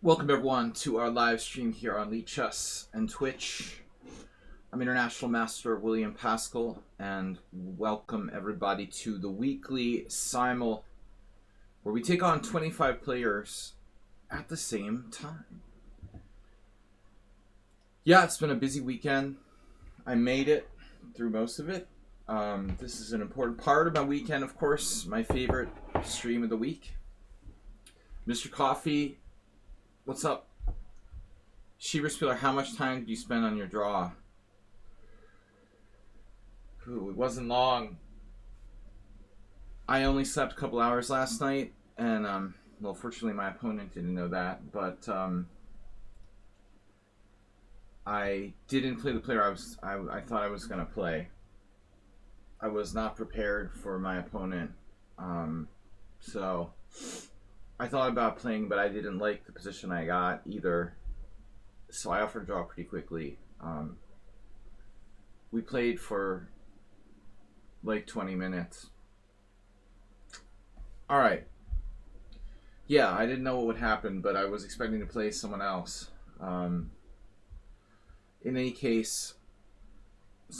Welcome everyone to our live stream here on lichess and Twitch. I'm International Master William Paschall, and welcome everybody to the weekly SIMUL, where we take on 25 players at the same time. Yeah, it's been a busy weekend. I made it through most of it. This is an important part of my weekend, of course, my favorite stream of the week. Mr. Coffee, what's up? Schieberspieler, how much time did you spend on your draw? Ooh, it wasn't long. I only slept a couple hours last night, and well, fortunately my opponent didn't know that, but I didn't play the player I thought I was gonna play. I was not prepared for my opponent, so I thought about playing, but I didn't like the position I got either. So I offered to draw pretty quickly. We played for like 20 minutes. Alright. Yeah, I didn't know what would happen, but I was expecting to play someone else. In any case,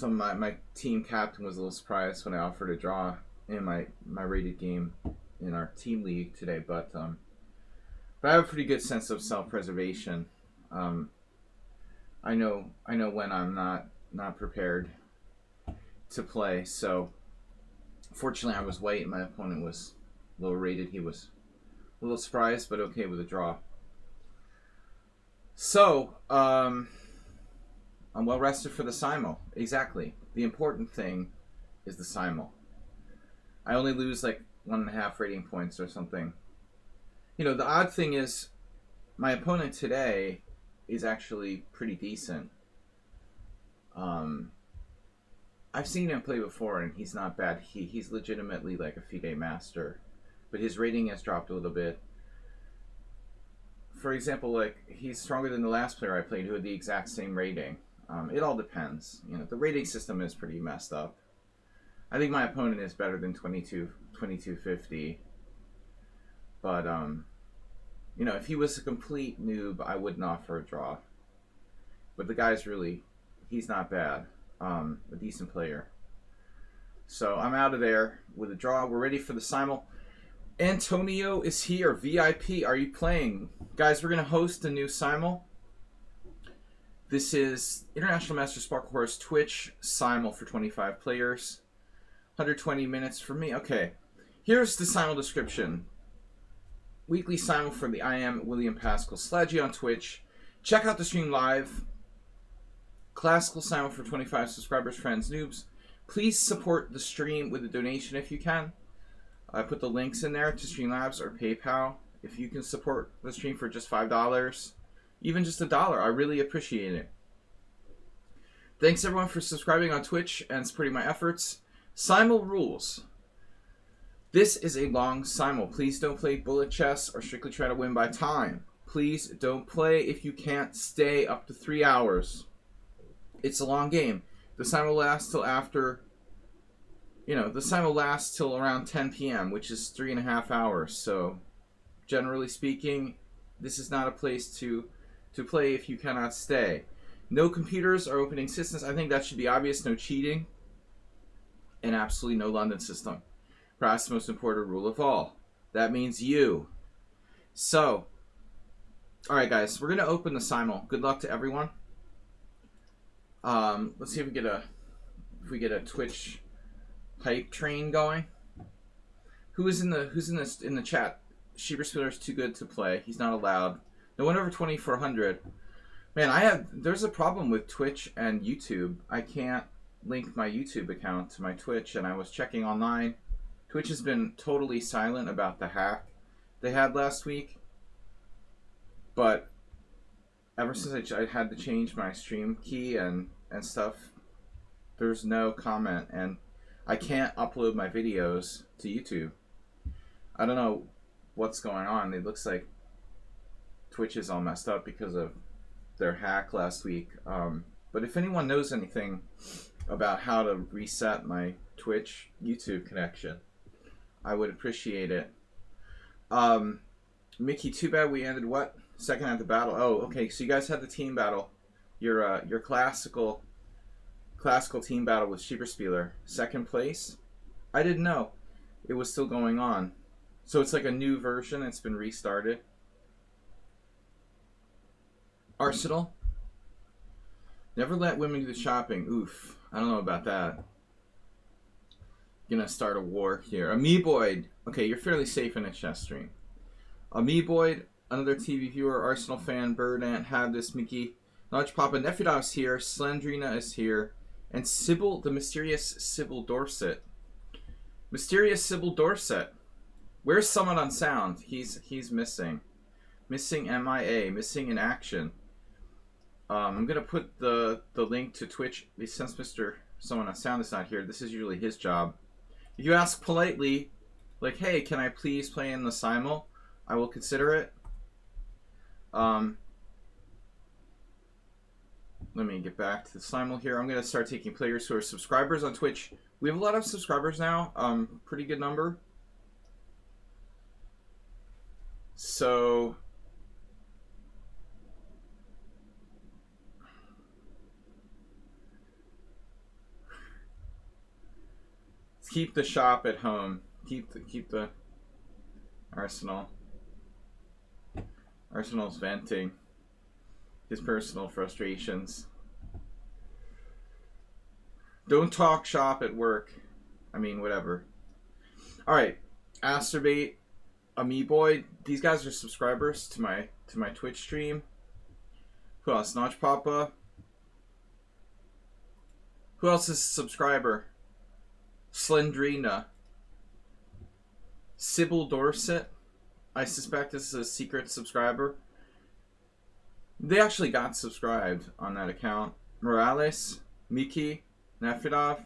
my team captain was a little surprised when I offered to draw in my rated game in our team league today, but I have a pretty good sense of self-preservation. I know when I'm not prepared to play. So fortunately, I was white and my opponent was low rated. He was a little surprised, but okay with a draw. So I'm well rested for the SIMUL. Exactly. The important thing is the SIMUL. I only lose like 1.5 rating points or something. You know, the odd thing is my opponent today is actually pretty decent. I've seen him play before, and he's not bad. He's legitimately like a FIDE master, but his rating has dropped a little bit. For example, like he's stronger than the last player I played who had the exact same rating. It all depends. You know, the rating system is pretty messed up. I think my opponent is better than 2250, but you know, if he was a complete noob, I wouldn't offer a draw. But the guy's he's not bad. A decent player. So I'm out of there with a draw. We're ready for the SIMUL. Antonio is here. VIP, are you playing? Guys, we're going to host a new SIMUL. This is International Master Sparkle Horse Twitch SIMUL for 25 players. 120 minutes for me. Okay. Here's the SIMUL description. Weekly SIMUL for the I Am William Paschall Sledgy on Twitch. Check out the stream live. Classical SIMUL for 25 subscribers, friends, noobs. Please support the stream with a donation if you can. I put the links in there to Streamlabs or PayPal. If you can support the stream for just $5, even just $1, I really appreciate it. Thanks everyone for subscribing on Twitch and supporting my efforts. SIMUL rules. This is a long SIMUL. Please don't play bullet chess or strictly try to win by time. Please don't play if you can't stay up to 3 hours. It's a long game. The SIMUL lasts till after, the SIMUL lasts till around 10 p.m., which is 3.5 hours. So, generally speaking, this is not a place to play if you cannot stay. No computers or opening systems. I think that should be obvious. No cheating. And absolutely no London system. Perhaps the most important rule of all. That means you. So, alright guys, we're going to open the SIMUL. Good luck to everyone. Let's see if we get a Twitch hype train going. Who's in the chat? Schieberspieler's too good to play. He's not allowed. No one over 2400. Man, there's a problem with Twitch and YouTube. I can't link my YouTube account to my Twitch, and I was checking online. Twitch has been totally silent about the hack they had last week. But ever since I had to change my stream key and stuff, there's no comment, and I can't upload my videos to YouTube. I don't know what's going on. It looks like Twitch is all messed up because of their hack last week. But if anyone knows anything about how to reset my Twitch YouTube connection, I would appreciate it. Mickey, too bad we ended what? Second at the battle. Oh, okay. So you guys had the team battle. Your classical team battle with Schieberspieler. Second place. I didn't know it was still going on. So it's like a new version. It's been restarted. Arsenal. Never let women do the shopping. Oof. I don't know about that. Gonna start a war here. Amoeboid. Okay, you're fairly safe in a chess stream. Amoeboid, another TV viewer, Arsenal fan, Birdant, Habdis, Mickey, Notch Papa, Nefidov's here, Slendrina is here, and Sybil, the mysterious Sybil Dorset. Mysterious Sybil Dorset. Where's someone on sound? He's missing. Missing MIA, missing in action. I'm gonna put the link to Twitch since someone on sound is not here. This is usually his job. If you ask politely, like, hey, can I please play in the SIMUL? I will consider it. Let me get back to the SIMUL here. I'm gonna start taking players who are subscribers on Twitch. We have a lot of subscribers now. Pretty good number. So let's keep the shop at home. Keep the Arsenal. Arsenal's venting his personal frustrations. Don't talk shop at work. I mean, whatever. Alright. Asterbait, Amoeboid. These guys are subscribers to my Twitch stream. Who else? Notch Papa. Who else is a subscriber? Slendrina. Sybil Dorset. I suspect this is a secret subscriber. They actually got subscribed on that account. Morales, Miki, Nefidov.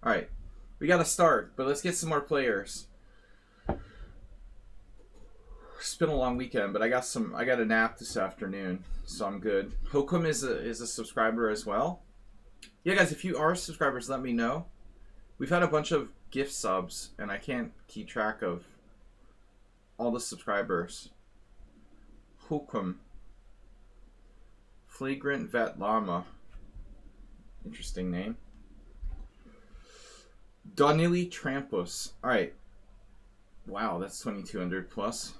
Alright, we gotta start, but let's get some more players. It's been a long weekend, but I got a nap this afternoon, so I'm good. Hokum is a subscriber as well. Yeah, guys, if you are subscribers, let me know. We've had a bunch of gift subs, and I can't keep track of all the subscribers. Hokum. Flagrant Vet Llama. Interesting name. Donili Trampus. Alright. Wow, that's 2,200 plus.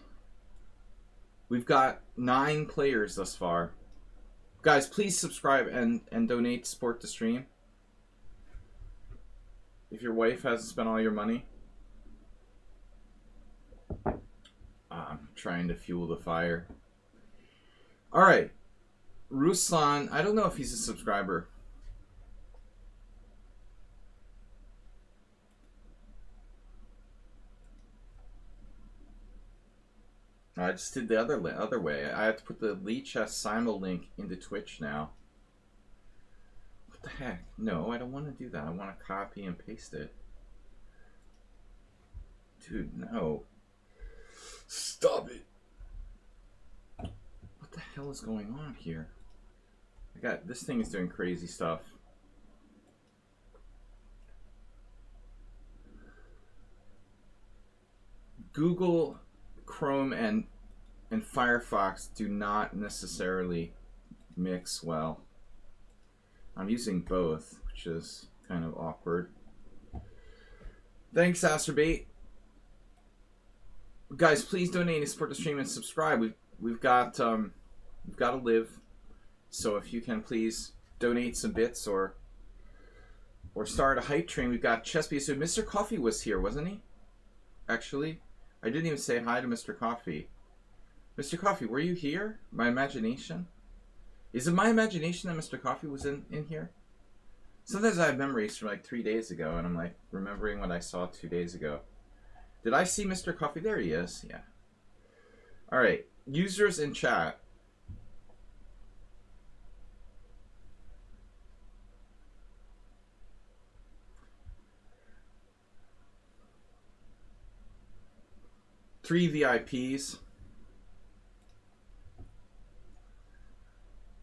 We've got 9 players thus far. Guys, please subscribe and donate to support the stream. If your wife hasn't spent all your money. I'm trying to fuel the fire. Alright. Ruslan, I don't know if he's a subscriber. I just did the other way. I have to put the lichess SIMUL link into Twitch now. What the heck? No, I don't want to do that. I want to copy and paste it. Dude, no. Stop it. What the hell is going on here? This thing is doing crazy stuff. Google Chrome and Firefox do not necessarily mix well. I'm using both, which is kind of awkward. Thanks, Asterbait. Guys, please donate to support the stream and subscribe. We've got to live. So if you can please donate some bits or start a hype train. We've got Chesby. So Mr. Coffee was here, wasn't he? Actually, I didn't even say hi to Mr. Coffee. Mr. Coffee, were you here? My imagination? Is it my imagination that Mr. Coffee was in here? Sometimes I have memories from like 3 days ago, and I'm like remembering what I saw 2 days ago. Did I see Mr. Coffee? There he is. Yeah. All right. Users in chat. Three VIPs.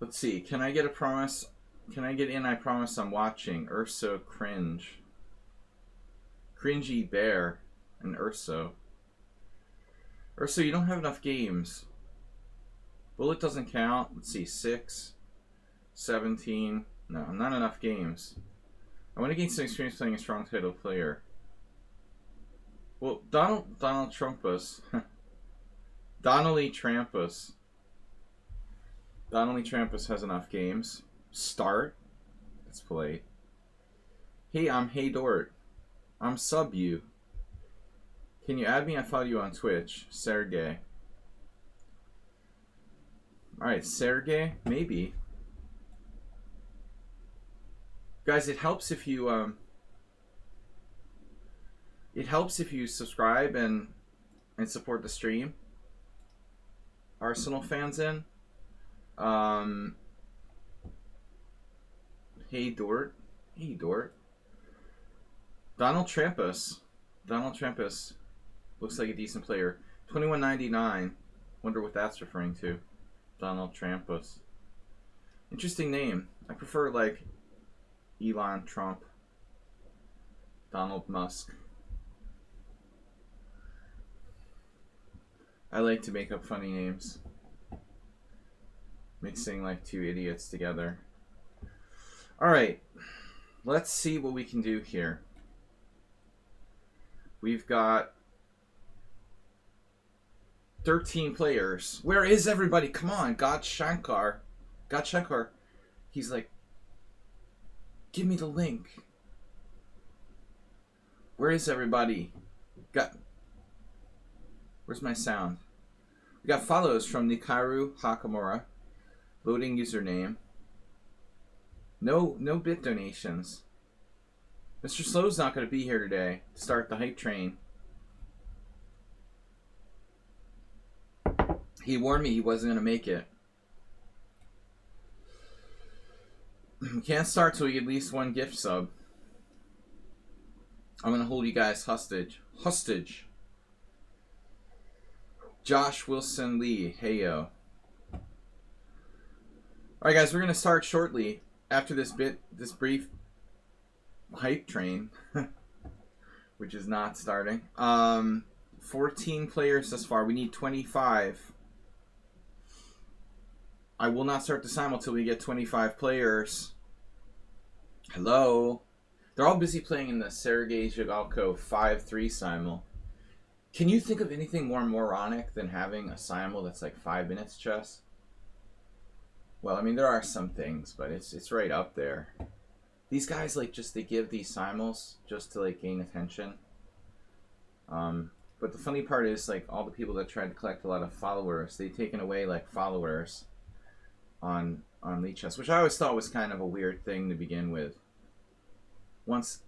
Let's see. Can I get a promise? Can I get in? I promise I'm watching. Urso Cringe. Cringy Bear and Urso. Urso, you don't have enough games. Bullet doesn't count. Let's see, 6, 17. No, not enough games. I want to gain some experience playing a strong title player. Well, Donald Trumpus. Donnelly Trampus. Donnelly Trampus has enough games. Start. That's polite. Hey, I'm Hey Dort. I'm sub you. Can you add me? I follow you on Twitch. Sergey. Alright, Sergey? Maybe. Guys, it helps if you subscribe and support the stream. Arsenal fans in. Hey Dort. Hey Dort. Donald Trampus. Donald Trampus looks like a decent player. 21.99. Wonder what that's referring to. Donald Trampus. Interesting name. I prefer like Elon Trump. Donald Musk. I like to make up funny names. Mixing like two idiots together. Alright. Let's see what we can do here. We've got 13 players. Where is everybody? Come on, God Shankar. God Shankar. He's like, give me the link. Where is everybody? Where's my sound? We got follows from Nikaru Hakamura. Loading username. No bit donations. Mr. Slow's not going to be here today to start the hype train. He warned me he wasn't going to make it. We can't start till we get at least one gift sub. I'm going to hold you guys hostage. Hostage. Josh Wilson Lee. Heyo. Alright guys, we're going to start shortly after this brief hype train, which is not starting. 14 players thus far. We need 25. I will not start the simul till we get 25 players. Hello. They're all busy playing in the Sergei Zhigalko 5-3 simul. Can you think of anything more moronic than having a simul that's like 5 minutes chess? Well, I mean, there are some things, but it's right up there. These guys, like, they give these simuls just to, like, gain attention. But the funny part is, like, all the people that tried to collect a lot of followers, they've taken away, like, followers on lichess, which I always thought was kind of a weird thing to begin with. Once,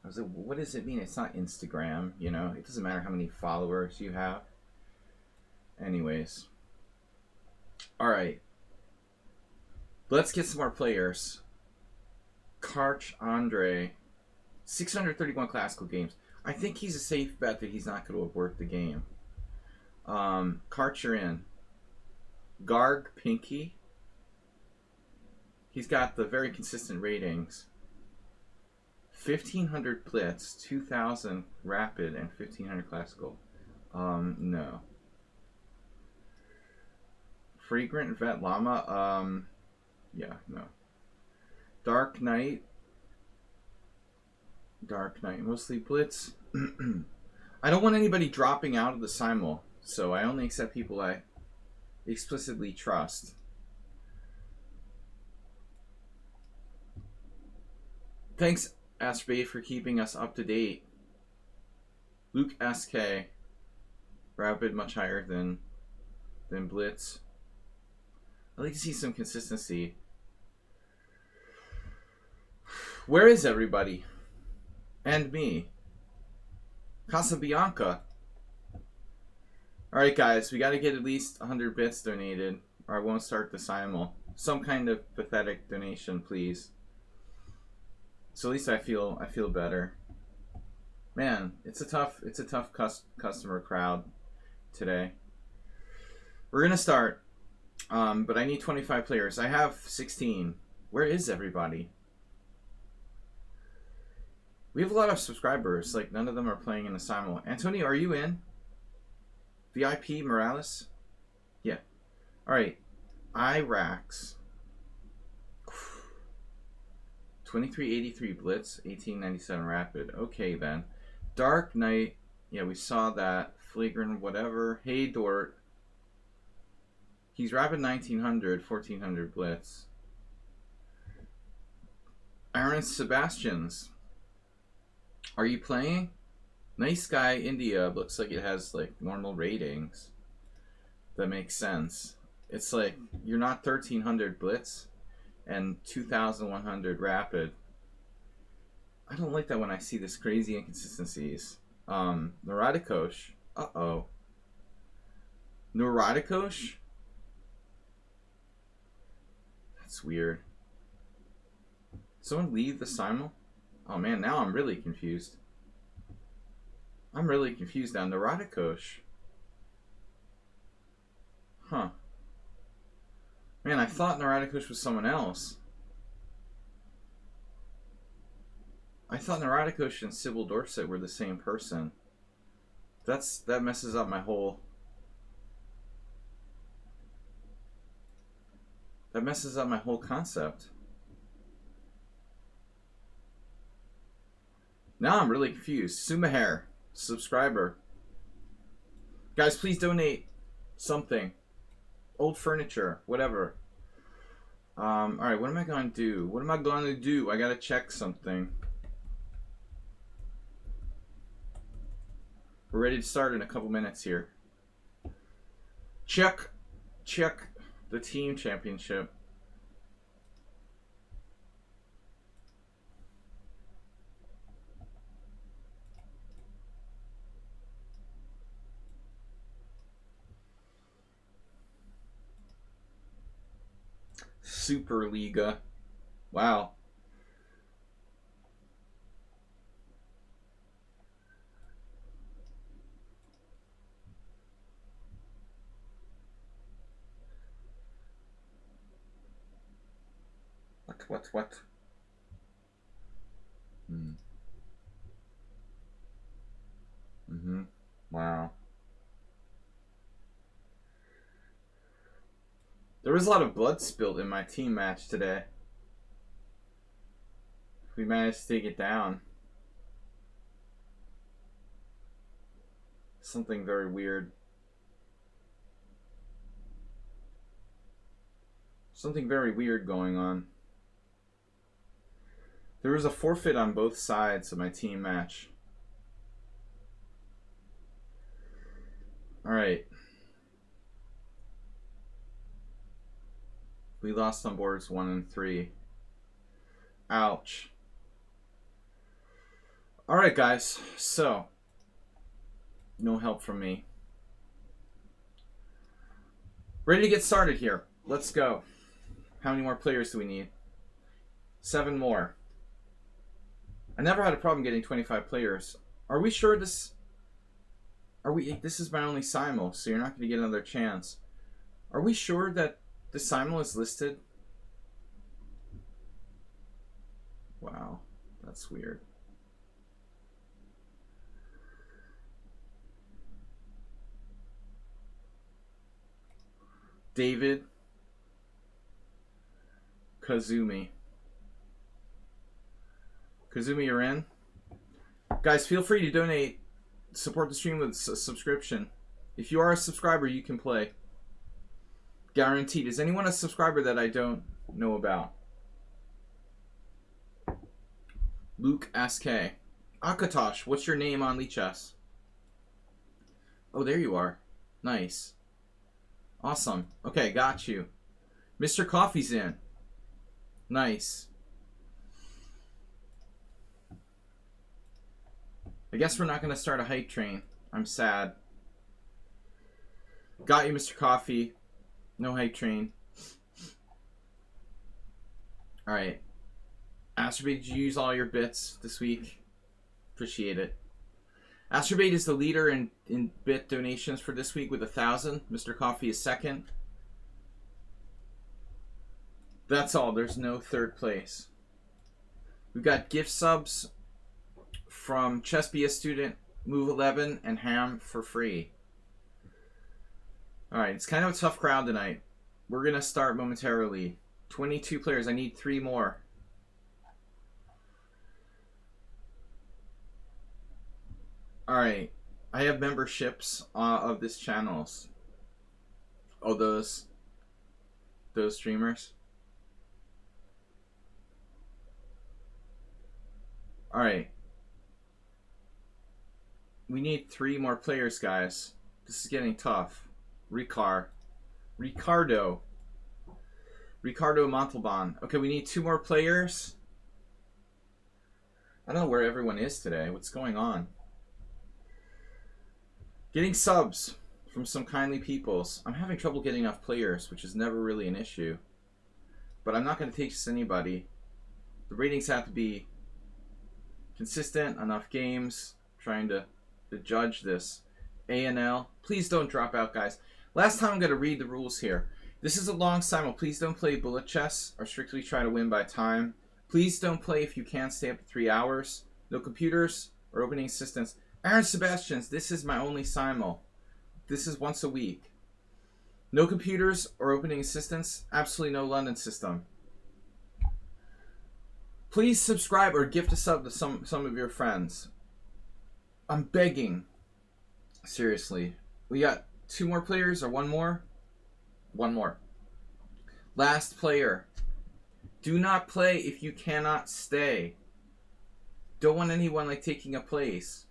I was like, what does it mean? It's not Instagram, you know? It doesn't matter how many followers you have. Anyways. Alright. Let's get some more players. Karch Andre. 631 classical games. I think he's a safe bet that he's not going to abort the game. Karch, you're in. Garg Pinky. He's got the very consistent ratings. 1500 Blitz, 2000 Rapid, and 1500 Classical. No. Fragrant Vet Llama. Yeah, no. Dark Knight. Dark Knight, mostly Blitz. I don't want anybody dropping out of the simul, so I only accept people I explicitly trust. Thanks, Asprey, for keeping us up to date. Luke SK. Rapid much higher than Blitz. I'd like to see some consistency. Where is everybody? And me. Casabianca. Alright guys, we gotta get at least 100 bits donated or I won't start the simul. Some kind of pathetic donation, please. So at least I feel better. Man, it's a tough customer crowd today. We're gonna start. But I need 25 players. I have 16. Where is everybody? We have a lot of subscribers. Like, none of them are playing in the simul. Antonio, are you in? VIP Morales? Yeah. All right, Irax. 2383 Blitz, 1897 Rapid. Okay, then. Dark Knight. Yeah, we saw that. Flagrant, whatever. Hey, Dort. He's Rapid 1900, 1400 Blitz. Aaron Sebastians. Are you playing? Nice Guy India. Looks like it has like normal ratings. That makes sense. It's like you're not 1300 Blitz and 2100 Rapid. I don't like that when I see this crazy inconsistencies. Neuroticosh. Uh-oh. Neuroticosh? That's weird. Someone leave the simul? Oh man, now I'm really confused. I'm really confused now. Neuroticosh. Huh. Man, I thought Neuroticosh was someone else. I thought Neuroticosh and Sybil Dorset were the same person. That messes up my whole... That messes up my whole concept. Now I'm really confused. Sumahair, subscriber. Guys, please donate something. Old furniture, whatever. Alright, what am I going to do? What am I going to do? I got to check something. We're ready to start in a couple minutes here. Check the team championship. Superliga. Wow. What? Wow. There was a lot of blood spilled in my team match today. We managed to take it down. Something very weird. Something very weird going on. There was a forfeit on both sides of my team match. Alright. We lost on boards 1 and 3. Ouch. Alright, guys. So, no help from me. Ready to get started here. Let's go. How many more players do we need? 7 more. I never had a problem getting 25 players. Are we sure this... This is my only simul, so you're not going to get another chance. Are we sure that the simul is listed? Wow, that's weird. David Kazumi. Kazumi, you're in. Guys, feel free to donate. Support the stream with a subscription. If you are a subscriber, you can play. Guaranteed. Is anyone a subscriber that I don't know about? Luke SK. Akatosh, what's your name on lichess? Oh, there you are. Nice. Awesome. Okay, got you. Mr. Coffee's in. Nice. I guess we're not going to start a hype train. I'm sad. Got you, Mr. Coffee. No hype train. Alright. Astrobate, did you use all your bits this week? Appreciate it. Astrobate is the leader in bit donations for this week with 1,000. Mr. Coffee is second. That's all. There's no third place. We've got gift subs from Chess Student, Move 11, and Ham for free. Alright, it's kind of a tough crowd tonight. We're going to start momentarily. 22 players. I need 3 more. Alright. I have memberships of this channels. Oh, those streamers. Alright. We need 3 more players, guys. This is getting tough. Ricardo Montalban. Okay, we need 2 more players. I don't know where everyone is today. What's going on? Getting subs from some kindly peoples. I'm having trouble getting enough players, which is never really an issue. But I'm not going to take just anybody. The ratings have to be consistent, enough games. I'm trying to judge this. ANL. Please don't drop out, guys. Last time I'm going to read the rules here. This is a long simul. Please don't play bullet chess or strictly try to win by time. Please don't play if you can't stay up to 3 hours. No computers or opening assistants. Aaron Sebastians, this is my only simul. This is once a week. No computers or opening assistants. Absolutely no London system. Please subscribe or gift a sub to some of your friends. I'm begging. Seriously. We got 2 more players or 1 more? 1 more. Last player. Do not play if you cannot stay. Don't want anyone like taking a place.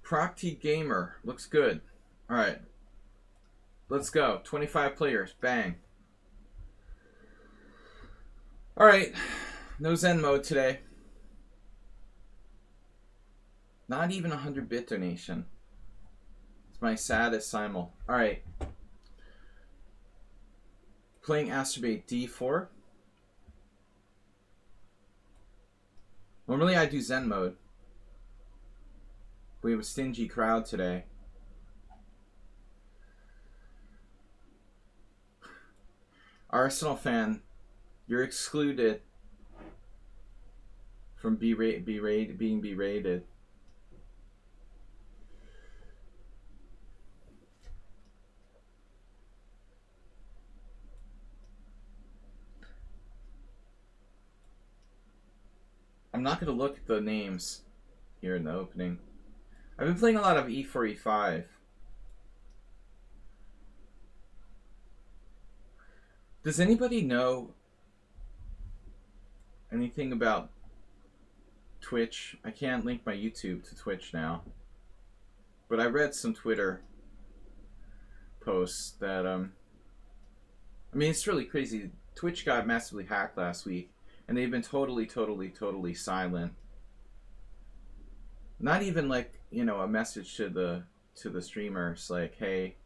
Procti Gamer. Looks good. Alright. Let's go. 25 players. Bang. Alright. No Zen mode today. Not even a 100-bit donation. It's my saddest simul. Alright. Playing Astrobate D4. Normally I do Zen mode. We have a stingy crowd today. Arsenal fan, you're excluded from being berated. I'm not going to look at the names here in the opening. I've been playing a lot of E4, E5. Does anybody know anything about Twitch? I can't link my YouTube to Twitch now. But I read some Twitter posts that, I mean, it's really crazy. Twitch got massively hacked last week, and they've been totally silent. Not even like, you know, a message to the streamers like, hey,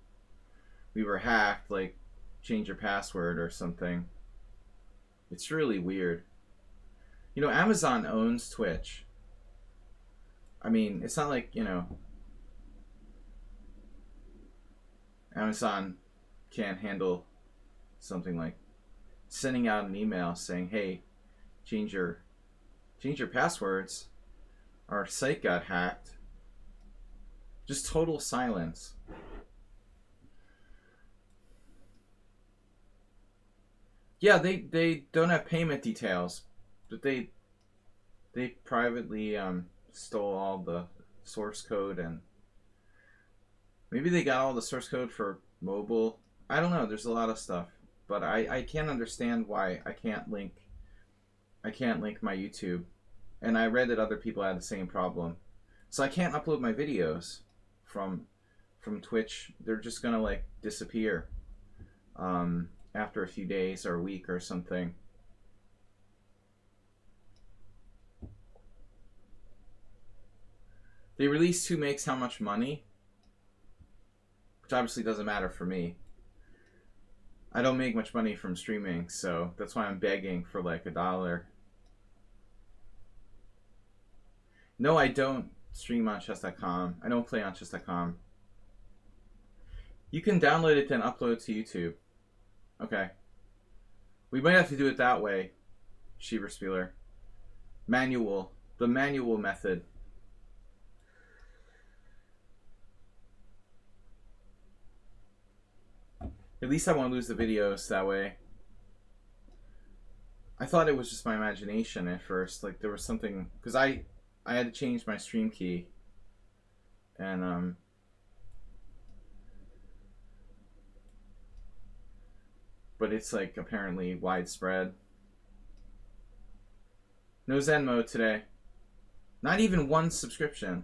we were hacked, like, change your password or something. It's really weird. You know, Amazon owns Twitch. I mean, it's not like, you know, Amazon can't handle something like sending out an email saying, hey, change your passwords. Our site got hacked. Just total silence. Yeah, they don't have payment details, but they privately stole all the source code, and maybe they got all the source code for mobile. I don't know. There's a lot of stuff, but I can't understand why I can't link my YouTube. And I read that other people had the same problem. So I can't upload my videos from Twitch. They're just gonna like disappear after a few days or a week or something. They released who makes how much money, which obviously doesn't matter for me. I don't make much money from streaming, so that's why I'm begging for like $1. No, I don't stream on chess.com. I don't play on chess.com. You can download it and upload to YouTube. Okay. We might have to do it that way, Schieberspieler. Manual. The manual method. At least I won't lose the videos that way. I thought it was just my imagination at first. Like there was something, because I had to change my stream key, and but it's like apparently widespread. No Zen mode today. Not even one subscription.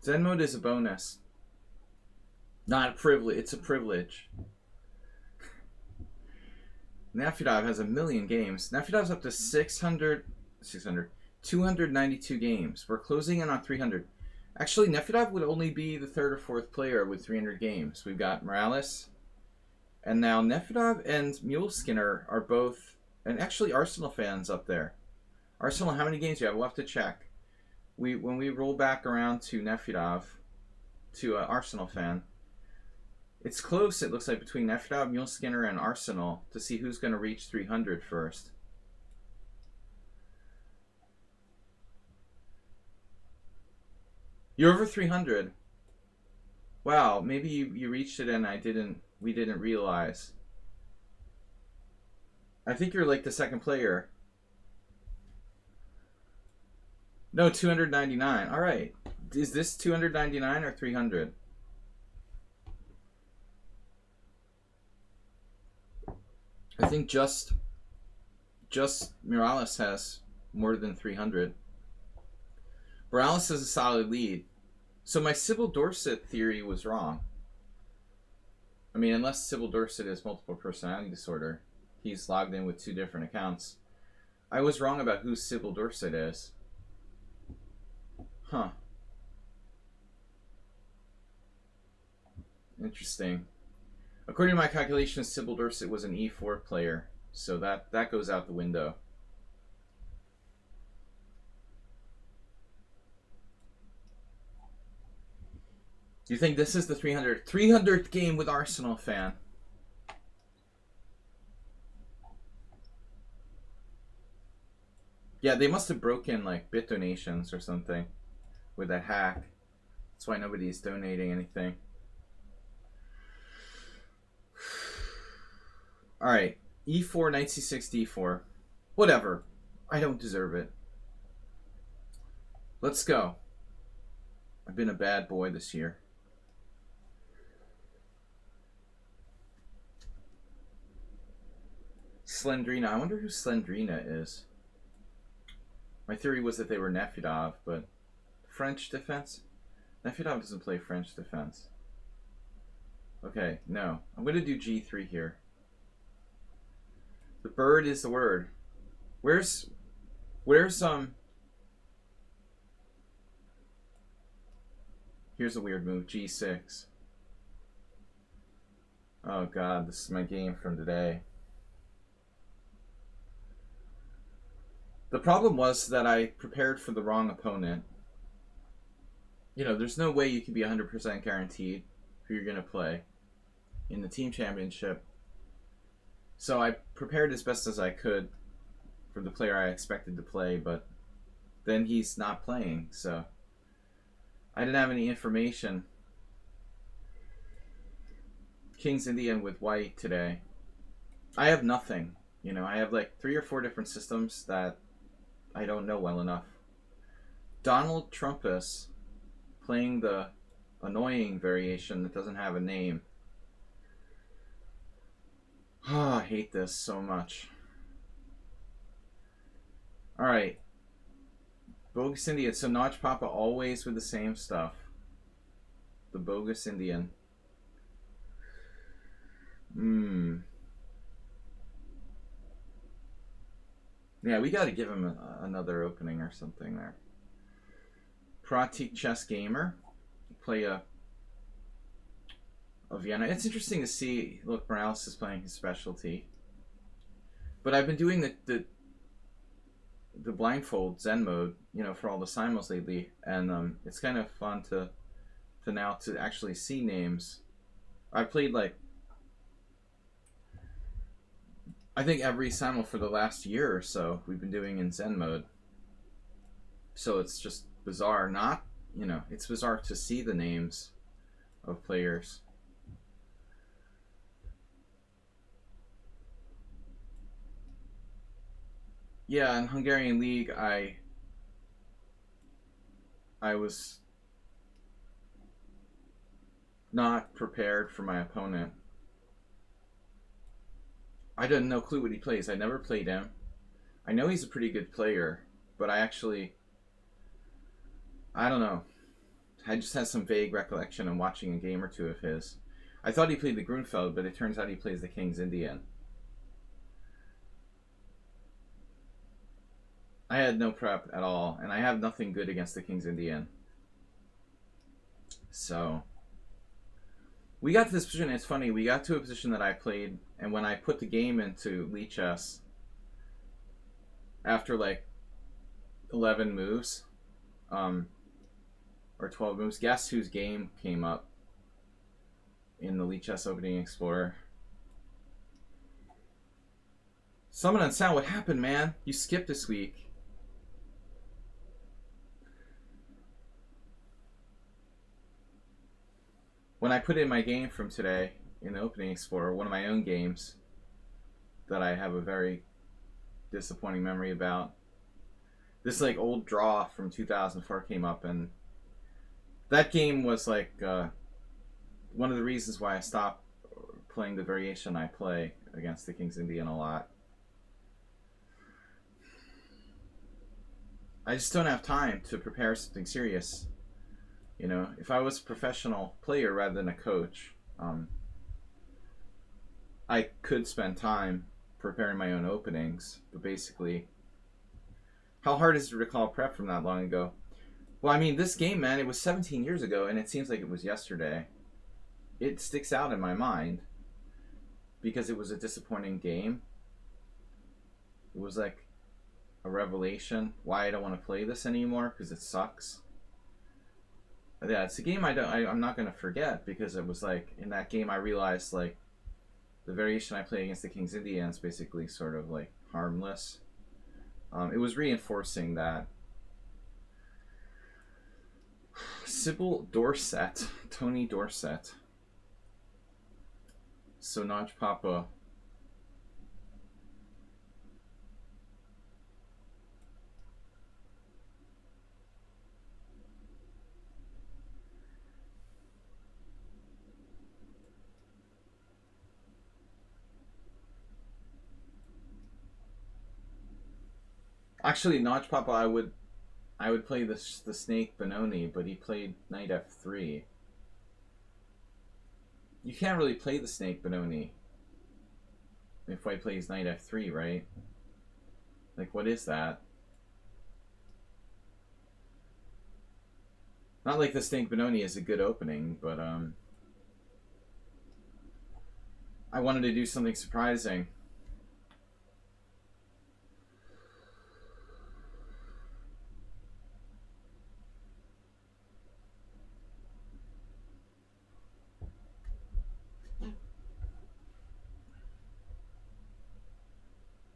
Zen mode is a bonus. Not a privilege. It's a privilege. Nafudov has 1 million games. Nafudov's up to 292 games. We're closing in on 300. Actually, Nefedov would only be the third or fourth player with 300 games. We've got Morales, and now Nefedov and Muleskinner are both, and actually Arsenal fans up there. Arsenal, how many games do you have? We'll have to check. When we roll back around to Nefedov, to an Arsenal fan, it's close, it looks like, between Nefedov, Muleskinner, and Arsenal to see who's going to reach 300 first. You're over 300. Wow, maybe you reached it and we didn't realize. I think you're like the second player. No, 299. All right. Is this 299 or 300? I think just Morales has more than 300. Morales has a solid lead. So my Sybil Dorset theory was wrong. I mean, unless Sybil Dorset has multiple personality disorder, he's logged in with 2 different accounts. I was wrong about who Sybil Dorset is. Huh. Interesting. According to my calculations, Sybil Dorset was an E4 player, so that goes out the window. Do you think this is the 300th game with Arsenal fan? Yeah, they must have broken like bit donations or something with that hack. That's why nobody's donating anything. Alright, E4, knight C6, D4. Whatever. I don't deserve it. Let's go. I've been a bad boy this year. Slendrina. I wonder who Slendrina is. My theory was that they were Nefedov, but French defense? Nefedov doesn't play French defense. Okay, no. I'm going to do G3 here. The bird is the word. Where's here's a weird move, G6. Oh god, this is my game from today. The problem was that I prepared for the wrong opponent. You know, there's no way you can be 100% guaranteed who you're going to play in the team championship. So I prepared as best as I could for the player I expected to play, but then he's not playing, so I didn't have any information. King's Indian with white today. I have nothing. You know, I have like 3 or 4 different systems that I don't know well enough. Donald Trumpus playing the annoying variation that doesn't have a name. Oh, I hate this so much. Alright. Bogus Indian. So Notch Papa always with the same stuff. The Bogus Indian. Yeah, we gotta give him another opening or something there. Pratik Chess Gamer. Play a Vienna. It's interesting to see, look, Morales is playing his specialty. But I've been doing the blindfold Zen mode, you know, for all the simuls lately, and it's kind of fun to now to actually see names. I played like I think every simul for the last year or so we've been doing in Zen mode. So it's just bizarre, not, you know, it's bizarre to see the names of players. Yeah, in Hungarian League, I was not prepared for my opponent. I had no clue what he plays. I never played him. I know he's a pretty good player, but I don't know. I just had some vague recollection of watching a game or two of his. I thought he played the Grunfeld, but it turns out he plays the King's Indian. I had no prep at all, and I have nothing good against the King's Indian. So we got to this position. It's funny. We got to a position that I played, and when I put the game into lichess after like 11 moves, or 12 moves, guess whose game came up in the lichess opening explorer? Summon and Sound. What happened, man? You skipped this week. When I put in my game from today in the opening explorer, one of my own games that I have a very disappointing memory about, this like old draw from 2004 came up, and that game was like one of the reasons why I stopped playing the variation I play against the King's Indian a lot. I just don't have time to prepare something serious. You know, if I was a professional player rather than a coach, I could spend time preparing my own openings. But basically, how hard is it to recall prep from that long ago? Well, I mean, this game, man, it was 17 years ago, and it seems like it was yesterday. It sticks out in my mind because it was a disappointing game. It was like a revelation why I don't want to play this anymore, because it sucks. Yeah, it's a game I'm not gonna forget, because it was like in that game I realized like the variation I play against the King's Indian is basically sort of like harmless. It was reinforcing that. Sybil Dorset, Tony Dorset, Sonaj Papa. Actually, Notch Papa, I would play the Snake Benoni, but he played Knight F3. You can't really play the Snake Benoni if White plays Knight F3, right? Like, what is that? Not like the Snake Benoni is a good opening, but I wanted to do something surprising.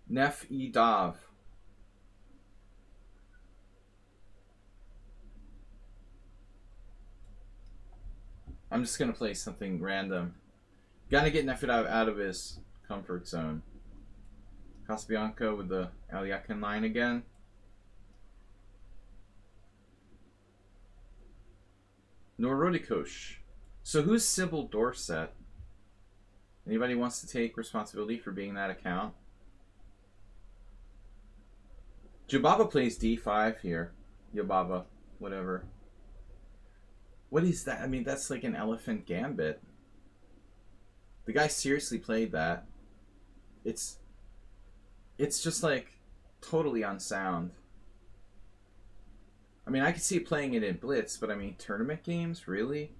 Nef E Dav. I'm just gonna play something random. Gotta get Nefedov out of his comfort zone. Casabianco with the Aliakin line again. Norodikosh. So who's Sybil Dorset? Anybody wants to take responsibility for being that account? Jubaba plays D5 here. Yubaba, whatever. What is that? I mean, that's like an elephant gambit. The guy seriously played that. It's just like totally unsound. I mean, I could see playing it in Blitz, but I mean, tournament games, really?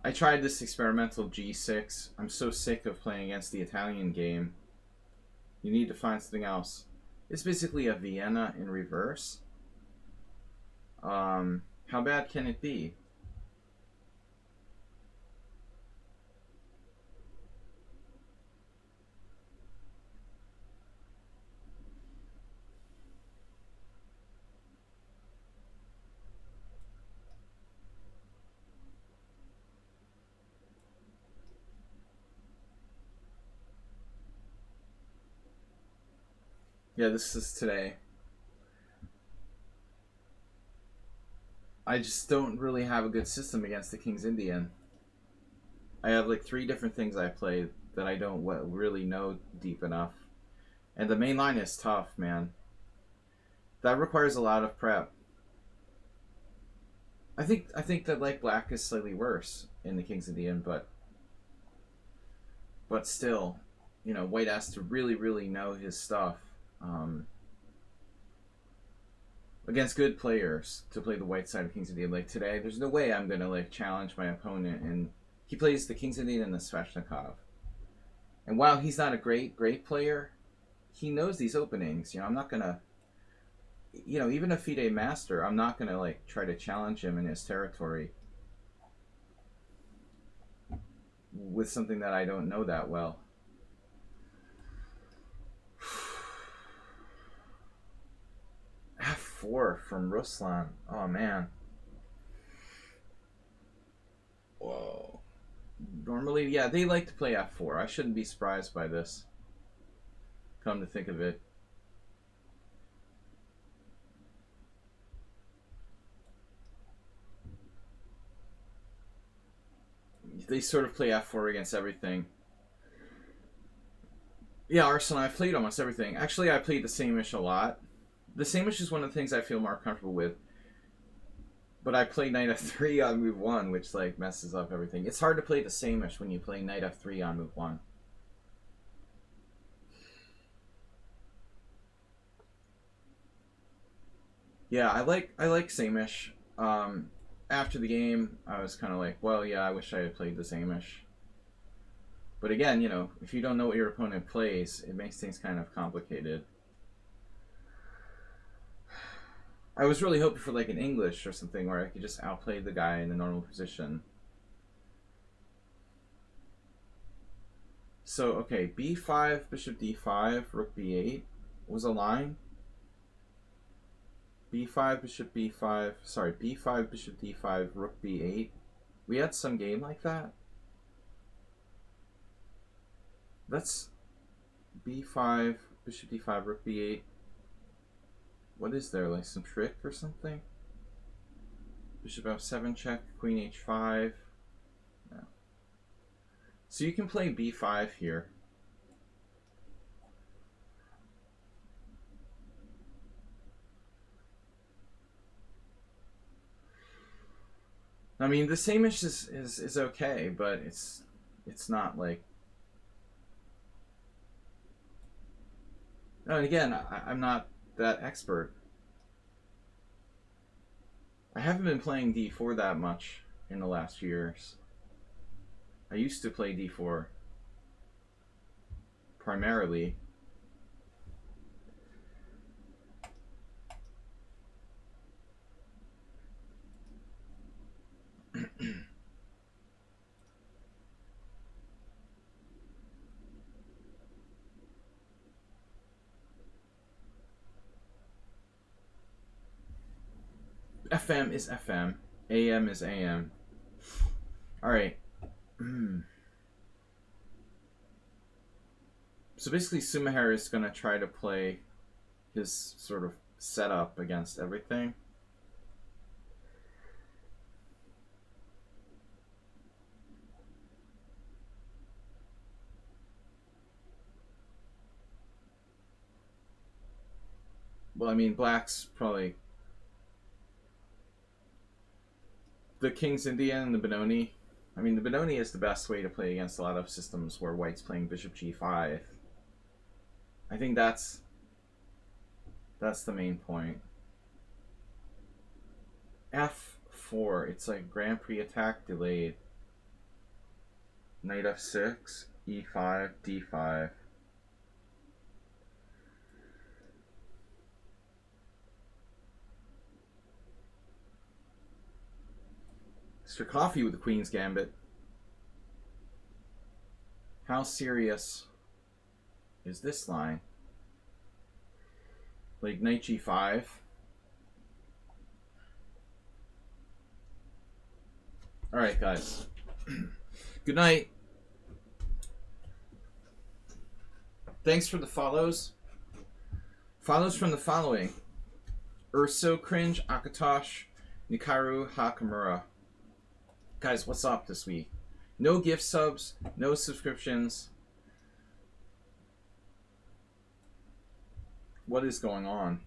I tried this experimental G6. I'm so sick of playing against the Italian game. You need to find something else. It's basically a Vienna in reverse. How bad can it be? Yeah, this is today. I just don't really have a good system against the King's Indian. I have like 3 different things I play that I don't really know deep enough. And the main line is tough, man. That requires a lot of prep. I think that like black is slightly worse in the King's Indian, but still, you know, white has to really know his stuff against good players to play the white side of King's Indian. Like today, there's no way I'm gonna like challenge my opponent, and he plays the King's Indian and the Sveshnikov. And while he's not a great player, he knows these openings. You know, I'm not gonna, you know, even a FIDE master, I'm not gonna like try to challenge him in his territory with something that I don't know that well. F4 from Ruslan. Oh man. Whoa. Normally, yeah, they like to play F4. I shouldn't be surprised by this. Come to think of it. They sort of play F4 against everything. Yeah, Arsenal, I've played almost everything. Actually, I played the Samish a lot. The Samish is one of the things I feel more comfortable with. But I play Knight F3 on move 1, which like messes up everything. It's hard to play the Samish when you play Knight F3 on move 1. Yeah, I like Samish. After the game, I was kind of like, well, yeah, I wish I had played the Samish. But again, you know, if you don't know what your opponent plays, it makes things kind of complicated. I was really hoping for like an English or something where I could just outplay the guy in the normal position. So, okay, b5, bishop d5, rook b8 was a line. b5, bishop b5, sorry, b5, bishop d5, rook b8. We had some game like that. That's b5, bishop d5, rook b8. What is there, like some trick or something? Bishop f7 check, queen h5. No. So you can play b5 here. I mean, the Samish is okay, but it's not like. And again, I'm not that expert. I haven't been playing d4 that much in the last years. I used to play d4 primarily. FM is FM. AM is AM. Alright. So basically, Sumaher is going to try to play his sort of setup against everything. Well, I mean, black's probably the King's Indian and the Benoni. I mean, the Benoni is the best way to play against a lot of systems where white's playing bishop g5. I think that's the main point. F4, it's like Grand Prix attack delayed. Knight f6, e5, d5. Mr. Coffee with the Queen's Gambit. How serious is this line? Like knight g5. Alright, guys. Good night. Thanks for the follows. Follows from the following: Urso Cringe, Akatosh, Nikaru Hakamura. Guys, what's up this week? No gift subs, no subscriptions. What is going on?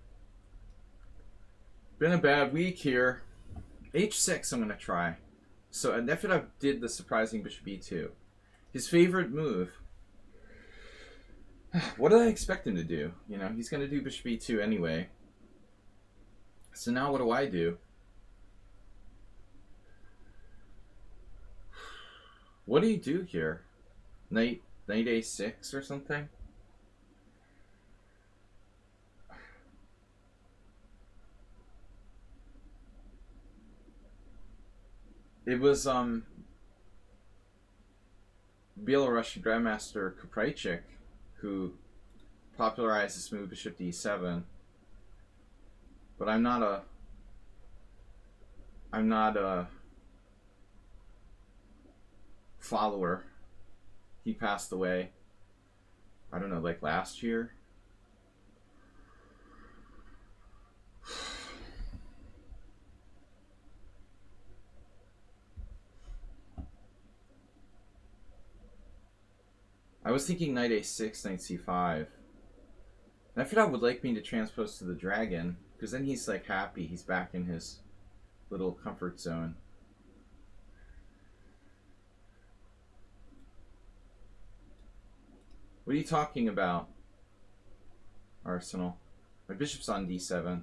Been a bad week here. H6 I'm going to try. So Nefedov did the surprising bishop e2. His favorite move. What did I expect him to do? You know, he's going to do bishop e2 anyway. So now what do I do? What do you do here? Knight a6 or something? It was Belarusian Grandmaster Kaprychik who popularized this move, bishop d7. But I'm not a follower. He passed away, I don't know, like last year. I was thinking knight a6, knight c5. And I thought would like me to transpose to the dragon, because then he's like happy. He's back in his little comfort zone. What are you talking about, Arsenal? My bishop's on d7. I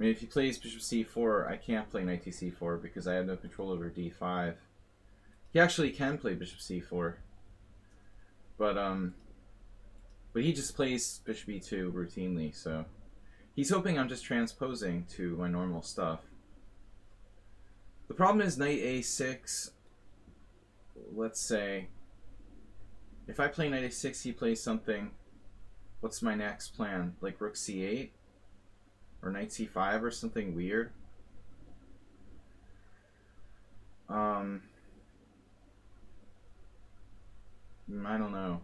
mean, if he plays bishop c4, I can't play knight to c4 because I have no control over d5. He actually can play bishop c4, but he just plays bishop e2 routinely. So he's hoping I'm just transposing to my normal stuff. The problem is knight a6. Let's say if I play knight a6, he plays something. What's my next plan? Like rook c8 or knight c5 or something weird. I don't know.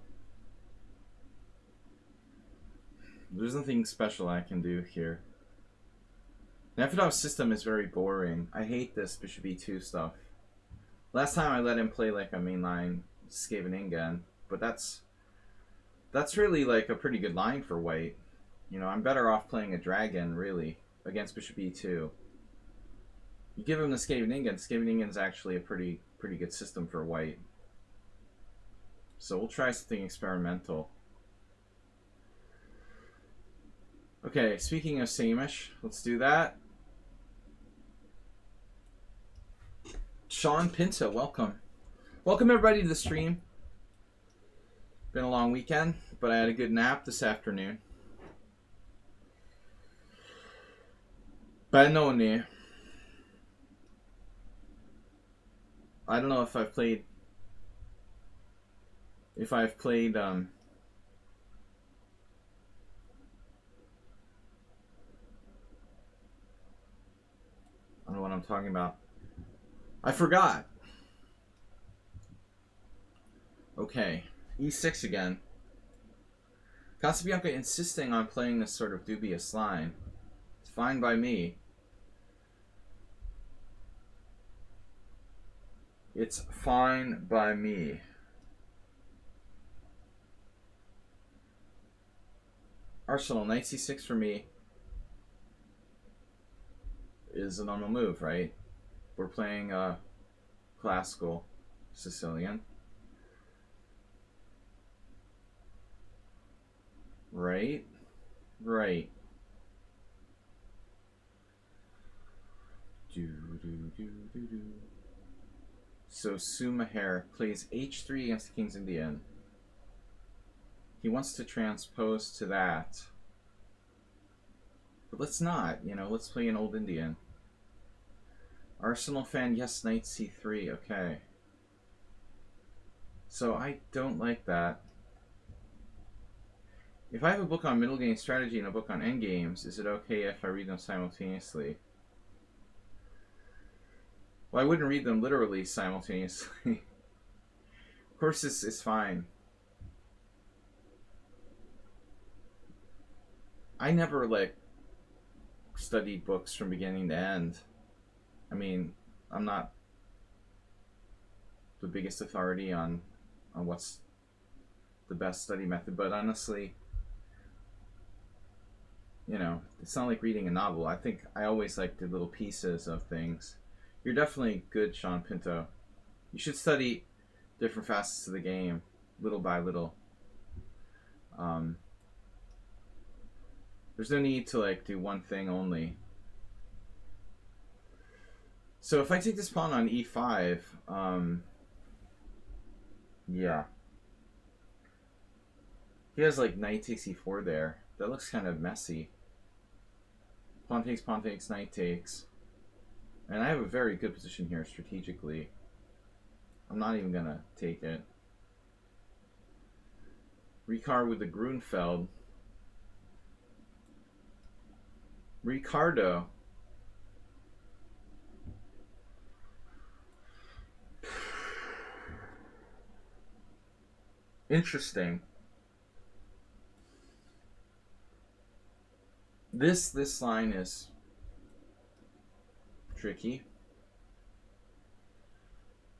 There's nothing special I can do here. Nefedov's system is very boring. I hate this bishop e2 stuff. Last time I let him play like a mainline Scheveningen, but that's really like a pretty good line for white. You know, I'm better off playing a dragon, really, against bishop e2. You give him the Scheveningen. Scheveningen is actually a pretty good system for white. So we'll try something experimental. Okay, speaking of Samish, let's do that. Sean Pinto, welcome. Welcome everybody to the stream. Been a long weekend, but I had a good nap this afternoon. Benoni. I don't know if I've played I don't know what I'm talking about. I forgot. Okay, e6 again. Casabianca insisting on playing this sort of dubious line. It's fine by me. It's fine by me. Arsenal, knight c6 for me is a normal move, right? We're playing classical Sicilian. Right? Right. So Sumaher plays h3 against the King's Indian. He wants to transpose to that. But let's not, you know, let's play an old Indian. Arsenal fan, yes, knight c3. Okay. So I don't like that. If I have a book on middle game strategy and a book on endgames, is it okay if I read them simultaneously? Well, I wouldn't read them literally simultaneously. Of course, it's fine. I never, like, studied books from beginning to end. I mean, I'm not the biggest authority on what's the best study method, but honestly, you know, it's not like reading a novel. I think I always like the little pieces of things. You're definitely good, Sean Pinto. You should study different facets of the game, little by little. Um, there's no need to like do one thing only. So if I take this pawn on e5, yeah, he has like knight takes e4 there. That looks kind of messy. Pawn takes, knight takes. And I have a very good position here strategically. I'm not even gonna take it. Ricard with the Grunfeld. Ricardo. Interesting. This line is tricky.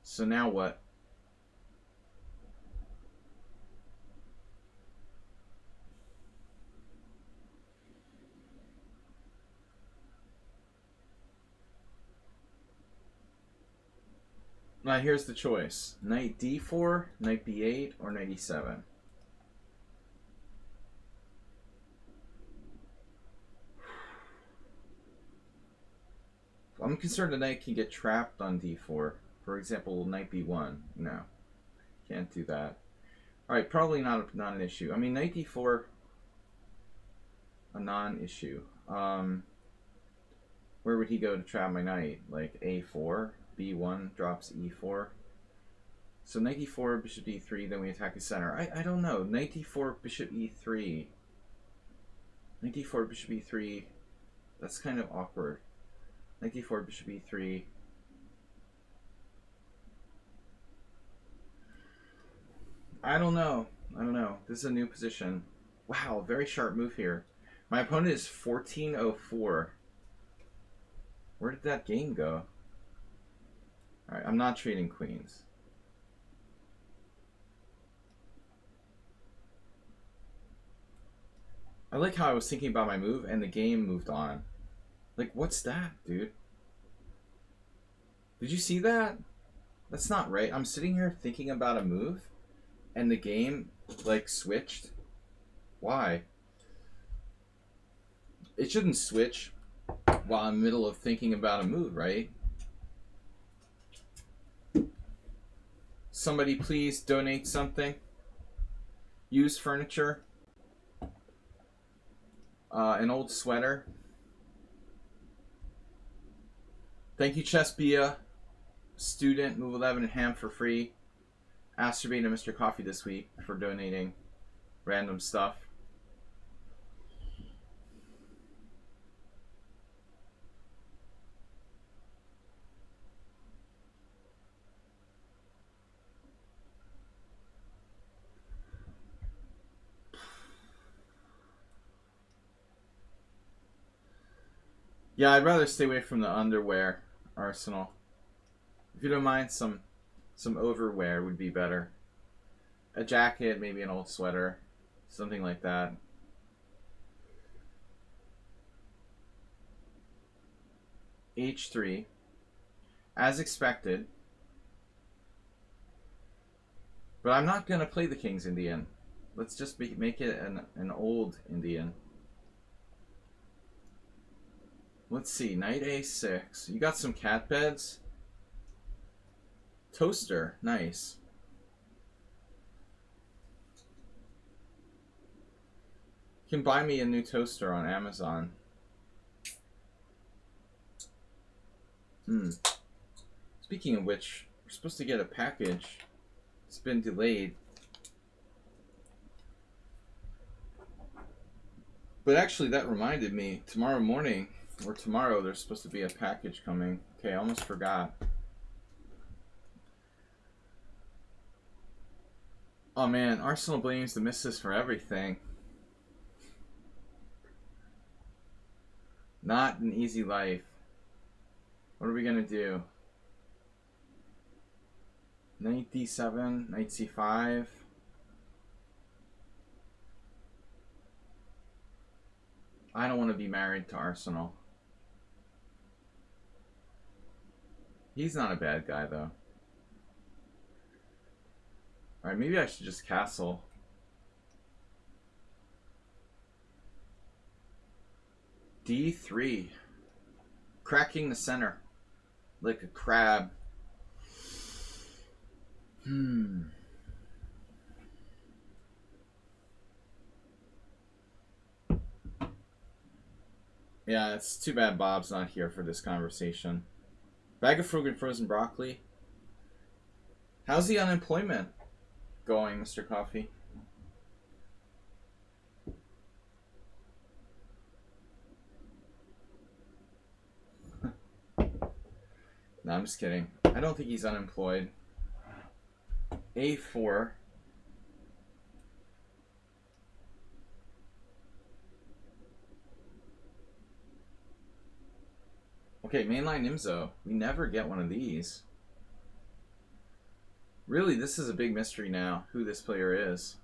So now what? Now here's the choice. Knight d4, knight b8, or knight e7. I'm concerned the knight can get trapped on d4. For example, knight b1. No, can't do that. Alright, probably not an issue. I mean, knight d4, a non-issue. Where would he go to trap my knight? Like a4, b1 drops e4. So knight d4, bishop d3, then we attack his center. I don't know. Knight d4, bishop e3. Knight d4, bishop e3. That's kind of awkward. Knight d4, bishop e3. I don't know. This is a new position. Wow, very sharp move here. My opponent is 1404. Where did that game go? Alright, I'm not trading queens. I like how I was thinking about my move and the game moved on. Like, what's that, dude? Did you see that? That's not right. I'm sitting here thinking about a move and the game, like, switched. Why? It shouldn't switch while I'm in the middle of thinking about a move, right? Somebody please donate something. Used furniture. An old sweater. Thank you, Chespia. Student, move 11 and ham for free. Astrobate and Mr. Coffee this week for donating random stuff. Yeah, I'd rather stay away from the underwear arsenal. If you don't mind, some overwear would be better. A jacket, maybe an old sweater, something like that. H3, as expected. But I'm not going to play the King's Indian. Let's just make it an old Indian. Let's see, knight a6. You got some cat beds? Toaster, nice. You can buy me a new toaster on Amazon. Speaking of which, we're supposed to get a package. It's been delayed. But actually, that reminded me. Tomorrow morning, or tomorrow, there's supposed to be a package coming. Okay, I almost forgot. Oh man, Arsenal blames the missus for everything. Not an easy life. What are we gonna do? Knight d7, knight c5. I don't want to be married to Arsenal. He's not a bad guy, though. Alright, maybe I should just castle. d3. Cracking the center. Like a crab. Yeah, it's too bad Bob's not here for this conversation. Bag of fruit and frozen broccoli. How's the unemployment going, Mr. Coffee? No, I'm just kidding. I don't think he's unemployed. A4. Okay, mainline Imzo. We never get one of these. Really, this is a big mystery now, who this player is.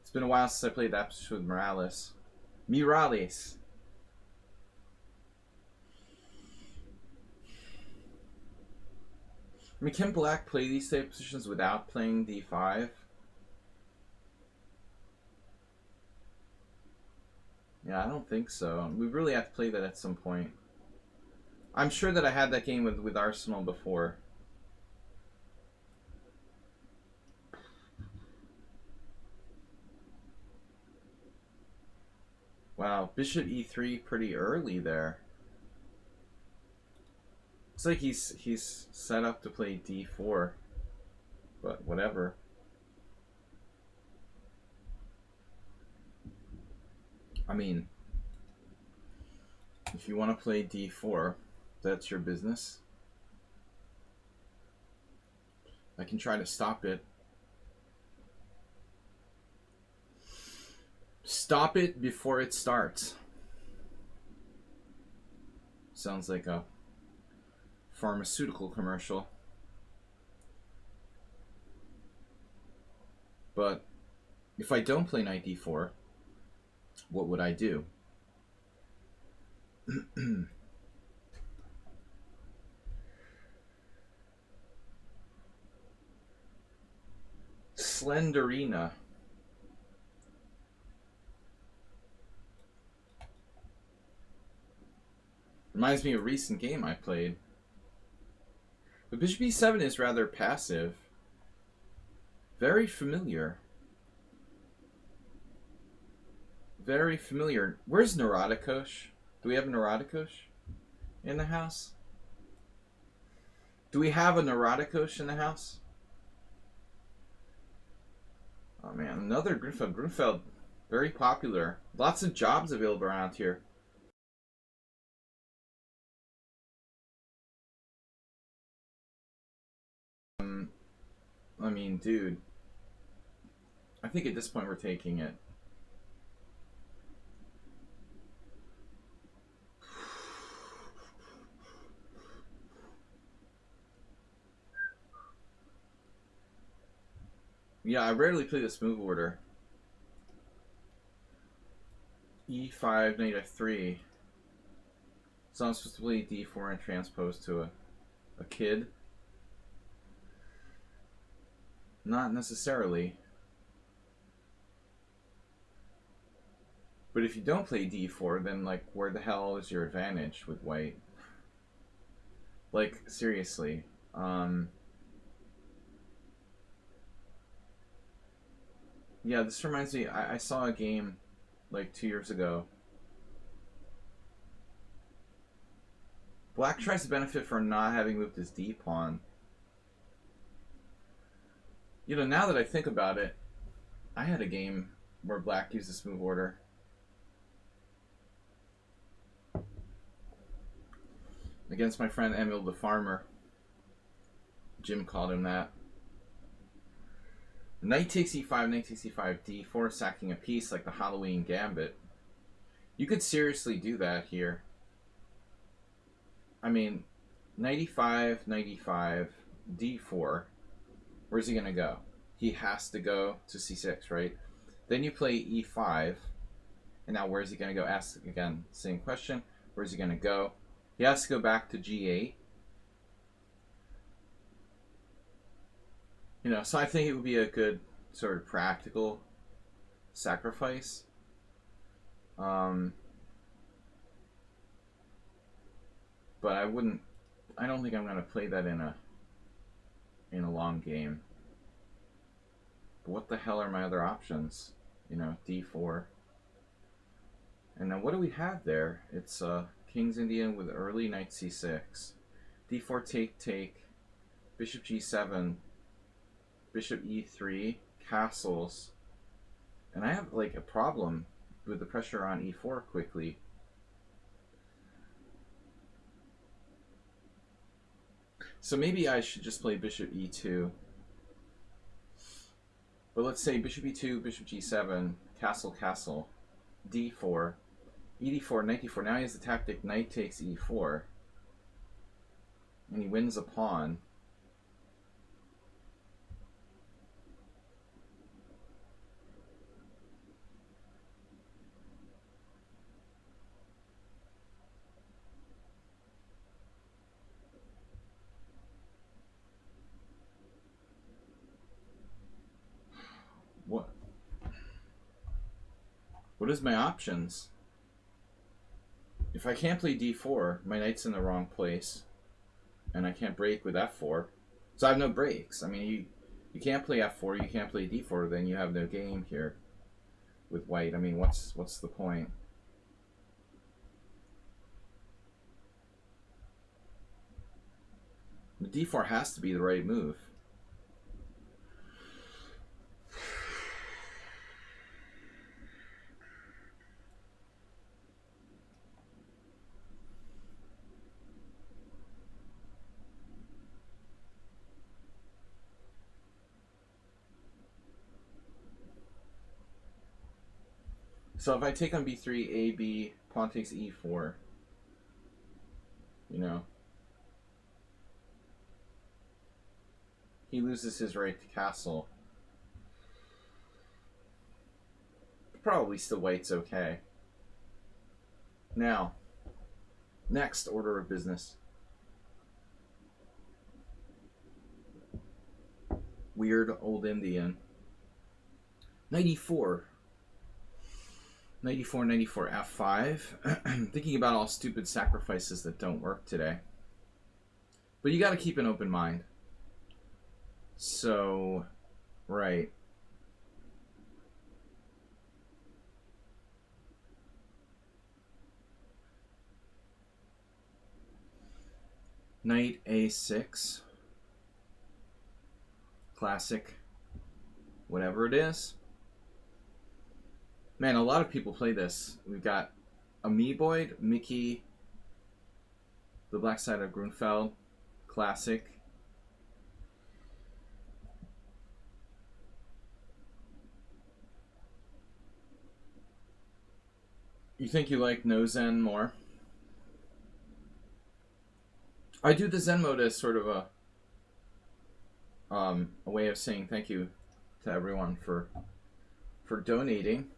It's been a while since I played that with Morales. Mirales. I mean, can Black play these type of positions without playing d5? Yeah, I don't think so. We really have to play that at some point. I'm sure that I had that game with Arsenal before. Wow, bishop e3 pretty early there. Looks like he's set up to play d4, but whatever. I mean, if you want to play d4, that's your business. I can try to stop it. Stop it before it starts. Sounds like a pharmaceutical commercial. But if I don't play knight d4, what would I do? Slenderina. Reminds me of a recent game I played. But bishop e7 is rather passive. Very familiar. Very familiar. Where's Neuroticosh? Do we have a Neuroticosh in the house? Do we have a Neuroticosh in the house? Oh man, another Grunfeld. Grunfeld, very popular. Lots of jobs available around here. I mean, dude. I think at this point we're taking it. Yeah, I rarely play this move order. E5, knight f3. So I'm supposed to play d4 and transpose to a kid? Not necessarily. But if you don't play d4, then like where the hell is your advantage with white? Like seriously. Yeah, this reminds me, I saw a game like 2 years ago. Black tries to benefit for not having moved his D pawn. You know, now that I think about it, I had a game where Black used this move order. Against my friend Emil the Farmer. Jim called him that. Knight takes e5, knight takes e5, d4, sacking a piece like the Halloween Gambit. You could seriously do that here. I mean, knight e5, knight e5, d4. Where's he going to go? He has to go to c6, right? Then you play e5. And now where's he going to go? Ask again, same question. Where's he going to go? He has to go back to g8. You know, so I think it would be a good sort of practical sacrifice. But I don't think I'm going to play that in a long game. But what the hell are my other options? You know, d4. And then what do we have there? It's King's Indian with early knight c6. d4 take, bishop g7, bishop e3, castles. And I have like a problem with the pressure on e4 quickly. So maybe I should just play bishop e2. But let's say bishop e2, bishop g7, castle, castle, d4, e4, knight d4. Now he has the tactic knight takes e4. And he wins a pawn. What is my options? If I can't play d4, my knight's in the wrong place. And I can't break with f4. So I have no breaks. I mean, you can't play f4, you can't play d4, then you have no game here with white. I mean, what's the point? d4 has to be the right move. So if I take on b3, a, b, pawn takes e4, you know, he loses his right to castle. Probably still white's okay. Now, next order of business. Weird old Indian. Knight e4. Knight e4, knight e4, f5. Thinking about all stupid sacrifices that don't work today. But you got to keep an open mind. So, right. Knight a6. Classic. Whatever it is. Man, a lot of people play this. We've got Amoeboid, Mickey, the Black Side of Grunfeld, classic. You think you like no Zen more? I do the Zen mode as sort of a way of saying thank you to everyone for donating.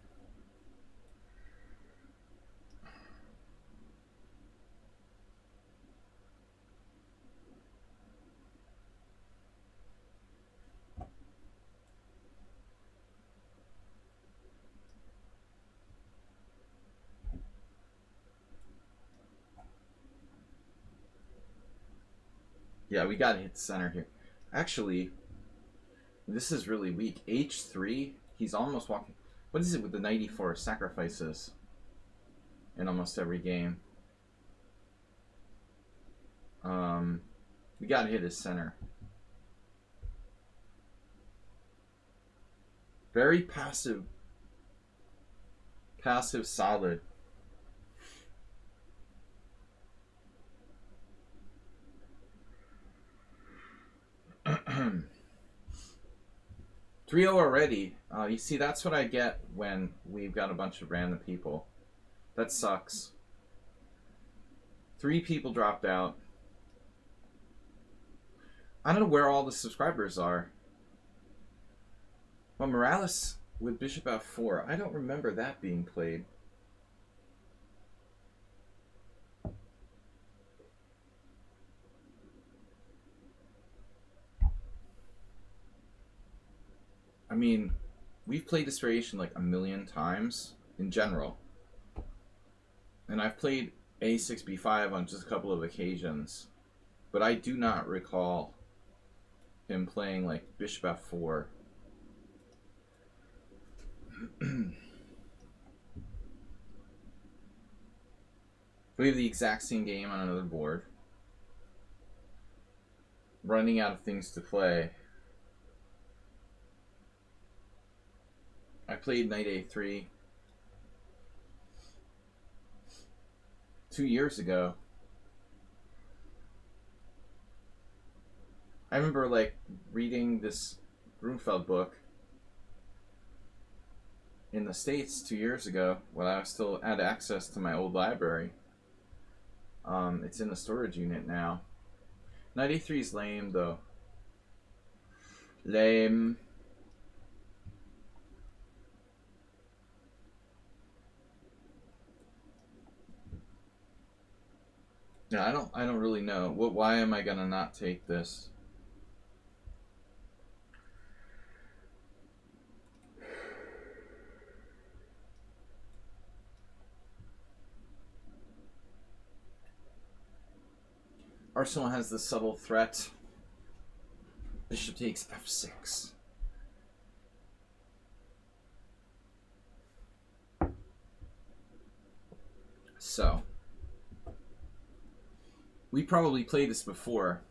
Yeah, we gotta hit the center here. Actually, this is really weak. H3, he's almost walking. What is it with the 94 sacrifices in almost every game? We gotta hit his center. Very passive. Passive solid. Three 0 already. You see, that's what I get when we've got a bunch of random people. That sucks. 3 people dropped out. I don't know where all the subscribers are. Well, Morales with Bishop F4. I don't remember that being played. I mean, we've played this variation like a million times in general. And I've played A6B5 on just a couple of occasions. But I do not recall him playing like Bishop F4. We have the exact same game on another board. Running out of things to play. I played Knight A3 2 years ago. I remember like reading this Grunfeld book in the States 2 years ago when I still had access to my old library. It's in the storage unit now. Knight A3 is lame though. Lame. Yeah, I don't really know. Why am I gonna not take this? Arsenal has the subtle threat. Bishop takes f6. So, we probably played this before.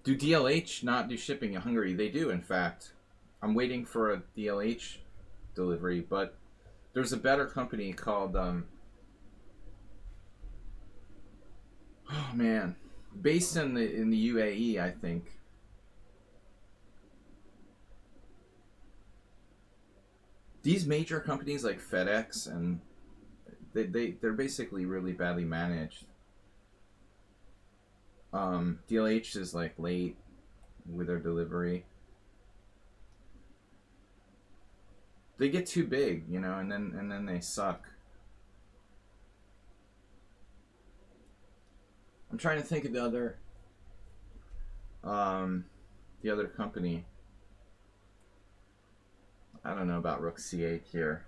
Do DLH not do shipping in Hungary? They do, in fact. I'm waiting for a DLH delivery, but there's a better company called, oh man, based in the UAE, I think. These major companies like FedEx and they're basically really badly managed. DLH is like late with their delivery. They get too big, you know, and then they suck. I'm trying to think of the other company. I don't know about Rook C8 here.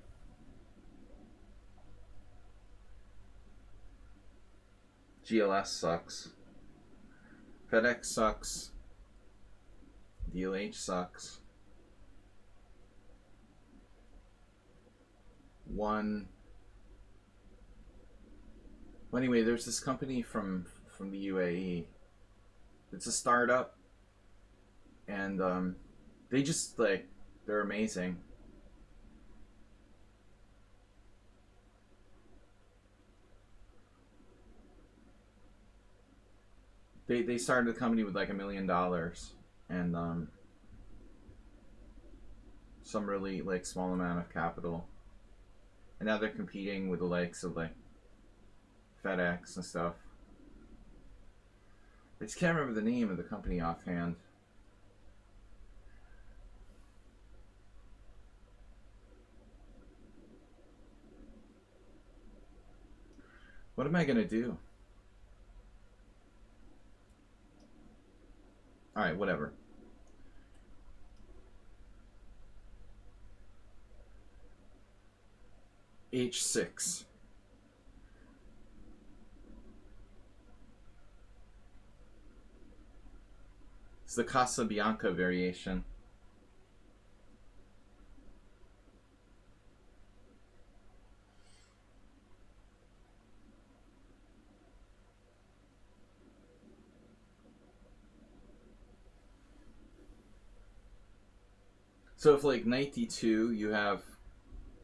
GLS sucks. FedEx sucks. DLH sucks. Well, anyway, there's this company from the UAE. It's a startup, and they just like they're amazing. They started the company with like $1 million and some really like small amount of capital, and now they're competing with the likes of like FedEx and stuff. I just can't remember the name of the company offhand. What am I gonna do? Alright, whatever. H6. It's the Casa Bianca variation. So if like knight d2, you have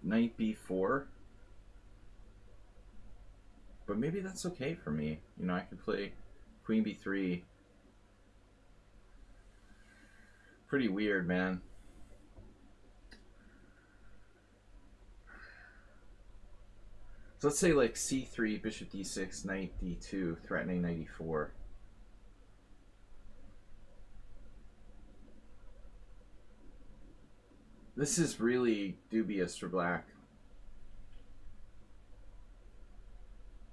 knight b4. But maybe that's okay for me. You know, I could play queen b3. Pretty weird, man. So let's say like c3, bishop d6, knight d2, threatening knight e4. This is really dubious for black.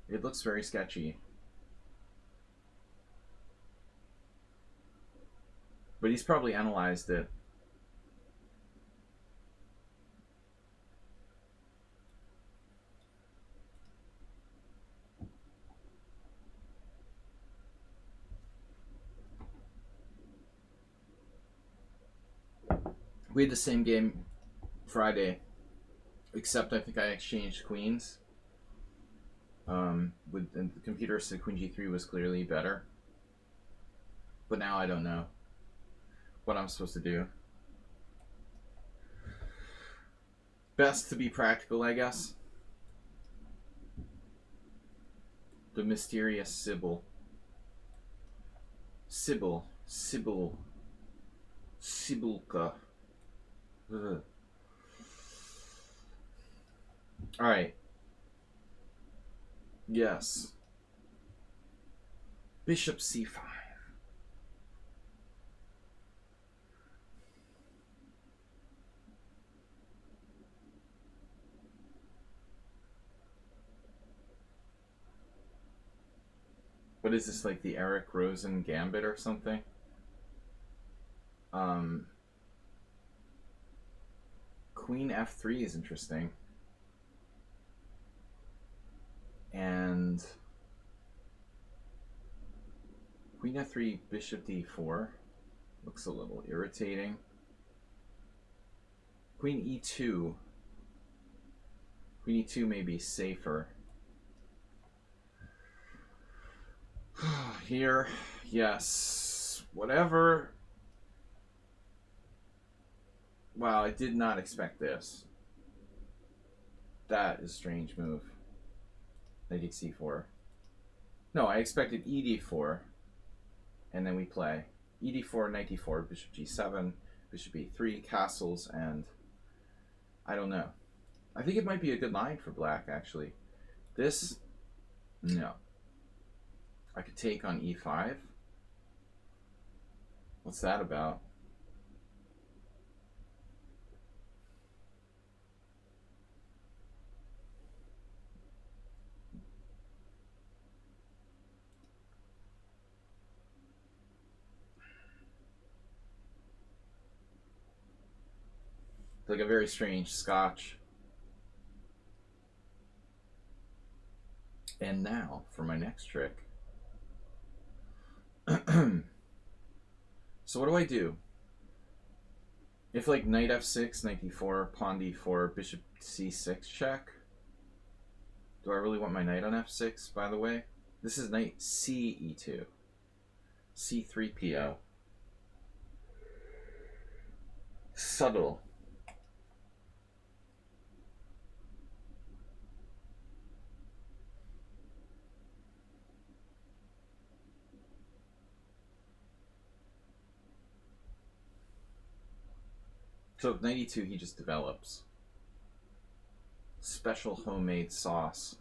It looks very sketchy. But he's probably analyzed it. We had the same game Friday, except I think I exchanged queens. And the computer said queen g3 was clearly better. But now I don't know what I'm supposed to do. Best to be practical, I guess. The mysterious Sybil. Sibylka. Ugh. All right. Yes. Bishop c5. What is this, like the Eric Rosen Gambit or something? Queen f3 is interesting. And queen f3, bishop d4 looks a little irritating. Queen e2. Queen e2 may be safer. Here, yes. Whatever. Wow, I did not expect this. That is a strange move. Knight c4. No, I expected ed4. And then we play ed4, knight d4, bishop g7, bishop e3, castles, and I don't know. I think it might be a good line for black, actually. This, no. I could take on e5. What's that about? It's like a very strange scotch. And now for my next trick. So what do I do? If like knight f6, knight d4, pawn d4, bishop c6 check. Do I really want my knight on f6, by the way? This is knight c e2. c3 po. Subtle. So with knight e2, he just develops. Special homemade sauce.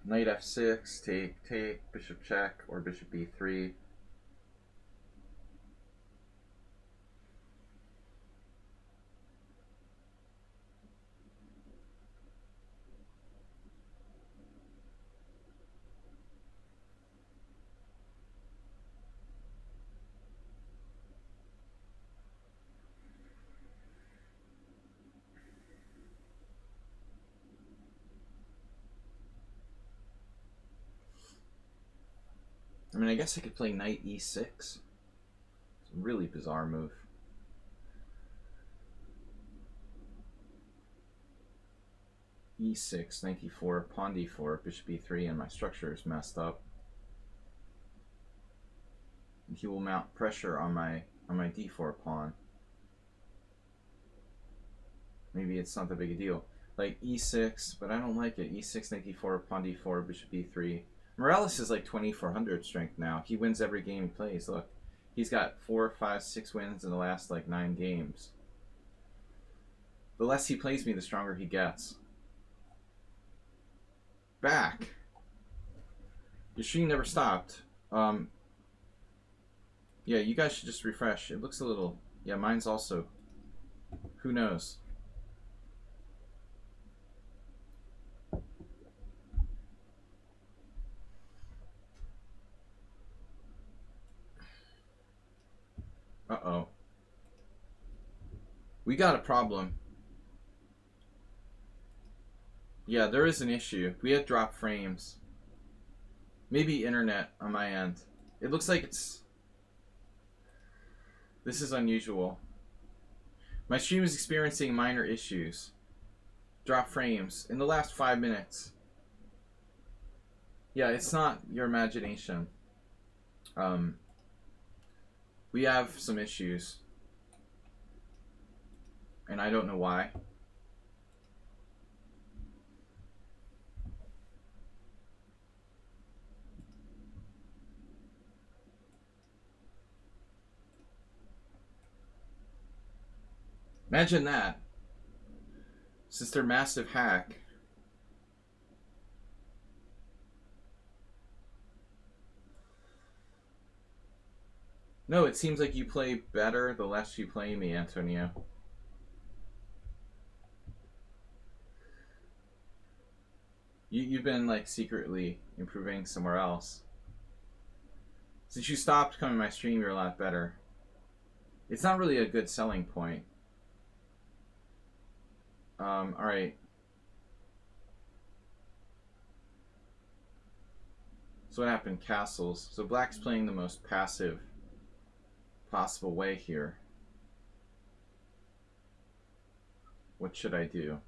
Knight f6, take, bishop check, or bishop b3. I mean, I guess I could play knight e6. It's a really bizarre move. e6, knight d4, pawn d4, bishop e3, and my structure is messed up. And he will mount pressure on my on my d4 pawn. Maybe it's not that big a deal. Like e6, but I don't like it. e6, knight d4, pawn d4, bishop b3. Morales is like 2400 strength now. He wins every game he plays. Look, he's got 4, 5, 6 wins in the last like 9 games. The less he plays me, the stronger he gets. Back. Your stream never stopped. Yeah, you guys should just refresh. It looks a little... Yeah, mine's also... Who knows? Uh-oh. We got a problem. Yeah, there is an issue. We had drop frames. Maybe internet on my end. It looks like it's... This is unusual. My stream is experiencing minor issues. Drop frames in the last 5 minutes. Yeah, it's not your imagination. We have some issues. And I don't know why. Imagine that. Since they're massive hack. No, it seems like you play better the less you play me, Antonio. You've been like secretly improving somewhere else. Since you stopped coming to my stream, you're a lot better. It's not really a good selling point. Alright. So what happened? Castles. So black's playing the most passive possible way here. What should I do?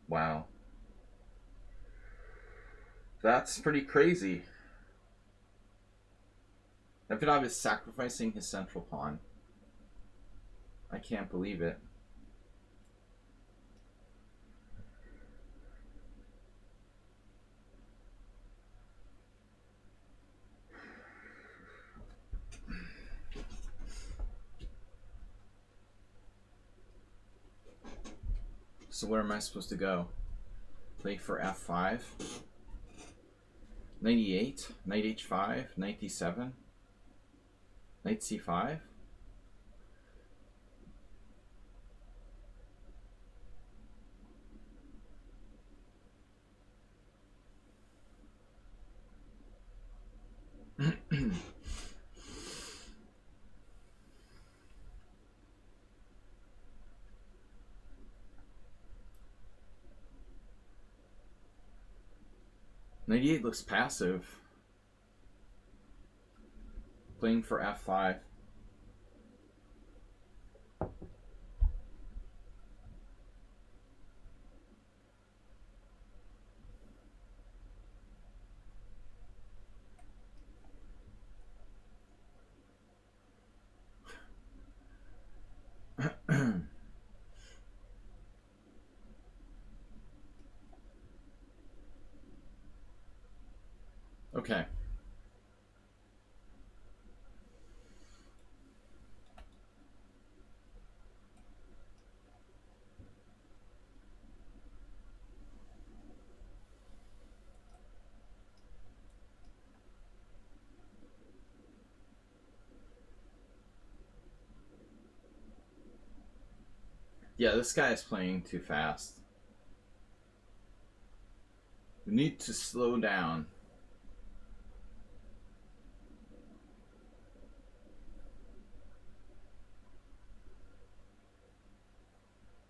Wow. That's pretty crazy. Evidov is sacrificing his central pawn. I can't believe it. So where am I supposed to go? Play for f5. 98, knight h5, knight d7, knight c5. Knight looks passive. Playing for f5. Okay. Yeah, this guy is playing too fast. We need to slow down.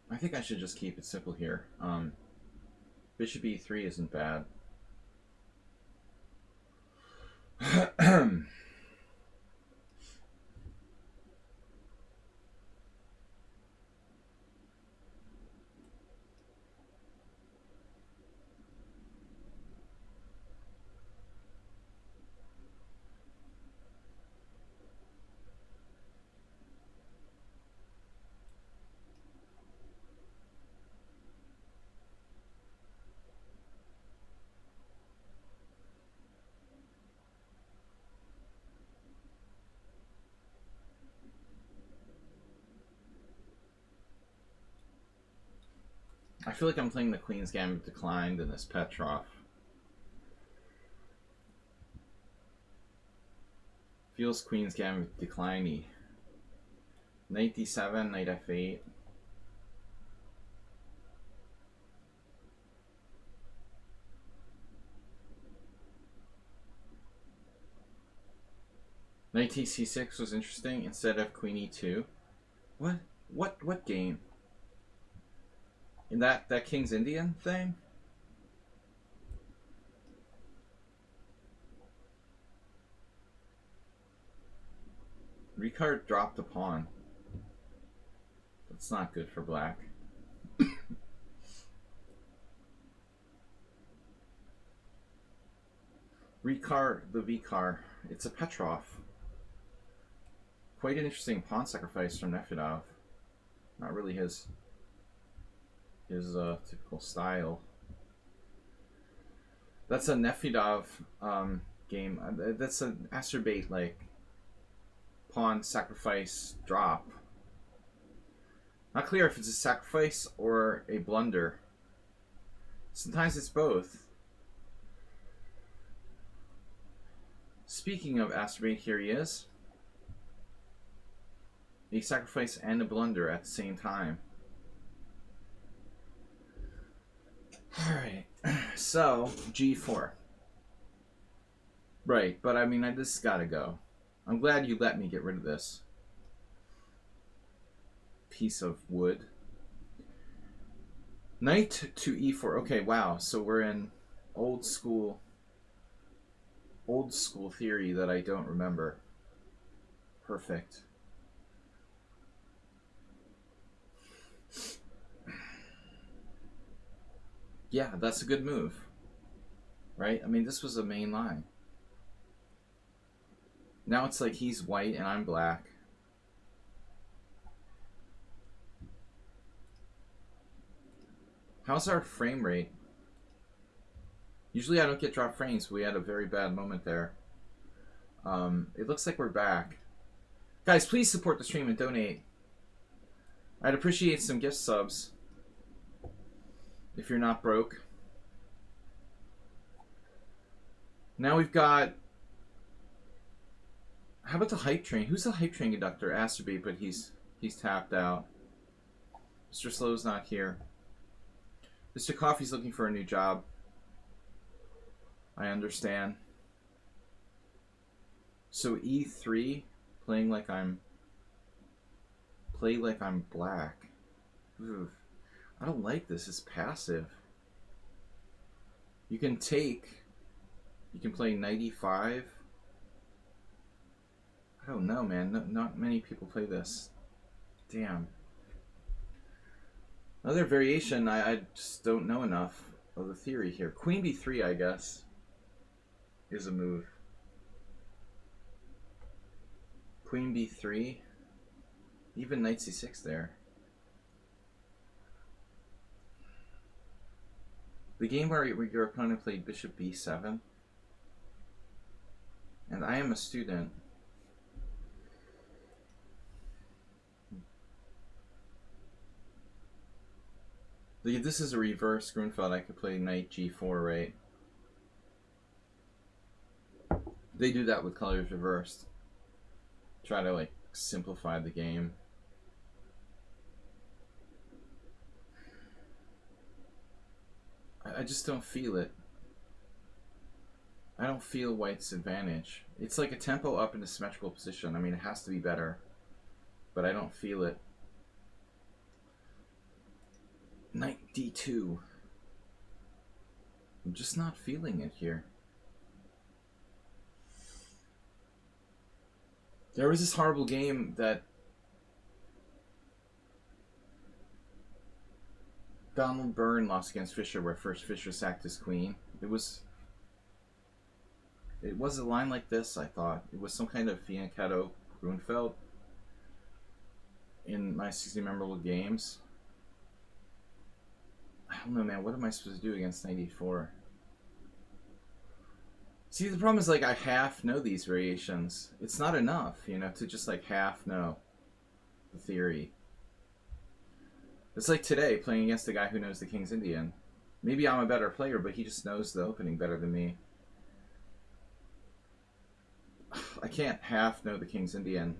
I think I should just keep it simple here. Bishop e3 isn't bad. I feel like I'm playing the Queen's Gambit declined in this Petrov. Feels Queen's Gambit decliney. Knight d7, knight f8. Knight c6 was interesting instead of queen e2. What? What game? In that King's Indian thing? Ricard dropped a pawn. That's not good for black. Ricard, the Vicar. It's a Petrov. Quite an interesting pawn sacrifice from Nefedov. Not really his typical style. That's a Nefedov game. That's an acerbate like pawn sacrifice drop. Not clear if it's a sacrifice or a blunder. Sometimes it's both. Speaking of acerbate, here he is. A sacrifice and a blunder at the same time. Alright, so g4. Right, but I mean, this gotta go. I'm glad you let me get rid of this piece of wood. Knight to e4. Okay, wow, so we're in old school theory that I don't remember. Perfect. Yeah, that's a good move, right? I mean, this was a main line. Now it's like he's white and I'm black. How's our frame rate? Usually I don't get drop frames, but we had a very bad moment there. It looks like we're back. Guys, please support the stream and donate. I'd appreciate some gift subs. If you're not broke. Now we've got... How about the hype train? Who's the hype train conductor? Acerbate, but he's tapped out. Mr. Slow's not here. Mr. Coffee's looking for a new job. I understand. So E3, play like I'm black. Oof. I don't like this. It's passive. You can play knight e5. I don't know, man. Not many people play this. Damn. Another variation, I just don't know enough of the theory here. Queen b3, I guess, is a move. Queen b3. Even knight c6 there. The game where your opponent played bishop b7. And I am a student. This is a reverse Grunfeld. I could play knight g4, right? They do that with colors reversed. Try to like simplify the game. I just don't feel it. I don't feel white's advantage. It's like a tempo up in a symmetrical position. I mean, it has to be better, but I don't feel it. Knight d2. I'm just not feeling it here. There was this horrible game that Donald Byrne lost against Fischer, where first Fischer sacked his queen. It was a line like this, I thought. It was some kind of Fianchetto Grunfeld in my 60 memorable games. I don't know, man. What am I supposed to do against 94? See, the problem is, like, I half know these variations. It's not enough, you know, to just, like, half know the theory. It's like today playing against a guy who knows the King's Indian. Maybe I'm a better player, but he just knows the opening better than me. I can't half know the King's Indian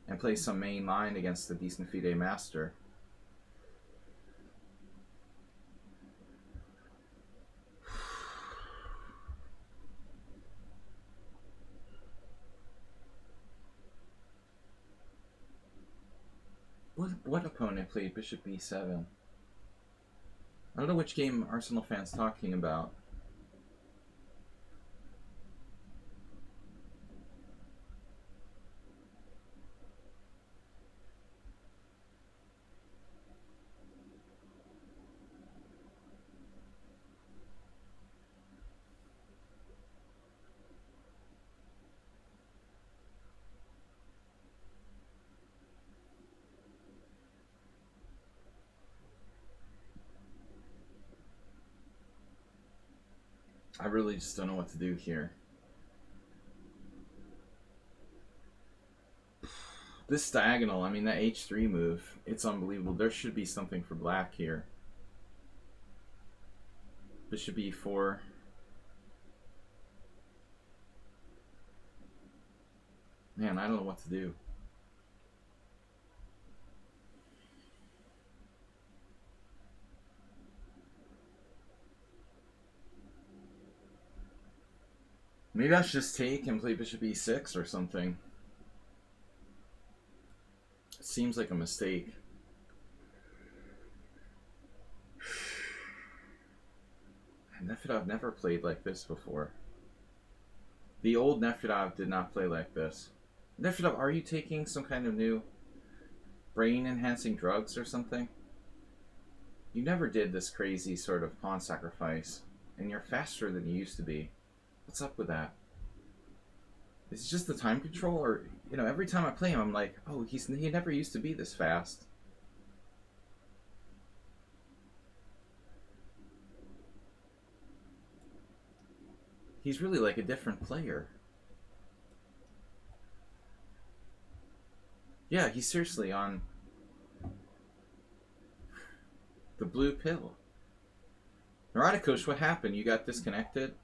and play some main line against a decent FIDE master. What opponent played Bishop B7? I don't know which game Arsenal fans talking about. I really just don't know what to do here. This diagonal, I mean, that H3 move, it's unbelievable. There should be something for black here. Bishop E4. Man, I don't know what to do. Maybe I should just take and play Bishop E6 or something. It seems like a mistake. Nefedov never played like this before. The old Nefedov did not play like this. Nefedov, are you taking some kind of new brain-enhancing drugs or something? You never did this crazy sort of pawn sacrifice, and you're faster than you used to be. What's up with that? Is it just the time control, or, you know, every time I play him, I'm like, oh, he never used to be this fast. He's really like a different player. Yeah, he's seriously on the blue pill. Neuroticosh, what happened? You got disconnected?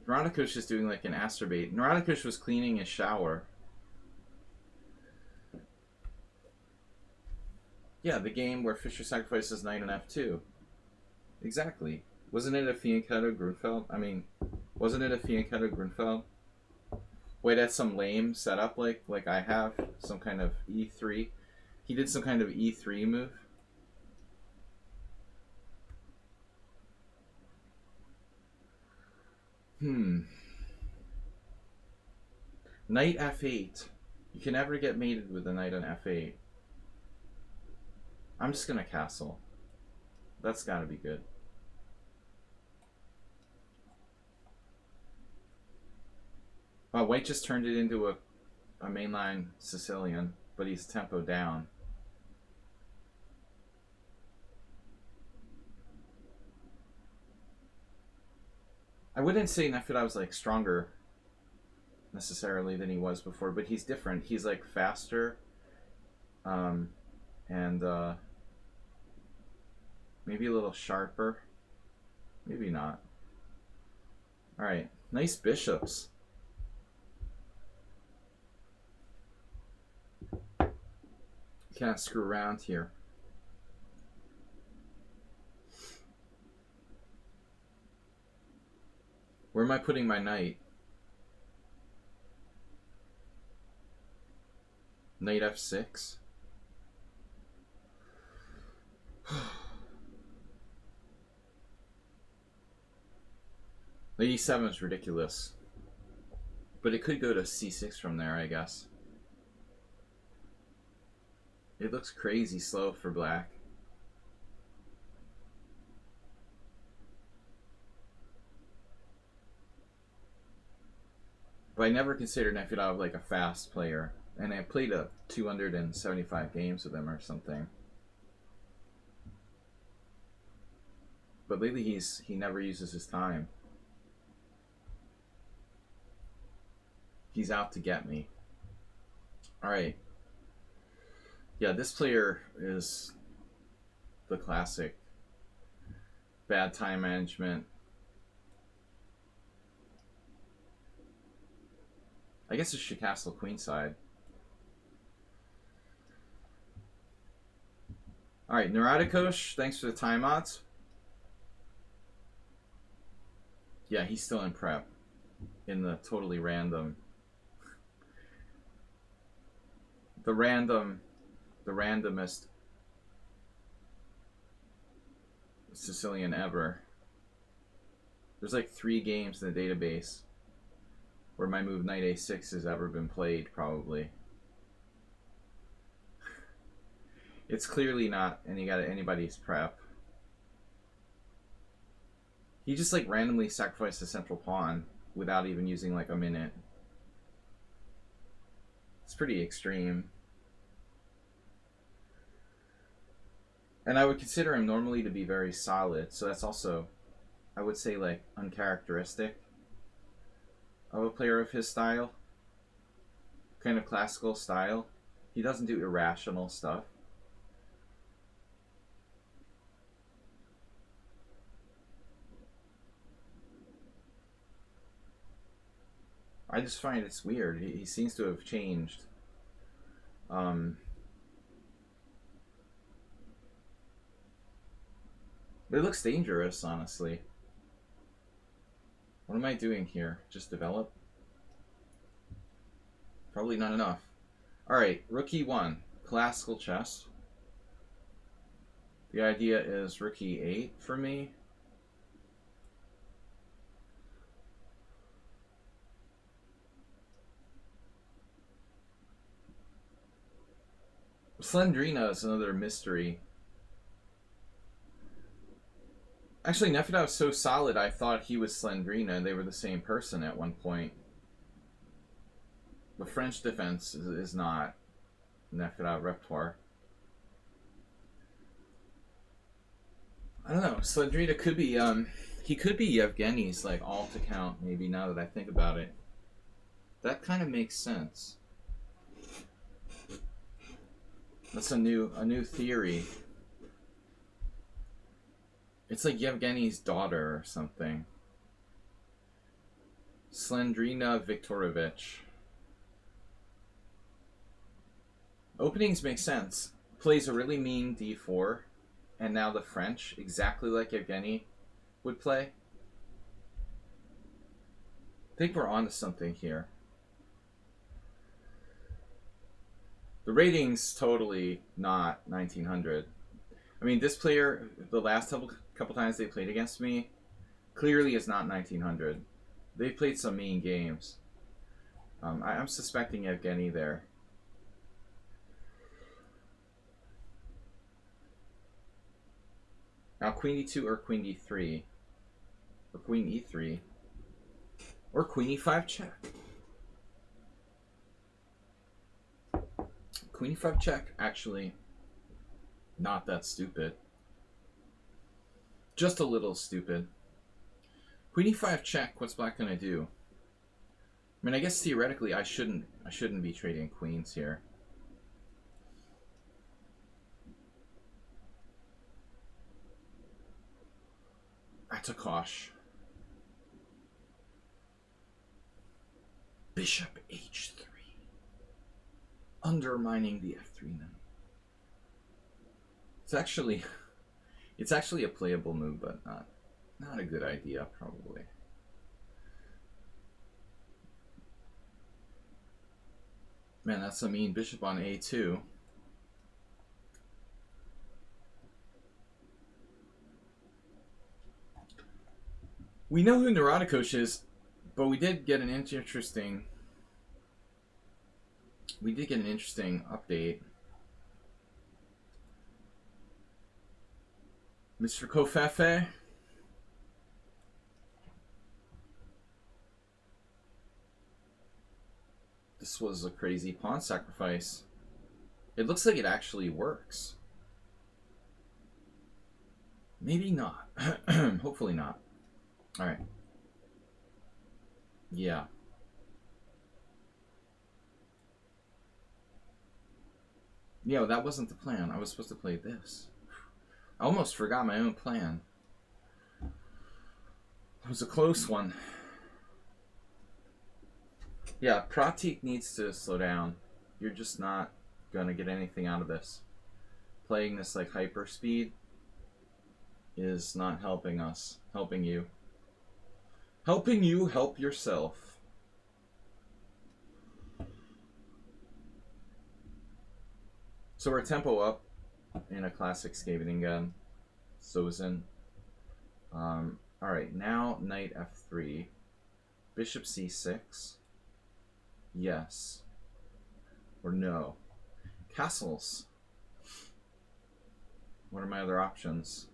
Neuroticosh is doing like an acerbate. Neuroticosh was cleaning his shower. Yeah, the game where Fischer sacrifices knight on f2. Exactly. Wasn't it a Fianchetto Grunfeld? I mean, wasn't it a Fianchetto Grunfeld? Wait, that's some lame setup like I have? Some kind of e3? He did some kind of e3 move? Knight f8. You can never get mated with a knight on f8. I'm just gonna castle. That's gotta be good. Wow, white just turned it into a mainline Sicilian, but he's tempo down. I wouldn't say Nefedov was like stronger necessarily than he was before, but he's different. He's like faster, and maybe a little sharper. Maybe not. All right, nice bishops. Can't screw around here. Where am I putting my knight? Knight f6. Knight e7 is ridiculous. But it could go to c6 from there, I guess. It looks crazy slow for black. But I never considered Nefedov like a fast player. And I played 275 games with him or something. But lately he never uses his time. He's out to get me. Alright. Yeah, this player is the classic bad time management. I guess it should castle queenside. All right, Neuroticosh, thanks for the timeouts. Yeah, he's still in prep in the totally random. The randomest Sicilian ever. There's like 3 games in the database where my move knight a6 has ever been played, probably. It's clearly not anybody's prep. He just like randomly sacrificed the central pawn without even using like a minute. It's pretty extreme. And I would consider him normally to be very solid, so that's also, I would say, like uncharacteristic of a player of his style. Kind of classical style. He doesn't do irrational stuff. I just find it's weird. He seems to have changed. It looks dangerous, honestly. What am I doing here? Just develop? Probably not enough. Alright, rook e1. Classical chess. The idea is rook e8 for me. Slendrina is another mystery. Actually, Nefedov was so solid, I thought he was Slendrina, and they were the same person at one point. The French defense is not Nefedov repertoire. I don't know. Slendrina could be, he could be Yevgeny's, like, alt account, maybe, now that I think about it. That kind of makes sense. That's a new theory. It's like Yevgeny's daughter or something. Slendrina Viktorovich. Openings make sense. Plays a really mean d4, and now the French, exactly like Yevgeny would play. I think we're onto something here. The rating's totally not 1900. I mean, this player, the last couple times they played against me, clearly is not 1900. They've played some mean games. I'm suspecting Yevgeny there. Now queen e2 or queen d3. Or queen e3. Or queen e5 check. Queen e5 check, actually, not that stupid. Just a little stupid. Queen e5 check, what's black gonna do? I mean, I guess theoretically I shouldn't be trading queens here. That's a kosh. Bishop h3. Undermining the f3 knight. It's actually a playable move, but not a good idea, probably. Man, that's a mean bishop on a2. We know who Neuroticosh is, but we did get an interesting update. Mr. Kofefe. This was a crazy pawn sacrifice. It looks like it actually works. Maybe not. Hopefully not. All right. Yeah. Yo, that wasn't the plan. I was supposed to play this. I almost forgot my own plan. It was a close one. Yeah, Pratik needs to slow down. You're just not gonna get anything out of this. Playing this like hyper speed is not helping us. Helping you. Helping you help yourself. So we're tempo up in a classic skating gun. Sozin. Alright, now knight f3. Bishop c6. Yes. Or no. Castles. What are my other options?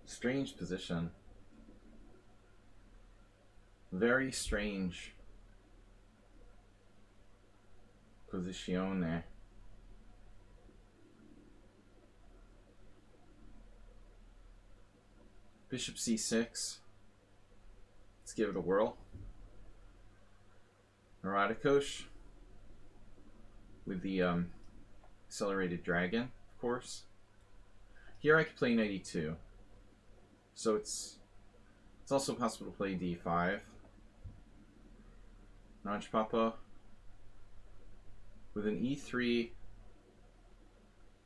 Strange position. Very strange posizione. Bishop c6. Let's give it a whirl. Neuroticos with the accelerated dragon, of course. Here I could play knight e2. So it's also possible to play d5. Notch Papa with an e3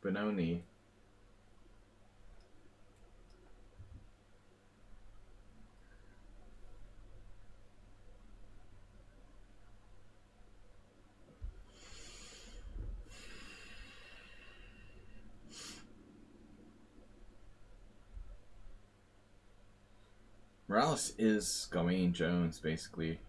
Benoni. Morales is Gawain Jones, basically.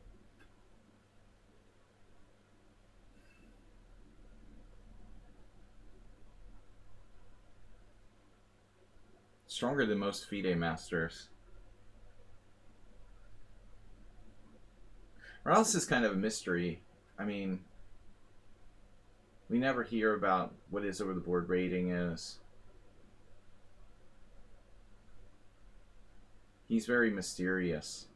Stronger than most FIDE masters. Morales is kind of a mystery. I mean, we never hear about what his over-the-board rating is. He's very mysterious.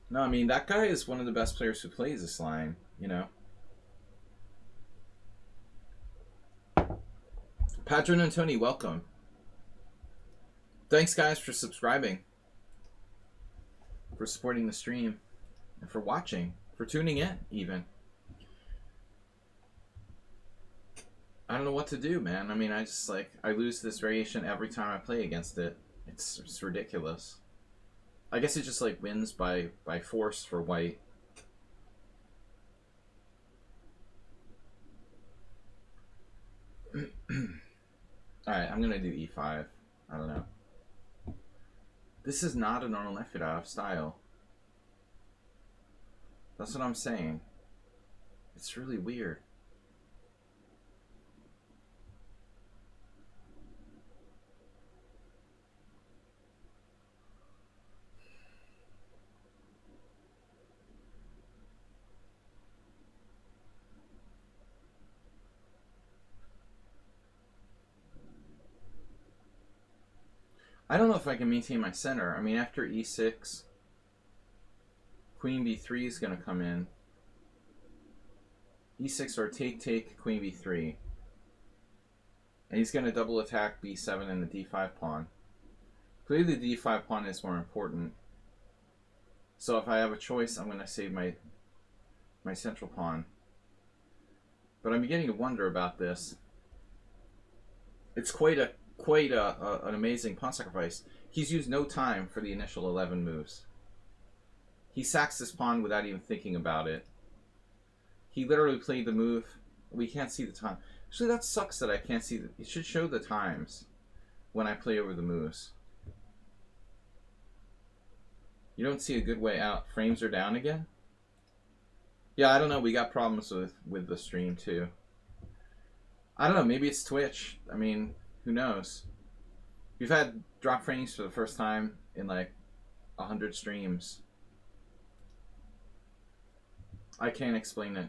No, I mean, that guy is one of the best players who plays this line, you know. Patron and Tony, welcome. Thanks, guys, for subscribing, for supporting the stream, and for watching, for tuning in, even. I don't know what to do, man. I mean, I lose this variation every time I play against it. It's ridiculous. I guess it just, like, wins by force for white. Alright, I'm gonna do e5. I don't know. This is not a normal Nefedov style. That's what I'm saying. It's really weird. I don't know if I can maintain my center. I mean, after e6, queen b3 is going to come in. e6 or take, queen b3. And he's going to double attack b7 and the d5 pawn. Clearly the d5 pawn is more important. So if I have a choice, I'm going to save my central pawn. But I'm beginning to wonder about this. It's quite an amazing pawn sacrifice. He's used no time for the initial 11 moves. He sacks this pawn without even thinking about it. He literally played the move. We can't see the time. Actually, that sucks that I can't see. It should show the times when I play over the moves. You don't see a good way out. Frames are down again? Yeah, I don't know. We got problems with the stream, too. I don't know. Maybe it's Twitch. I mean, who knows? We've had drop frames for the first time in like 100 streams. I can't explain it.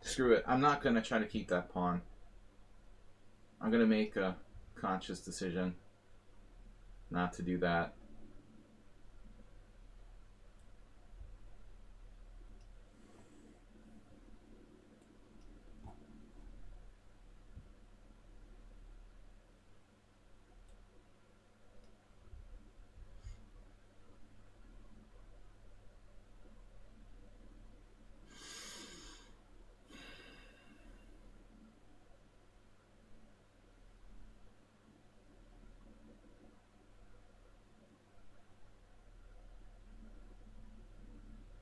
Screw it. I'm not going to try to keep that pawn. I'm going to make a conscious decision not to do that.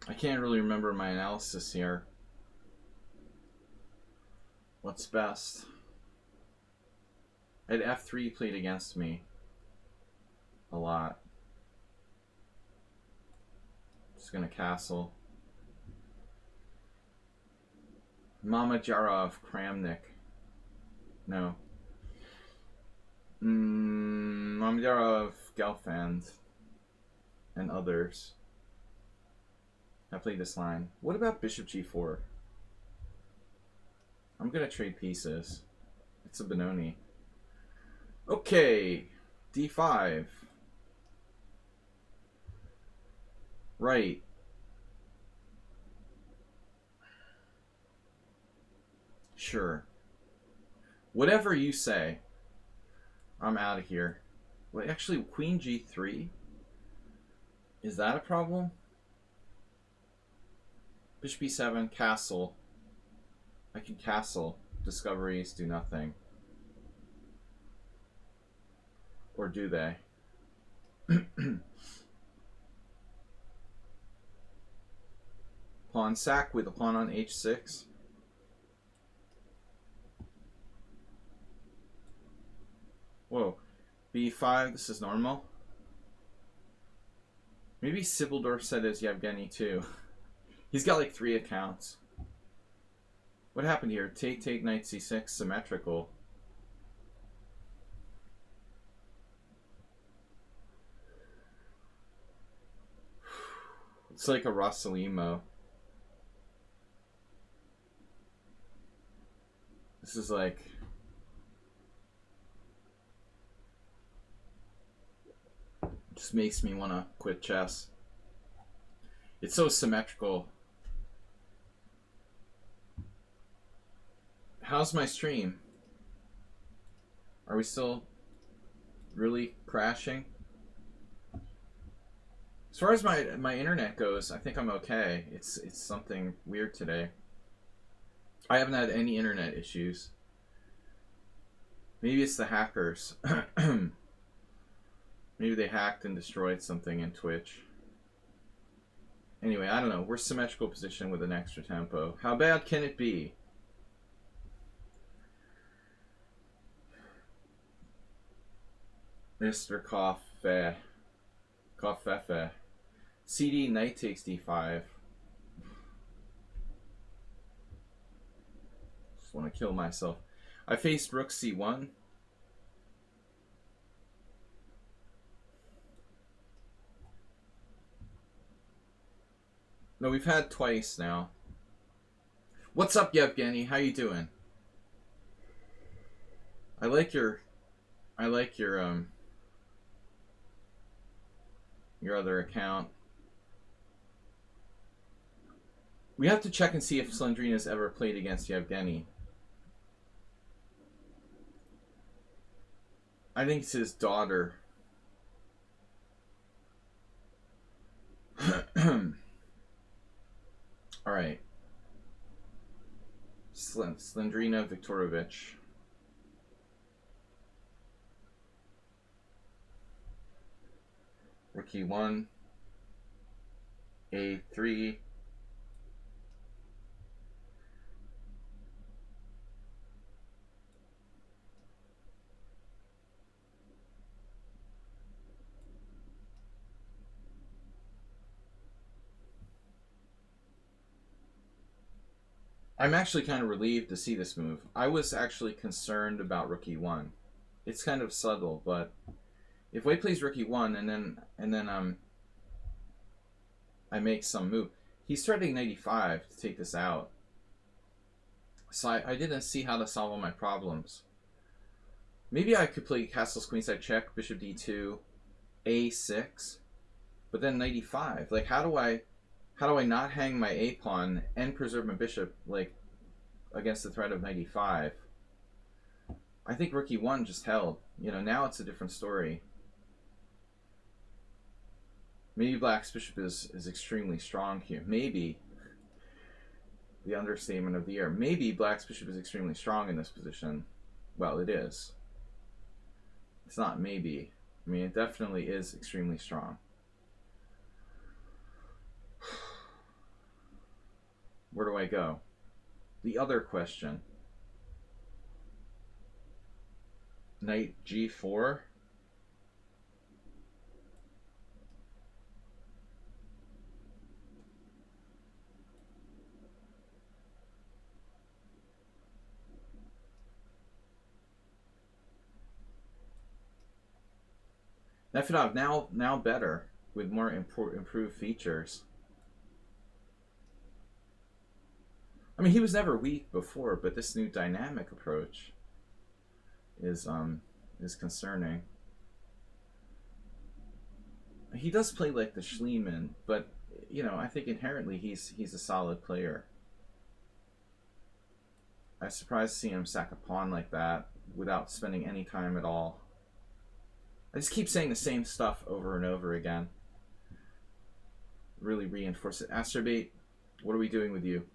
I can't really remember my analysis here. What's best? At f3 played against me a lot. Just gonna castle. Mamajarov, Kramnik. No. Mamajarov, Gelfand, and others. I played this line. What about Bishop G4? I'm gonna trade pieces. It's a Benoni. Okay, D5. Right. Sure. Whatever you say. I'm out of here. Wait, actually, Queen G3? Is that a problem? Bishop B7, castle. I can castle. Discoveries do nothing. Or do they? Pawn sack with a pawn on H6. Whoa. B5, this is normal. Maybe Sibildorf said as Yevgeny too. He's got like 3 accounts. What happened here? Take, take, knight c6, symmetrical. It's like a Rossalimo. This is like... just makes me want to quit chess. It's so symmetrical. How's my stream? Are we still really crashing? As far as my internet goes, I think I'm okay. It's something weird today. I haven't had any internet issues. Maybe it's the hackers. Maybe they hacked and destroyed something in Twitch. Anyway, I don't know. We're symmetrical position with an extra tempo. How bad can it be? Mr. Koffefe. CD, knight takes d5. Just want to kill myself. I faced rook c1. No, we've had twice now. What's up, Yevgeny? How you doing? I like your other account. We have to check and see if Slendrina's ever played against Yevgeny. I think it's his daughter. All right. Slendrina Viktorovich. Rook e1. A3. I'm actually kind of relieved to see this move. I was actually concerned about rook e1. It's kind of subtle, but if white plays rook e1 and then I make some move, he's threatening knight e5 to take this out. So I didn't see how to solve all my problems. Maybe I could play castles queenside check, bishop d2, a6, but then knight e5. Like how do I not hang my a pawn and preserve my bishop like against the threat of knight e5? I think rook e1 just held. You know, now it's a different story. Maybe black's bishop is extremely strong here. Maybe. The understatement of the year. Maybe black's bishop is extremely strong in this position. Well, it is. It's not maybe. I mean, it definitely is extremely strong. Where do I go? The other question. Knight g4. Nefedov now better with more improved features. I mean, he was never weak before, but this new dynamic approach is concerning. He does play like the Schliemann, but you know, I think inherently he's a solid player. I was surprised to see him sack a pawn like that without spending any time at all. I just keep saying the same stuff over and over again. Really reinforce it. Astrobate, what are we doing with you?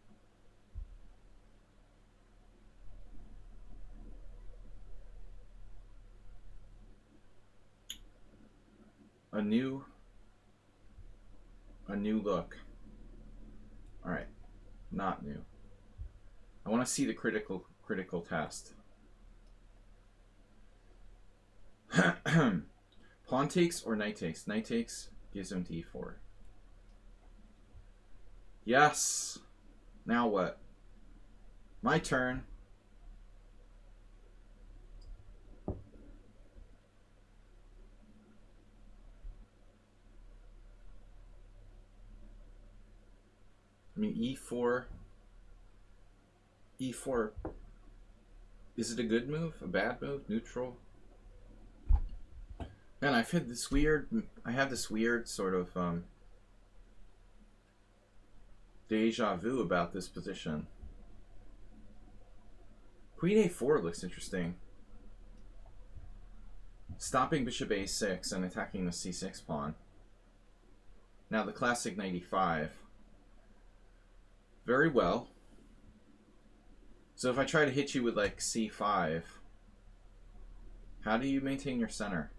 A new look. All right, not new. I want to see the critical test. Pawn takes or knight takes? Knight takes gives him d4. Yes. Now what? My turn. I mean, e4. E4. Is it a good move? A bad move? Neutral? Man, I have this weird sort of deja vu about this position. Queen a4 looks interesting. Stopping bishop a6 and attacking the c6 pawn. Now the classic knight e5. Very well. So if I try to hit you with like c5, how do you maintain your center?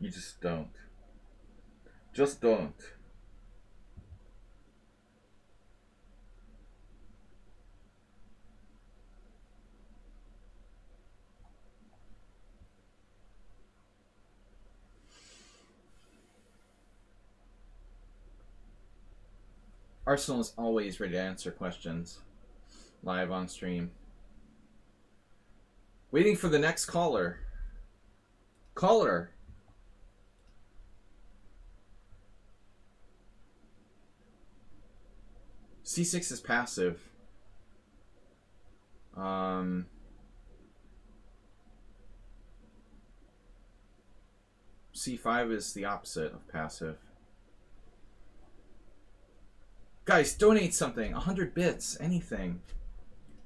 You just don't. Just don't. Arsenal is always ready to answer questions. Live on stream. Waiting for the next caller. Caller! C6 is passive. C5 is the opposite of passive. Guys, donate something. 100 bits. Anything.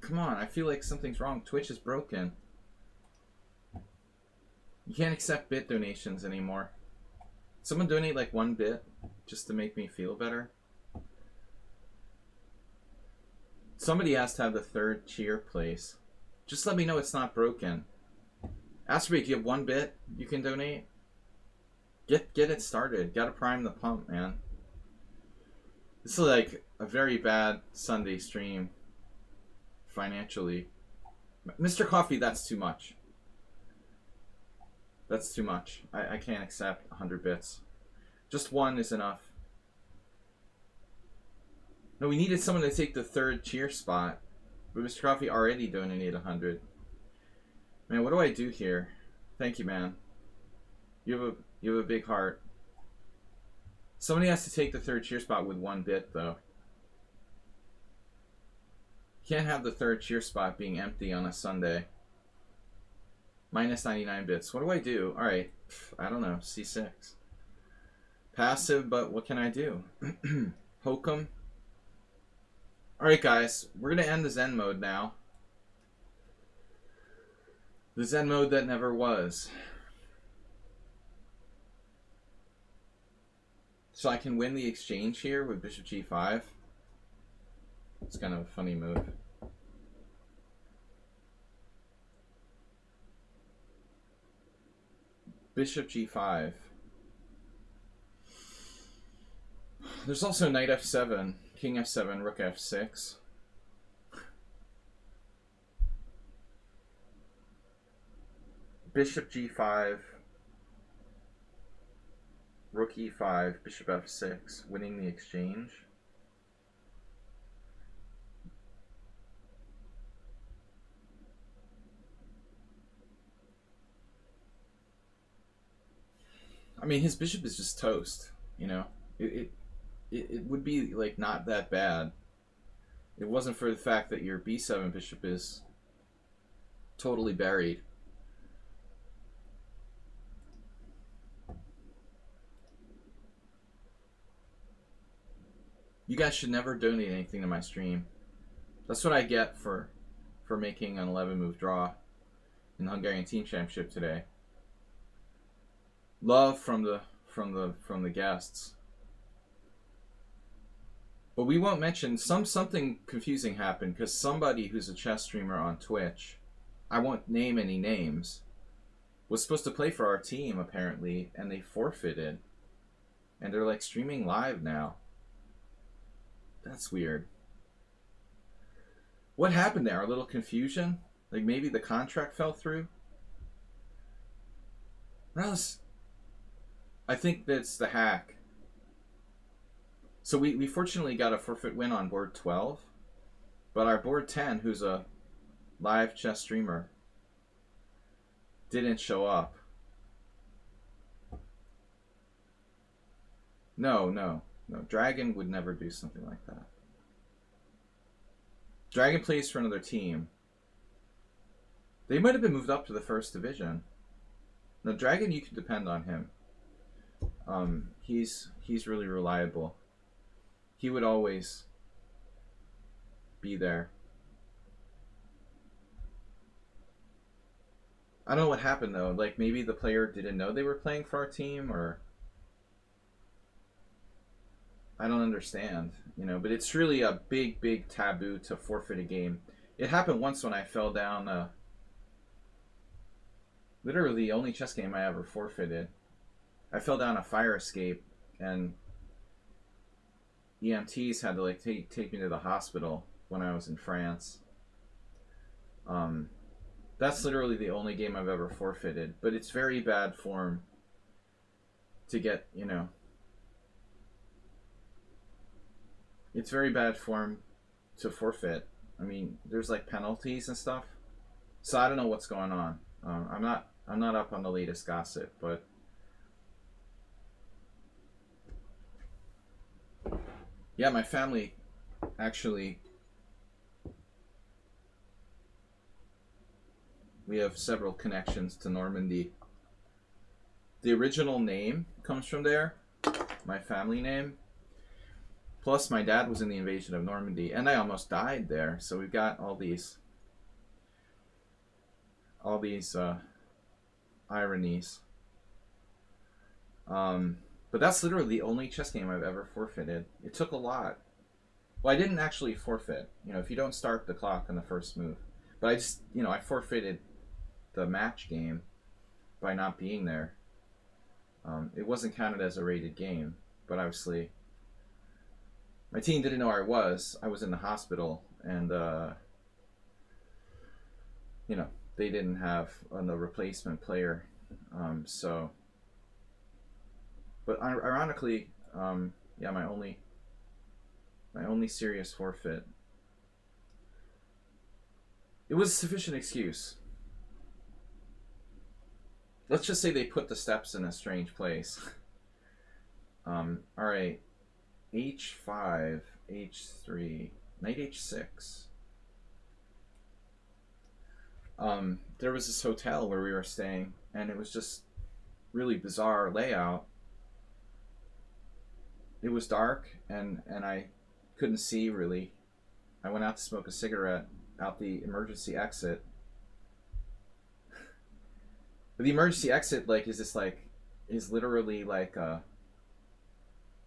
Come on, I feel like something's wrong. Twitch is broken. You can't accept bit donations anymore. Someone donate like 1 bit just to make me feel better. Somebody has to have the third cheer place. Just let me know it's not broken. Astrobate, do you have 1 bit you can donate? Get it started. Gotta prime the pump, man. This is like a very bad Sunday stream financially. Mr. Coffee, that's too much. That's too much. I can't accept 100 bits. Just one is enough. No, we needed someone to take the third cheer spot. But Mr. Coffee already donated 100. Man, what do I do here? Thank you, man. You have a big heart. Somebody has to take the third cheer spot with 1 bit, though. Can't have the third cheer spot being empty on a Sunday. Minus 99 bits. What do I do? Alright. I don't know. C6. Passive, but what can I do? Hokum. Alright, guys. We're going to end the Zen mode now. The Zen mode that never was. So I can win the exchange here with Bishop G5. It's kind of a funny move. Bishop G5. There's also Knight F7, King F7, Rook F6. Bishop G5, Rook E5, Bishop F6, winning the exchange. I mean, his bishop is just toast, you know? It would be, like, not that bad. It wasn't for the fact that your B7 bishop is totally buried. You guys should never donate anything to my stream. That's what I get for making an 11-move draw in the Hungarian Team Championship today. Love from the guests. But we won't mention something confusing happened because somebody who's a chess streamer on Twitch, I won't name any names, was supposed to play for our team apparently, and they forfeited. And they're like streaming live now. That's weird. What happened there? A little confusion? Like maybe the contract fell through? I think that's the hack. So we fortunately got a forfeit win on board 12. But our board 10, who's a live chess streamer, didn't show up. No. Dragon would never do something like that. Dragon plays for another team. They might have been moved up to the first division. No, Dragon, you can depend on him. He's really reliable. He would always be there. I don't know what happened though. Like maybe the player didn't know they were playing for our team, or I don't understand, you know, but it's really a big taboo to forfeit a game. It happened once when I fell down, literally the only chess game I ever forfeited. I fell down a fire escape and EMTs had to like take me to the hospital when I was in France. That's literally the only game I've ever forfeited, but it's very bad form to get, you know, it's very bad form to forfeit. I mean, there's like penalties and stuff. So I don't know what's going on. I'm not up on the latest gossip, but yeah, my family actually, we have several connections to Normandy. The original name comes from there, my family name. Plus, my dad was in the invasion of Normandy, and I almost died there. So we've got all these ironies. But that's literally the only chess game I've ever forfeited. It took a lot. Well, I didn't actually forfeit. You know, if you don't start the clock on the first move. But I just, you know, I forfeited the match game by not being there. It wasn't counted as a rated game, but obviously my team didn't know where I was. I was in the hospital, and you know, they didn't have the replacement player, so But ironically, yeah, my only serious forfeit. It was a sufficient excuse. Let's just say they put the steps in a strange place. All right, h5, h3, knight h6. There was this hotel where we were staying, and it was just really bizarre layout. It was dark, and I couldn't see really. I went out to smoke a cigarette out the emergency exit. But the emergency exit is literally like a.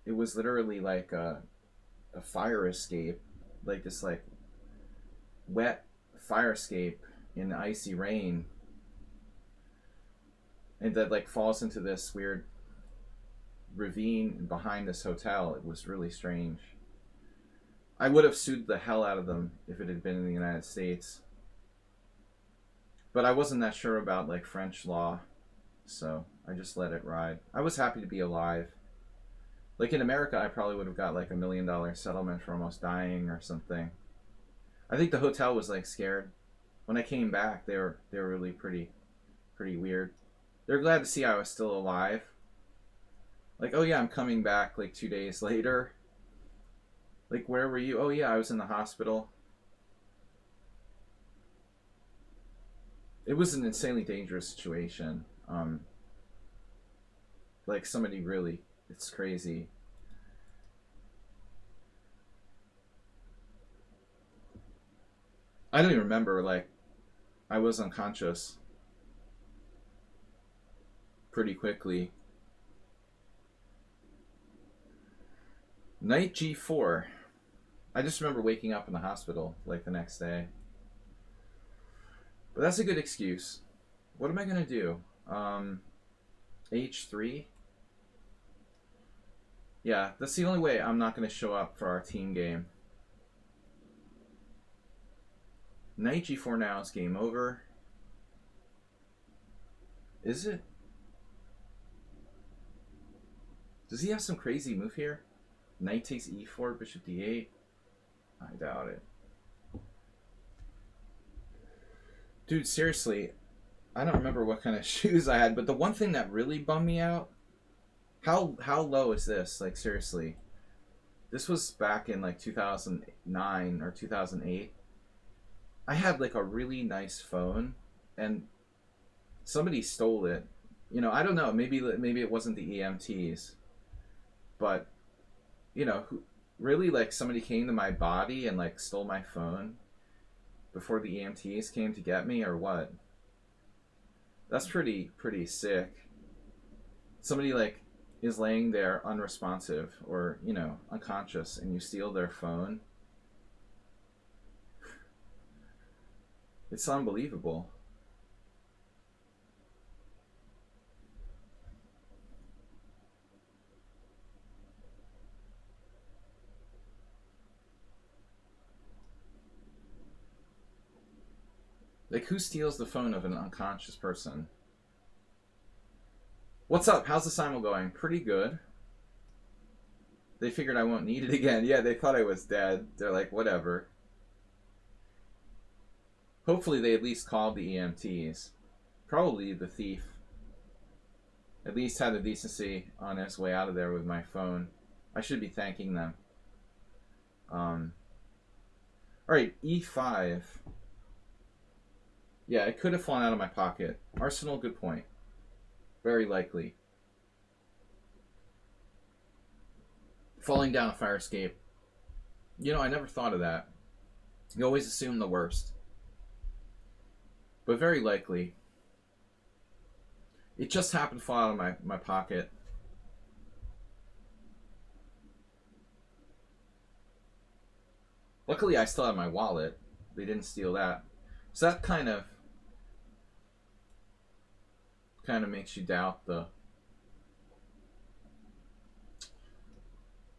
It was literally like a fire escape, like this like wet fire escape in icy rain, and that like falls into this weird ravine behind this hotel. It was really strange. I would have sued the hell out of them if it had been in the United States. But I wasn't that sure about like French law, so I just let it ride. I was happy to be alive. Like in America, I probably would have got like $1 million settlement for almost dying or something. I think the hotel was like scared. When I came back, they were really pretty weird. They're glad to see I was still alive. Like, oh yeah, I'm coming back like 2 days later. Like, where were you? Oh yeah, I was in the hospital. It was an insanely dangerous situation. Like somebody really, it's crazy. I don't even remember, like, I was unconscious pretty quickly. Knight g4. I just remember waking up in the hospital like the next day. But that's a good excuse. What am I going to do? H3? Yeah, that's the only way I'm not going to show up for our team game. Knight g4 now is game over. Is it? Does he have some crazy move here? Knight takes e4, bishop d8? I doubt it. Dude, seriously, I don't remember what kind of shoes I had, but the one thing that really bummed me out, how low is this? Like, seriously. This was back in like 2009 or 2008. I had like a really nice phone, and somebody stole it. You know, I don't know. Maybe it wasn't the EMTs, but you know, really, like somebody came to my body and like stole my phone before the EMTs came to get me, or what? That's pretty sick. Somebody like is laying there unresponsive or, you know, unconscious, and you steal their phone. It's unbelievable. Like, who steals the phone of an unconscious person? What's up? How's the simul going? Pretty good. They figured I won't need it again. Yeah, they thought I was dead. They're like, whatever. Hopefully they at least called the EMTs. Probably the thief at least had the decency on his way out of there with my phone. I should be thanking them. Alright, e5. Yeah, it could have fallen out of my pocket. Arsenal, good point. Very likely. Falling down a fire escape. You know, I never thought of that. You always assume the worst. But very likely. It just happened to fall out of my pocket. Luckily, I still have my wallet. They didn't steal that. So that kind of makes you doubt the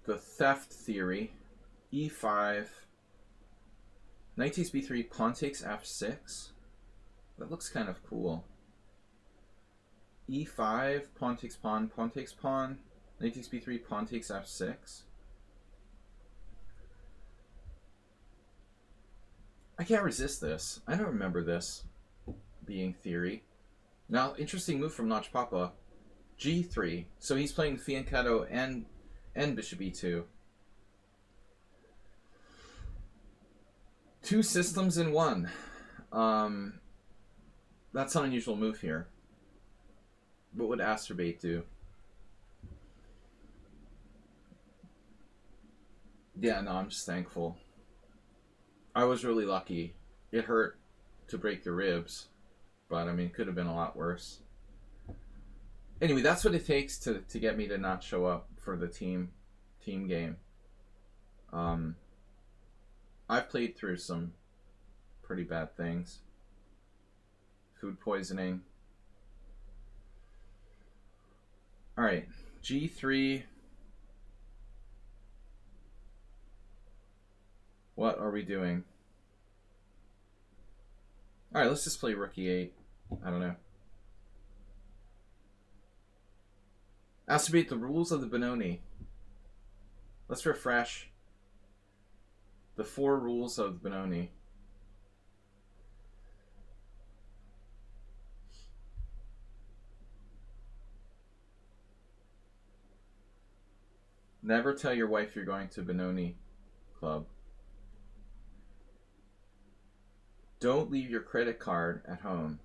theft theory. E5. Knight takes b3, pawn takes f6. That looks kind of cool. E5, pawn takes pawn, pawn takes pawn. Knight takes b3, pawn takes f6. I can't resist this. I don't remember this being theory. Now, interesting move from Notch Papa. g3. So he's playing fianchetto and bishop e2. Two systems in one. That's an unusual move here. What would Asterbate do? Yeah, no, I'm just thankful. I was really lucky. It hurt to break the ribs, but I mean, it could have been a lot worse. Anyway, that's what it takes to get me to not show up for the team game. I've played through some pretty bad things. Food poisoning. All right, g3. What are we doing? All right, let's just play rook e8. I don't know. Asterbate the rules of the Benoni. Let's refresh the 4 rules of the Benoni. Never tell your wife you're going to Benoni Club. Don't leave your credit card at home.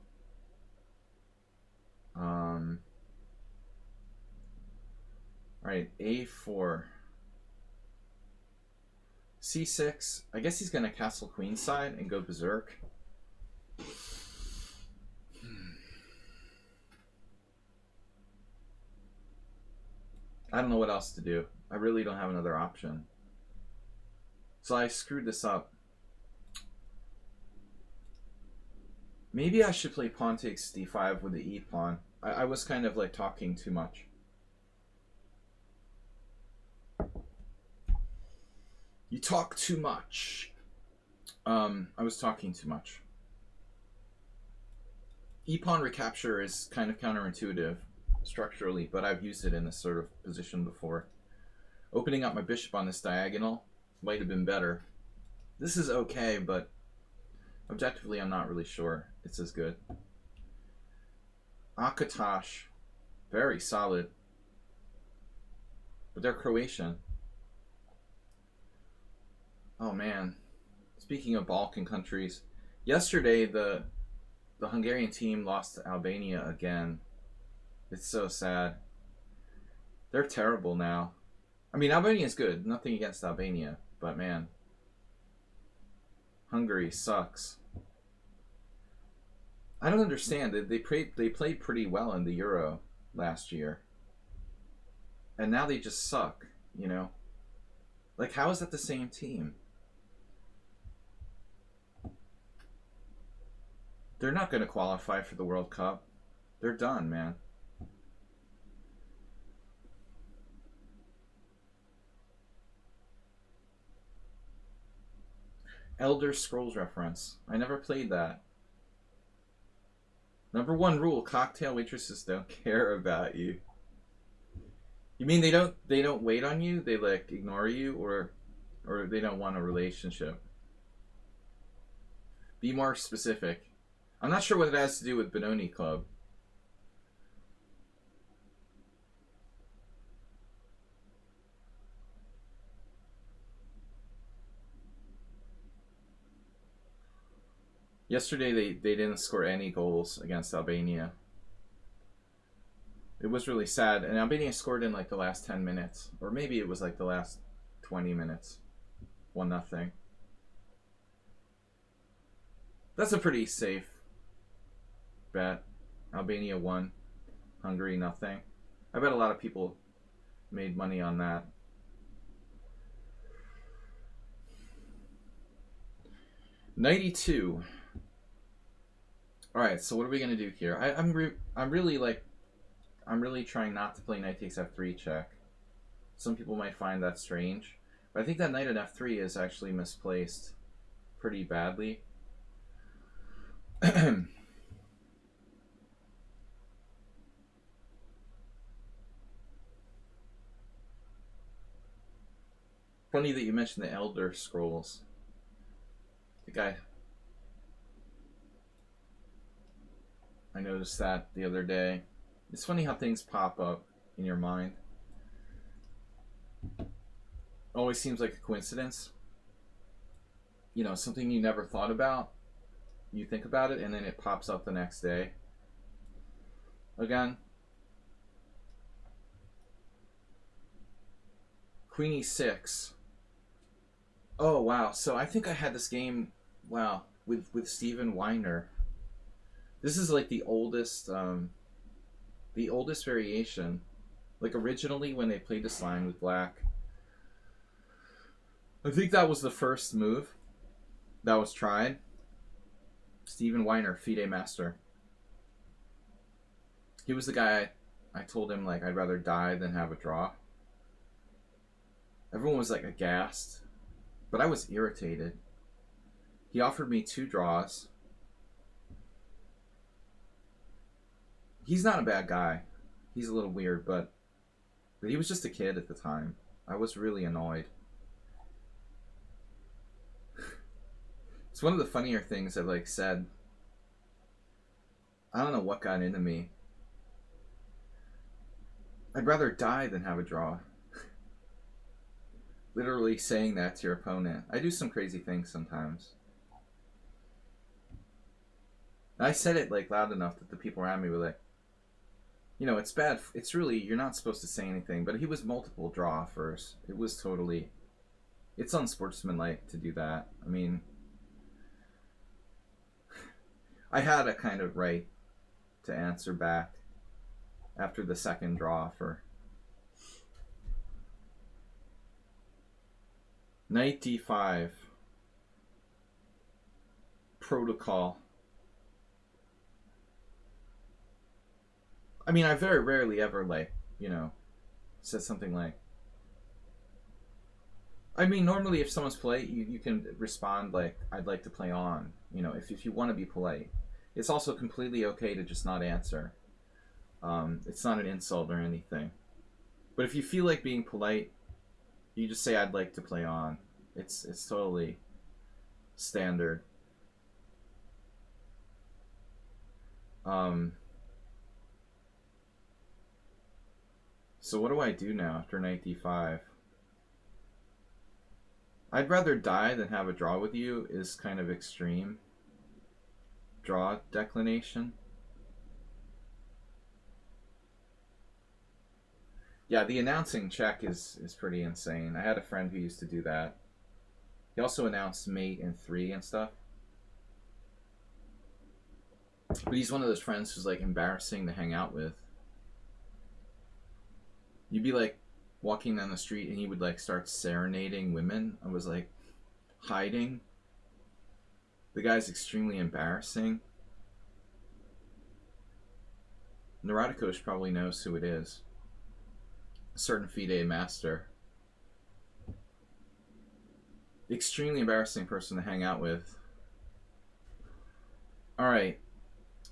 Alright, a4. c6. I guess he's going to castle queenside and go berserk. I don't know what else to do. I really don't have another option. So I screwed this up. Maybe I should play pawn takes d5 with the e-pawn. I was kind of like talking too much. You talk too much. I was talking too much. E-pawn recapture is kind of counterintuitive structurally, but I've used it in this sort of position before. Opening up my bishop on this diagonal might have been better. This is okay, but objectively I'm not really sure it's as good. Akatosh, very solid. But they're Croatian. Oh man. Speaking of Balkan countries, yesterday the Hungarian team lost to Albania again. It's so sad. They're terrible now. I mean, Albania's good. Nothing against Albania, but man, Hungary sucks. I don't understand. They played pretty well in the Euro last year, and now they just suck. You know, like how is that the same team? They're not going to qualify for the World Cup. They're done, man. Elder Scrolls reference. I never played that. Number 1 rule: cocktail waitresses don't care about you. You mean they don't wait on you? They like ignore you, or they don't want a relationship? Be more specific. I'm not sure what it has to do with Benoni Club. Yesterday they didn't score any goals against Albania. It was really sad, and Albania scored in like the last 10 minutes, or maybe it was like the last 20 minutes. 1-0. That's a pretty safe bet. Albania won, Hungary nothing. I bet a lot of people made money on that. Knight e2. All right, so what are we gonna do here? I'm really trying not to play knight takes f3 check. Some people might find that strange, but I think that knight at f3 is actually misplaced pretty badly. Funny that you mentioned the Elder Scrolls. The guy, I noticed that the other day. It's funny how things pop up in your mind. Always seems like a coincidence. You know, something you never thought about. You think about it, and then it pops up the next day. Again. Queen e6. Oh, wow. So I think I had this game, wow, with Steven Weiner. This is like the oldest variation. Like originally when they played this line with black, I think that was the first move that was tried. Steven Weiner, FIDE master. He was the guy I told him, like, I'd rather die than have a draw. Everyone was like aghast, but I was irritated. He offered me 2 draws. He's not a bad guy. He's a little weird, but he was just a kid at the time. I was really annoyed. It's one of the funnier things I've like said. I don't know what got into me. I'd rather die than have a draw. Literally saying that to your opponent. I do some crazy things sometimes. And I said it like loud enough that the people around me were like, you know, it's bad. It's really, you're not supposed to say anything. But he was multiple draw offers. It was totally, it's unsportsmanlike to do that. I mean, I had a kind of right to answer back after the second draw offer. Knight d5. Protocol. I mean, I very rarely ever, like, you know, said something like, I mean, normally if someone's polite, you can respond like, I'd like to play on, you know, if you want to be polite. It's also completely okay to just not answer. It's not an insult or anything. But if you feel like being polite, you just say, I'd like to play on. It's totally standard. So what do I do now after knight d5? I'd rather die than have a draw with you is kind of extreme. Draw declination. Yeah, the announcing check is pretty insane. I had a friend who used to do that. He also announced mate and 3 and stuff. But he's one of those friends who's like embarrassing to hang out with. You'd be like walking down the street and he would like start serenading women. I was like hiding. The guy's extremely embarrassing. Neuroticosh probably knows who it is. A certain FIDE master. Extremely embarrassing person to hang out with. Alright.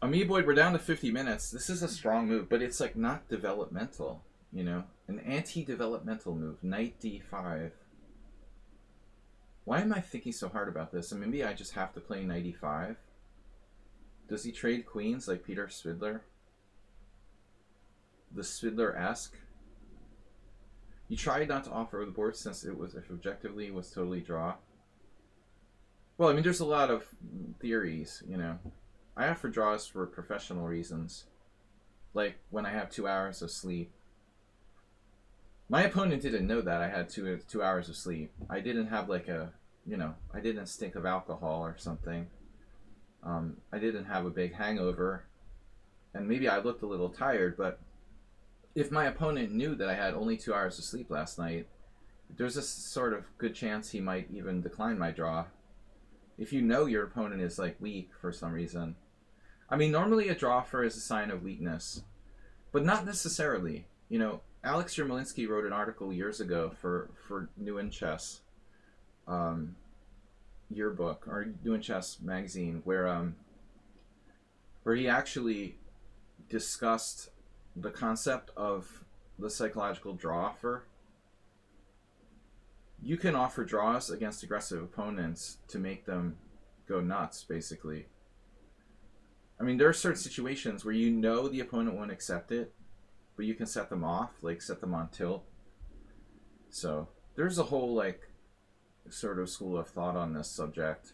Amoeboid, we're down to 50 minutes. This is a strong move, but it's like not developmental, you know? An anti-developmental move. Knight d5. Why am I thinking so hard about this? And maybe I just have to play knight e5. Does he trade queens like Peter Svidler? The Svidler-esque? You tried not to offer the board since it was, if objectively, was totally draw. Well, I mean, there's a lot of theories, you know. I offer draws for professional reasons. Like when I have 2 hours of sleep. My opponent didn't know that I had two hours of sleep. I didn't have like a, you know, I didn't stink of alcohol or something. I didn't have a big hangover. And maybe I looked a little tired, but if my opponent knew that I had only 2 hours of sleep last night, there's a sort of good chance he might even decline my draw. If you know your opponent is like weak for some reason. I mean, normally a draw offer is a sign of weakness, but not necessarily. You know, Alex Yermolinsky wrote an article years ago for New in Chess yearbook, or New in Chess magazine, where he actually discussed the concept of the psychological draw offer. you can offer draws against aggressive opponents to make them go nuts, basically. I mean, there are certain situations where you know the opponent won't accept it, but you can set them off, like set them on tilt. So there's a whole like sort of school of thought on this subject.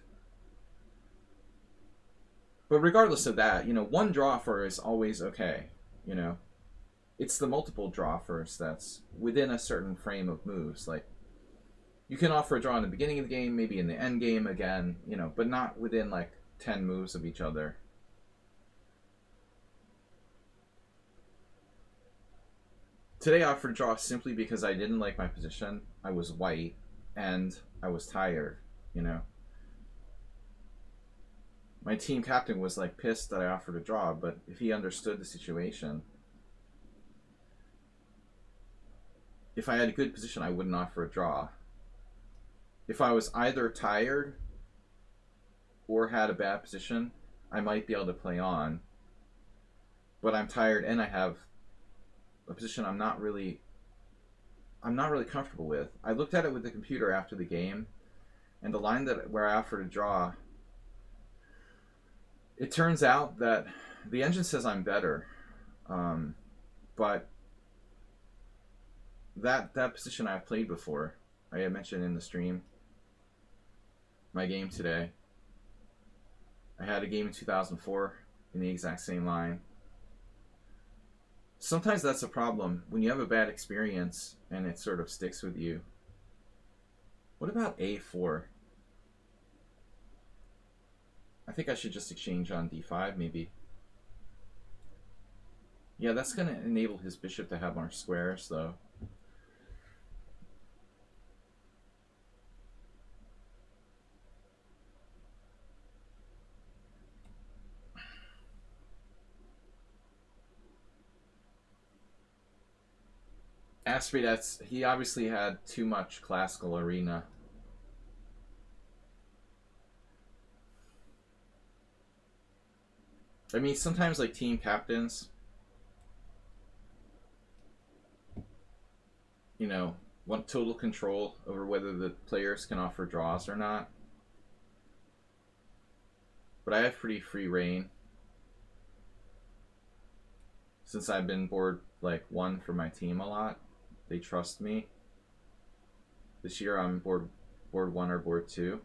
But regardless of that, one draw for is always okay. It's the multiple draw first that's within a certain frame of moves. Like, you can offer a draw in the beginning of the game, maybe in the end game again, but not within like 10 moves of each other. Today I offered a draw simply because I didn't like my position. I was white and I was tired, My team captain was like pissed that I offered a draw, but if he understood the situation, if I had a good position, I wouldn't offer a draw. If I was either tired or had a bad position, I might be able to play on. But I'm tired and I have a position I'm not really comfortable with. I looked at it with the computer after the game, and the line where I offered a draw, it turns out that the engine says I'm better, but that position I've played before. I had mentioned in the stream my game today. I had a game in 2004 in the exact same line. Sometimes that's a problem when you have a bad experience and it sort of sticks with you. What about A4? I think I should just exchange on D5 maybe. Yeah, that's going to enable his bishop to have more squares though. Aspie, he obviously had too much classical arena. I mean, sometimes like team captains, want total control over whether the players can offer draws or not. But I have pretty free reign. Since I've been board like 1 for my team a lot, they trust me. This year I'm board 1 or board 2.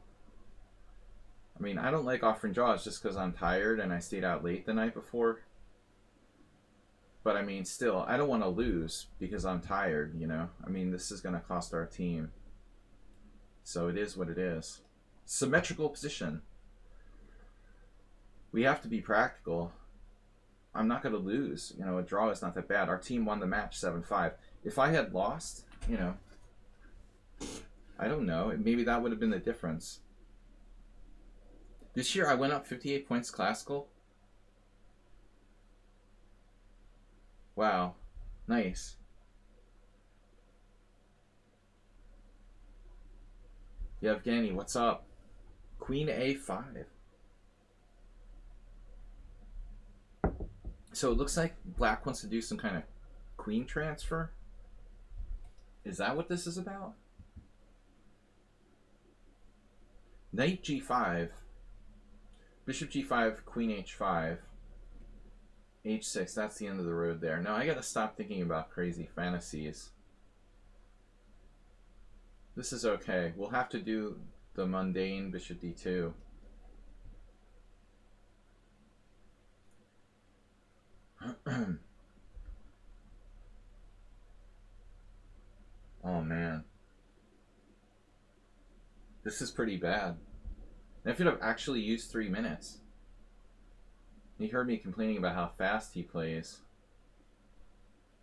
I mean, I don't like offering draws just because I'm tired and I stayed out late the night before. But I mean, still, I don't want to lose because I'm tired, I mean, this is going to cost our team. So it is what it is. Symmetrical position. We have to be practical. I'm not going to lose. A draw is not that bad. Our team won the match 7-5. If I had lost, I don't know. Maybe that would have been the difference. This year I went up 58 points classical. Wow. Nice. Yevgeny, what's up? Queen A5. So it looks like black wants to do some kind of queen transfer. Is that what this is about? Knight G5. Bishop G5, Queen H5. H6, that's the end of the road there. No, I gotta stop thinking about crazy fantasies. This is okay. We'll have to do the mundane Bishop D2. Oh man. This is pretty bad. I could have actually used 3 minutes. He heard me complaining about how fast he plays.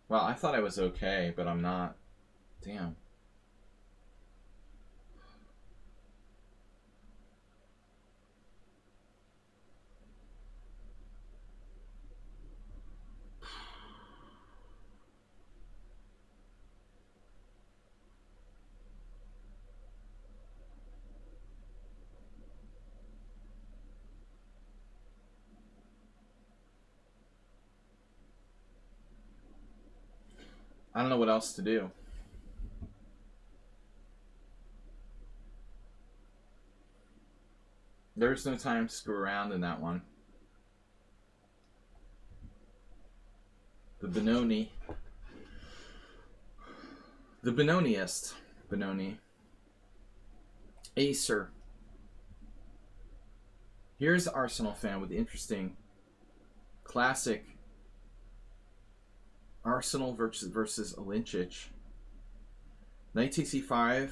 Well, I thought I was okay, but I'm not. Damn. I don't know what else to do. There's no time to screw around in that one. The Benoni. The Benoniest. Benoni. Acer. Here's Arsenal fan with interesting classic Arsenal versus Lichess. Knight takes e5,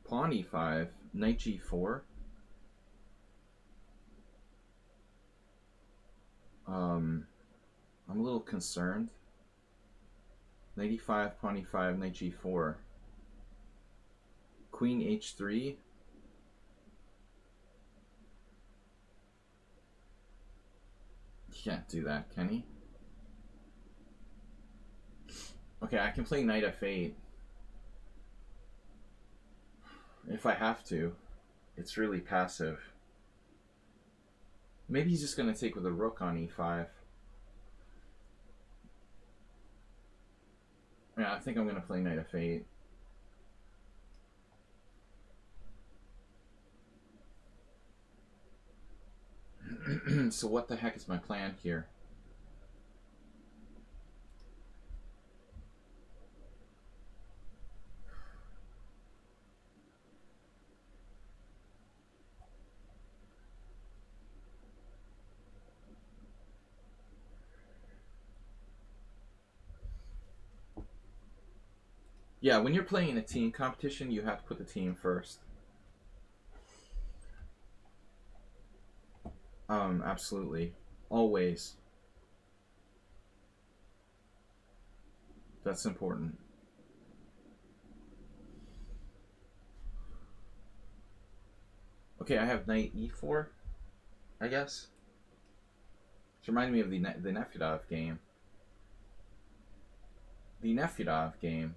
pawn e5, knight g4. I'm a little concerned. Knight e5, pawn e5, knight g4. Queen h3. He can't do that, can he? Okay, I can play knight f8. If I have to. It's really passive. Maybe he's just going to take with a rook on e5. Yeah, I think I'm going to play knight f8. So what the heck is my plan here? Yeah, when you're playing in a team competition, you have to put the team first. Absolutely. Always. That's important. Okay, I have knight e4, I guess. It's reminding me of the Nefedov game. The Nefedov game.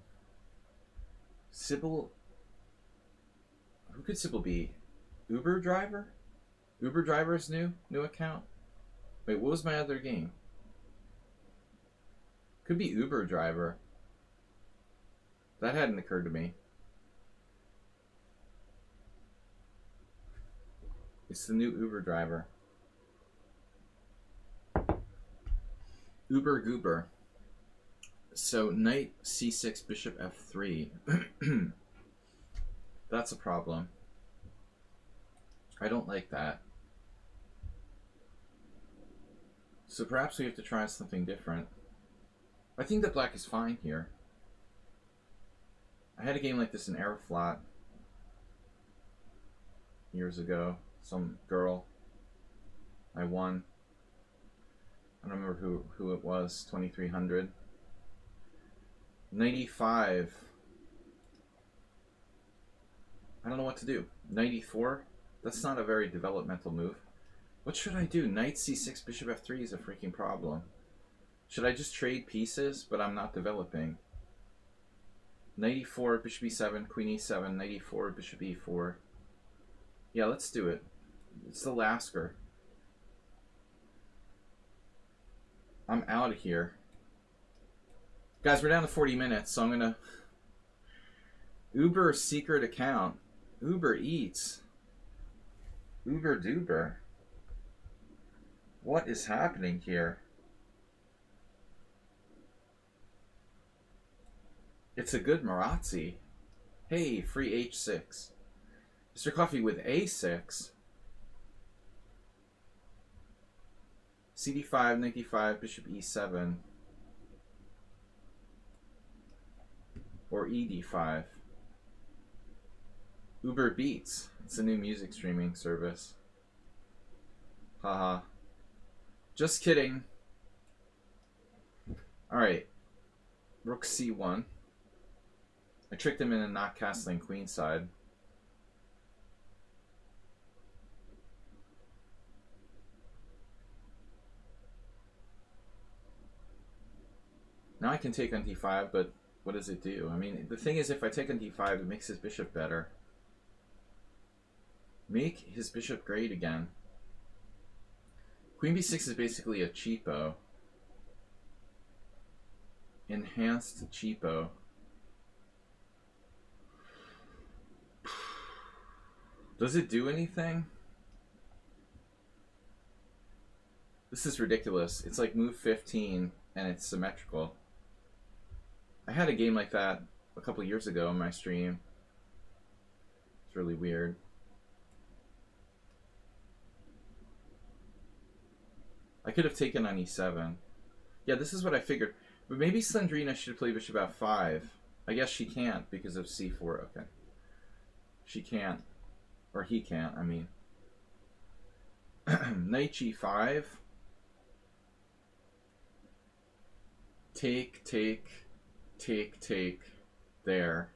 Sybil. Who could Sybil be? Uber driver? Uber driver's new account? Wait, what was my other game? Could be Uber driver. That hadn't occurred to me. It's the new Uber driver. Uber Goober. So knight c6, bishop f3. That's a problem. I don't like that. So perhaps we have to try something different. I think that black is fine here. I had a game like this in Aeroflot years ago. Some girl. I won. I don't remember who it was. 2300. 95. I don't know what to do. 94. That's not a very developmental move. What should I do? Knight c6, bishop f3 is a freaking problem. Should I just trade pieces, but I'm not developing? Knight e4, bishop e7, queen e7, knight e4, bishop e4. Yeah, let's do it. It's the Lasker. I'm out of here. Guys, we're down to 40 minutes, so I'm going to... Uber secret account. Uber Eats. Uber Duber. What is happening here? It's a good Marazzi. Hey, free h6. Mr. Coffee with a6. cd5, knight d5, bishop e7. Or ed5. Uber Beats. It's a new music streaming service. Haha. Just kidding. Alright. Rook c1. I tricked him into not castling queenside. Now I can take on d5, but what does it do? I mean, the thing is, if I take on d5, it makes his bishop better. Make his bishop great again. Queen b6 is basically a cheapo. Enhanced cheapo. Does it do anything? This is ridiculous. It's like move 15 and it's symmetrical. I had a game like that a couple years ago in my stream. It's really weird. I could have taken on e7. Yeah, this is what I figured. But maybe Slendrina should play bishop f5. I guess she can't because of c4. Okay. She can't. Or he can't, I mean. Knight g5. Take, take, take, take. There.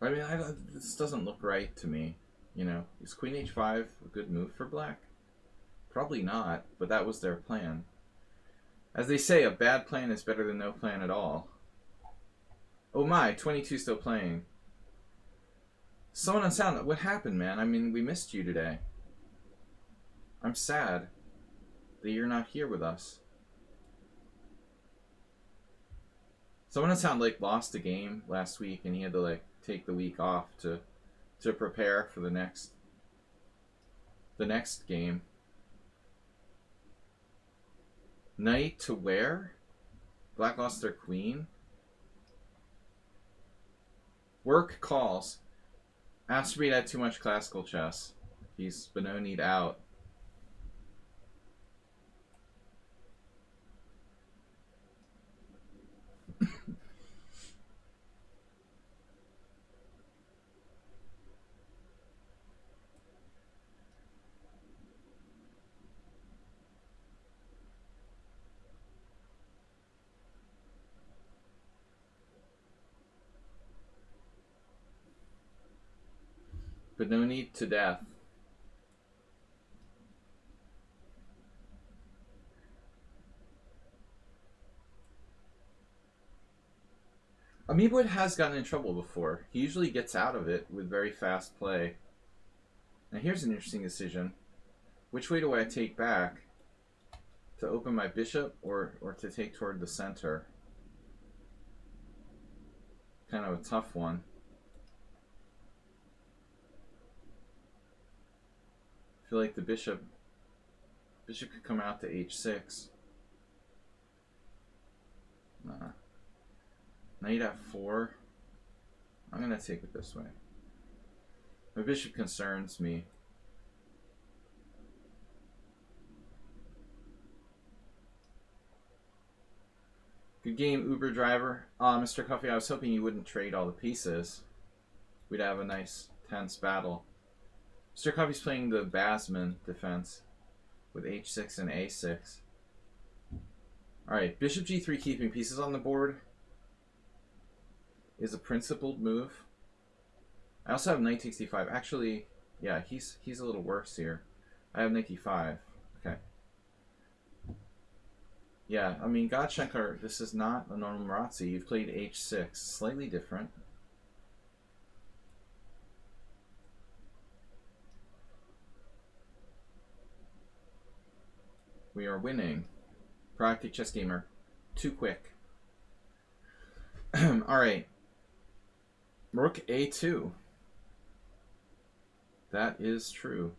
I mean, this doesn't look right to me. You know, is queen h5 a good move for black? Probably not, but that was their plan. As they say, a bad plan is better than no plan at all. Oh my, 22 still playing. Someone on sound, what happened, man? I mean, we missed you today. I'm sad that you're not here with us. Someone on sound like lost a game last week and he had to like take the week off to prepare for the next game. Knight to where? Black lost their queen. Work calls. Asteroid had too much classical chess. He's Benoni'd out. Benoni to death. Amoeboid has gotten in trouble before. He usually gets out of it with very fast play. Now here's an interesting decision. Which way do I take back? To open my bishop or to take toward the center? Kind of a tough one. I feel like the bishop could come out to h6. Nah. Knight f4. I'm going to take it this way. My bishop concerns me. Good game, Uber driver. Mr. Coffee, I was hoping you wouldn't trade all the pieces. We'd have a nice, tense battle. Mr. Coffee's playing the Basman defense with h6 and a6. Alright, bishop g3 keeping pieces on the board is a principled move. I also have knight takes d5. Actually, yeah, he's a little worse here. I have knight d5. Okay. Yeah, I mean, Godshankar, this is not a normal Marazzi. You've played h6. Slightly different. We are winning. Proactive chess gamer. Too quick. Alright. Rook a2. That is true.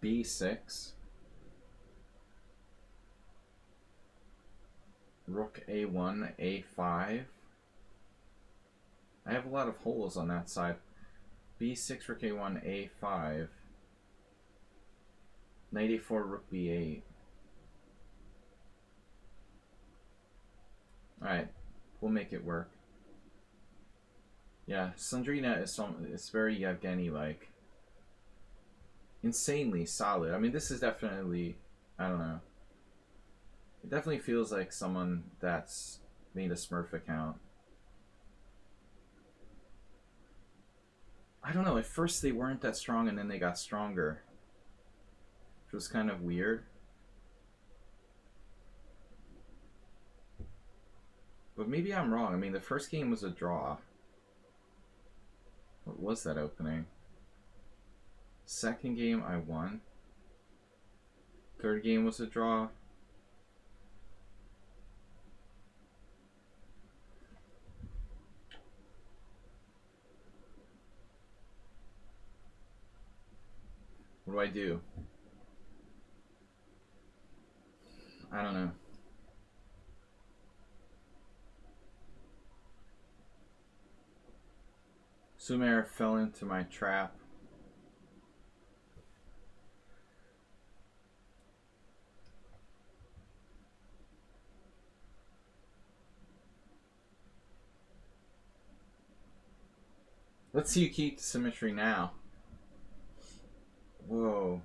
b6. Rook a1, a5. I have a lot of holes on that side. b6, rook a1, a5. Knight a4, rook b8. Alright, we'll make it work. Yeah, Slendrina is very Yevgeny-like. Insanely solid. I mean, this is definitely, I don't know. It definitely feels like someone that's made a Smurf account. I don't know, at first they weren't that strong and then they got stronger. Which was kind of weird. But maybe I'm wrong. I mean, the first game was a draw. What was that opening? Second game I won. Third game was a draw. What do I do? I don't know. Sumer fell into my trap. Let's see you keep the symmetry now. Whoa.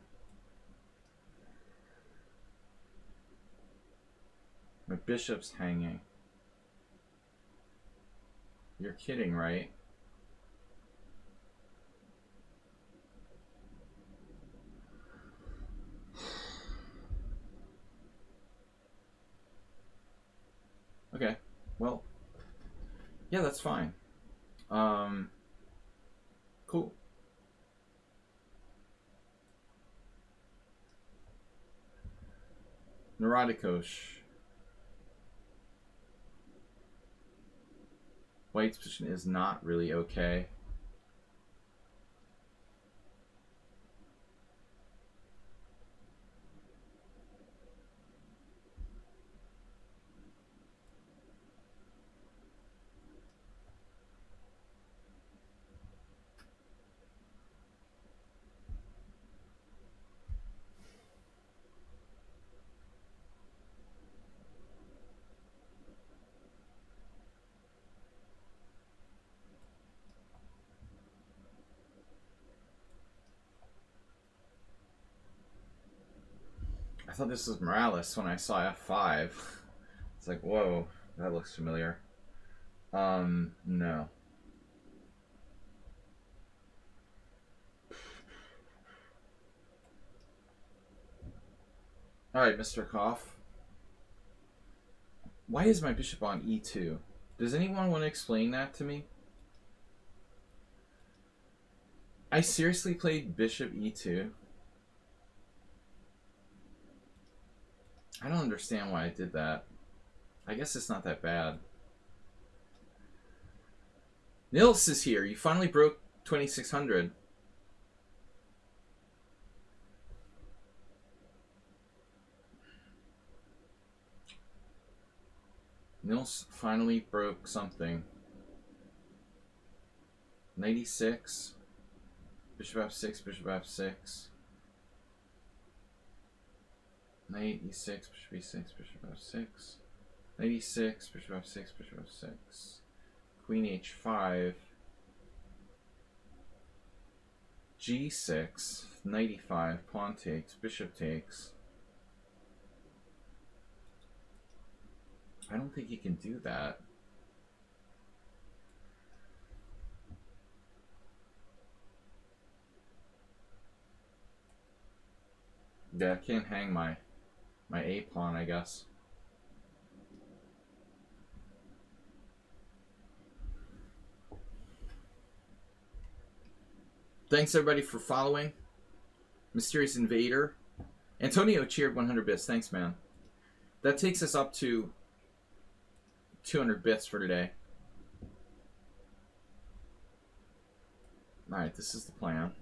My bishop's hanging. You're kidding, right? Okay. Well, yeah, that's fine. Cool. Neuroticosh. White's position is not really okay. I thought this was Morales when I saw F5. It's like, whoa, that looks familiar. No. Alright, Mr. Koff. Why is my bishop on E2? Does anyone want to explain that to me? I seriously played bishop E2. I don't understand why I did that. I guess it's not that bad. Nils is here. You finally broke 2600. Nils finally broke something. 96. Bishop F6, Bishop F6. Knight E6, Bishop E6, Bishop F6. Knight E6, Bishop F6, Bishop F6. Queen H5. G6. Knight E5. Pawn takes. Bishop takes. I don't think he can do that. Yeah, I can't hang my A pawn, I guess. Thanks everybody for following. Mysterious Invader. Antonio cheered 100 bits. Thanks, man. That takes us up to 200 bits for today. Alright, this is the plan.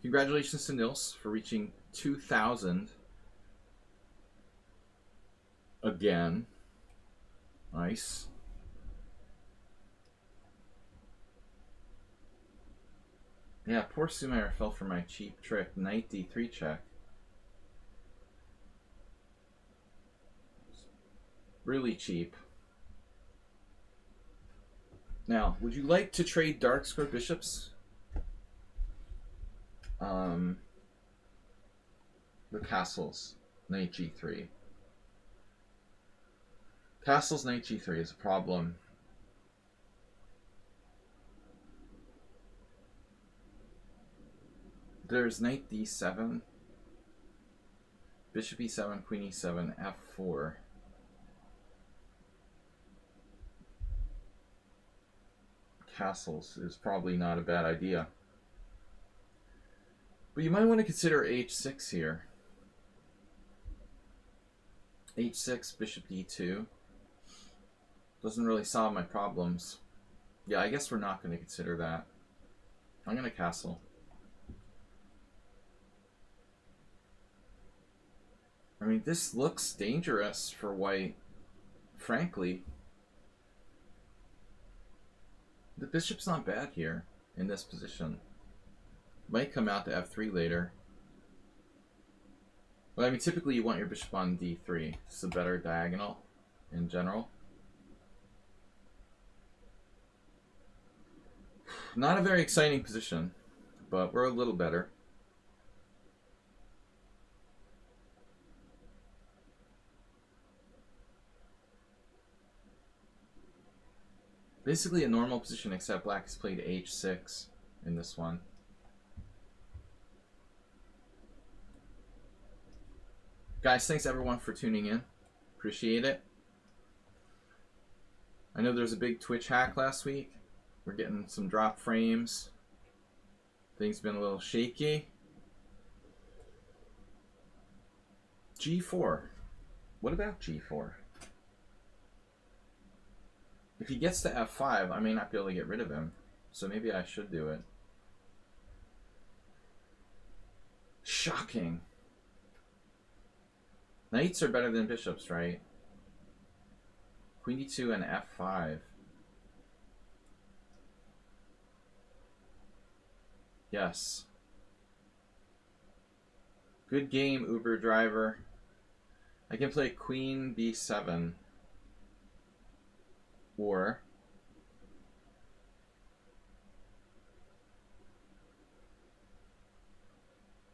Congratulations to Nils for reaching 2,000 again. Nice. Yeah, poor Sumer fell for my cheap trick. Knight D3 check. Really cheap. Now, would you like to trade dark square bishops? The castles. Knight G3. Castles Knight G3 is a problem. There's Knight D7. Bishop E7, Queen E7, F4. castles is probably not a bad idea. But you might want to consider h6 here. h6, bishop d2. Doesn't really solve my problems. Yeah, I guess we're not going to consider that. I'm going to castle. I mean, this looks dangerous for white, frankly. The bishop's not bad here in this position. Might come out to f3 later. But I mean, typically you want your bishop on d3. It's a better diagonal in general. Not a very exciting position, but we're a little better. Basically a normal position, except black has played h6 in this one. Guys, thanks everyone for tuning in. Appreciate it. I know there's a big Twitch hack last week. We're getting some drop frames. Things been a little shaky. g4. What about g4? If he gets to f5, I may not be able to get rid of him. So maybe I should do it. Shocking. Knights are better than bishops, right? Queen d2 and f5. Yes. Good game, Uber driver. I can play queen b7. Or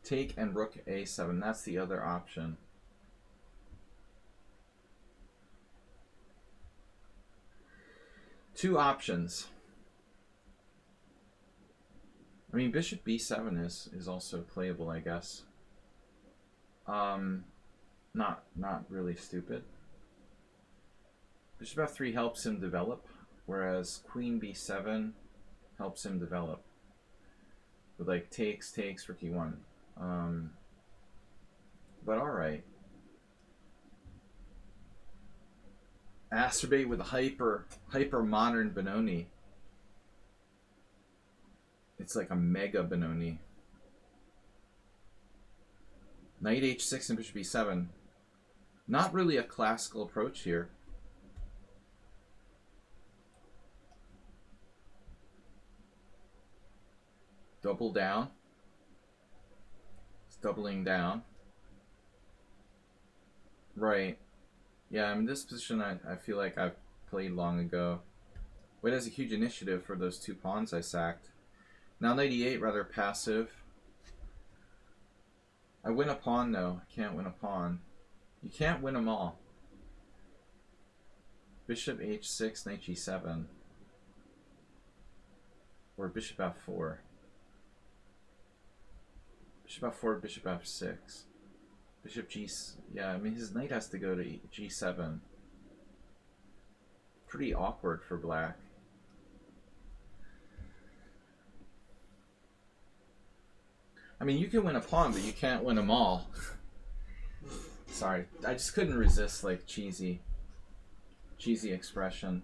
take and rook a7. That's the other option. Two options. I mean, bishop b7 is also playable, I guess. Not really stupid. Bishop f3 helps him develop, whereas queen b7 helps him develop. With like takes, rook e1. But alright. Acerbate with a hyper modern Benoni. It's like a mega Benoni. Knight h6 and bishop b7. Not really a classical approach here. Double down. It's doubling down. Right. Yeah, I mean, this position I feel like I've played long ago. White has a huge initiative for those two pawns I sacked. Now knight e8, rather passive. I win a pawn though. I can't win a pawn. You can't win them all. Bishop h6, knight g7. Or bishop f4. Bishop f4, bishop f6. Bishop g... Yeah, I mean, his knight has to go to g7. Pretty awkward for black. I mean, you can win a pawn, but you can't win them all. Sorry, I just couldn't resist, like, cheesy expression.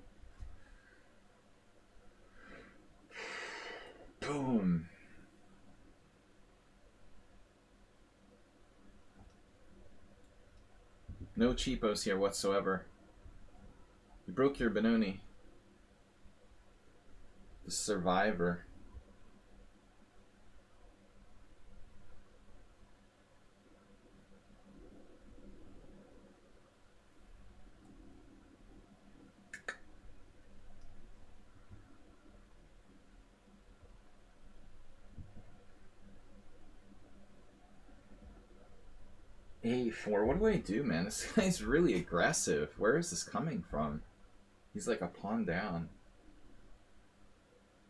Boom. No cheapos here whatsoever. You broke your Benoni. The survivor. A4. What do I do, man? This guy's really aggressive. Where is this coming from? He's like a pawn down.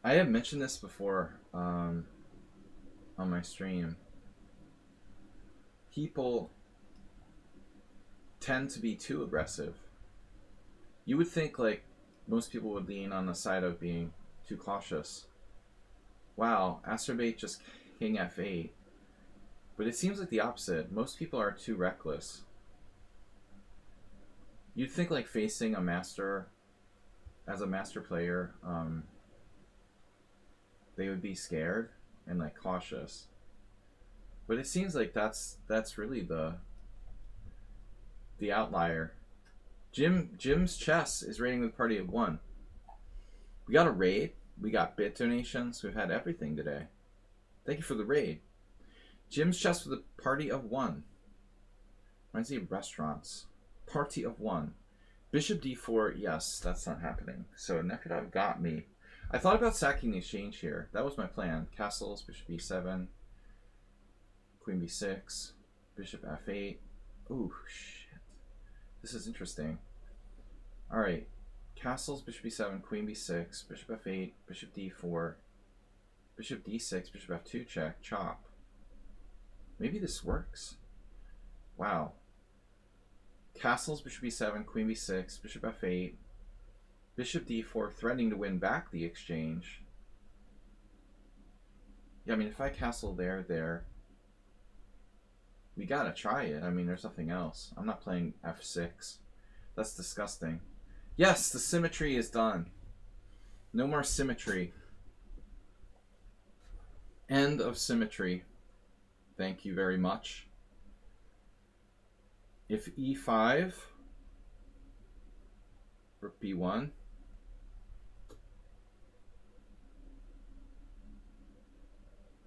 I have mentioned this before on my stream. People tend to be too aggressive. You would think like most people would lean on the side of being Too cautious. Wow, acerbate just king f8. But it seems like the opposite. Most people are too reckless. You'd think like facing a master, as a master player, they would be scared and like cautious. But it seems like that's really the outlier. Jim's chess is rating the party of 1. We got a raid. We got bit donations. We've had everything today. Thank you for the raid. Jim's chess with a party of 1. Reminds me of restaurants. Party of 1. Bishop d4. Yes, that's not happening. So Nekudov got me. I thought about sacking the exchange here. That was my plan. Castles, bishop e7, queen b6, bishop f8. Ooh, shit. This is interesting. All right. Castles, bishop e7, queen b6, bishop f8, bishop d4, bishop d6, bishop f2 check, chop. Maybe this works. Wow. Castles, bishop e7, queen b6, bishop f8, bishop d4, threatening to win back the exchange. Yeah, I mean, if I castle there, we gotta try it. I mean, there's nothing else. I'm not playing f6. That's disgusting. Yes, the symmetry is done. No more symmetry. End of symmetry. Thank you very much. If e5, rook b1,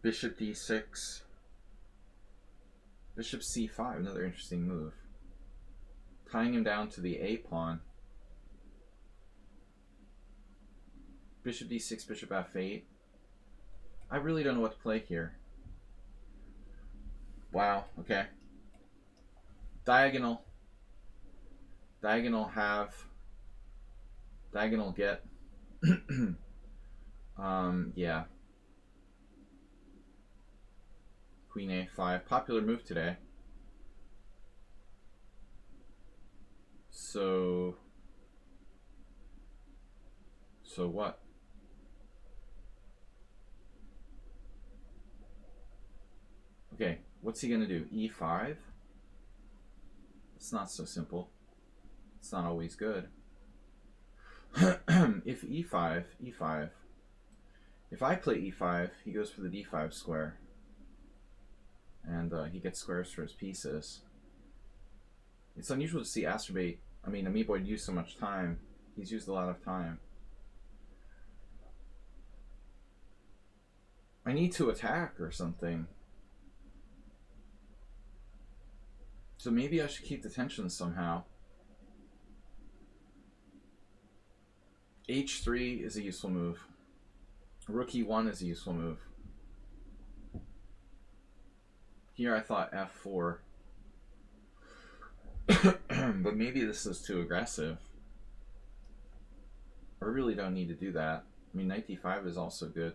bishop d6, bishop c5, another interesting move. Tying him down to the a pawn. Bishop d6, bishop f8. I really don't know what to play here. Wow, okay. Diagonal. Diagonal have. Diagonal get. Yeah. Queen a5. Popular move today. So what? Okay, what's he gonna do? e5? It's not so simple. It's not always good. If e5, e5. If I play e5, he goes for the d5 square. And he gets squares for his pieces. It's unusual to see acerbate. I mean, Amiiboid use so much time. He's used a lot of time. I need to attack or something. So maybe I should keep the tension somehow. h3 is a useful move. Rook e1 is a useful move. Here I thought f4. But maybe this is too aggressive. I really don't need to do that. I mean, knight d5 is also good.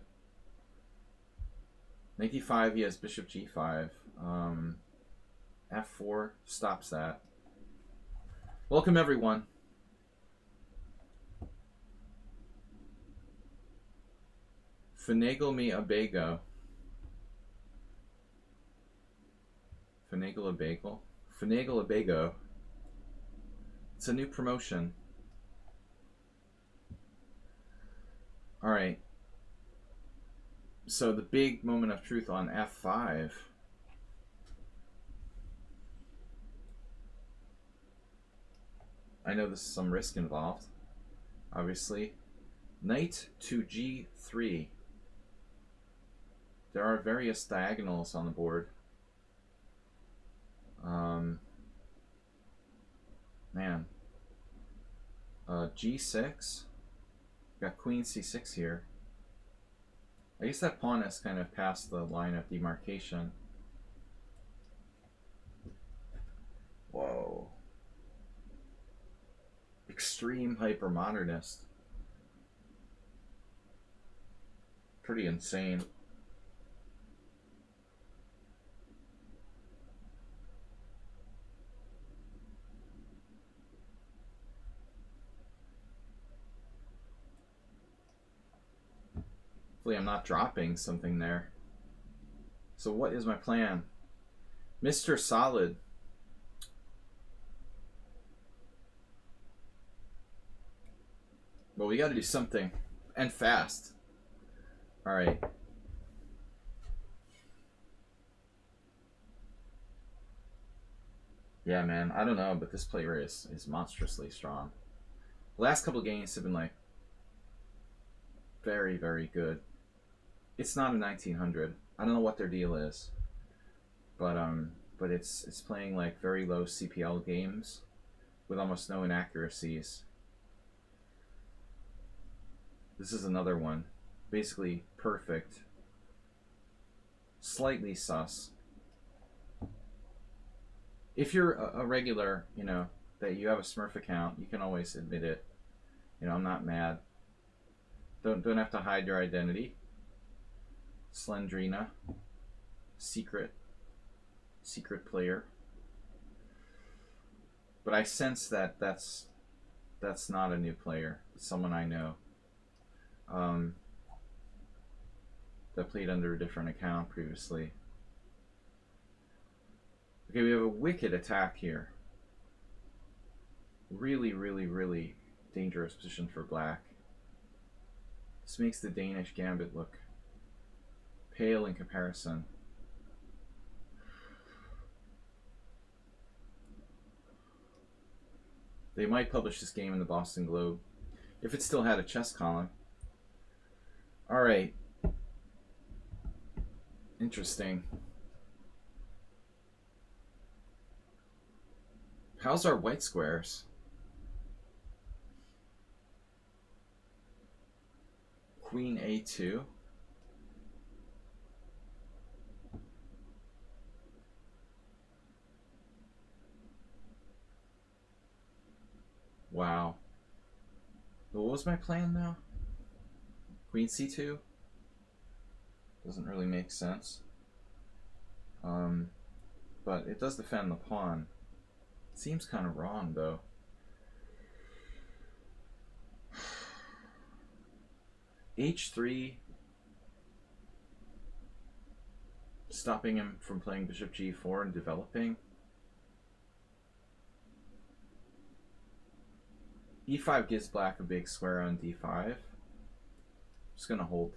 Knight d5, he has bishop g5. F4 stops that. Welcome, everyone. Finagle me a bagel. Finagle a bagel? Finagle a bagel. It's a new promotion. All right. So the big moment of truth on f5. I know there's some risk involved, obviously. Knight to g3. There are various diagonals on the board. Man. G6. Got queen c6 here. I guess that pawn has kind of passed the line of demarcation. Whoa. Extreme hyper-modernist. Pretty insane. Hopefully I'm not dropping something there. So what is my plan? Mr. Solid. Well, we got to do something. And fast. Alright. Yeah, man. I don't know, but this player is monstrously strong. The last couple of games have been, like, very, very good. It's not a 1900. I don't know what their deal is. But it's playing, like, very low CPL games with almost no inaccuracies. This is another one. Basically perfect. Slightly sus. If you're a regular, you know, that you have a Smurf account, you can always admit it. You know, I'm not mad. Don't have to hide your identity. Slendrina. Secret player. But I sense that that's not a new player. It's someone I know. That played under a different account previously. Okay, we have a wicked attack here. Really, really, really dangerous position for black. This makes the Danish gambit look pale in comparison. They might publish this game in the Boston Globe if it still had a chess column. Alright. Interesting. How's our white squares? Queen A2. Wow. What was my plan now? Queen C2? Doesn't really make sense. But it does defend the pawn. Seems kind of wrong, though. H3, stopping him from playing bishop G4 and developing. E5 gives black a big square on D5. Just gonna hold.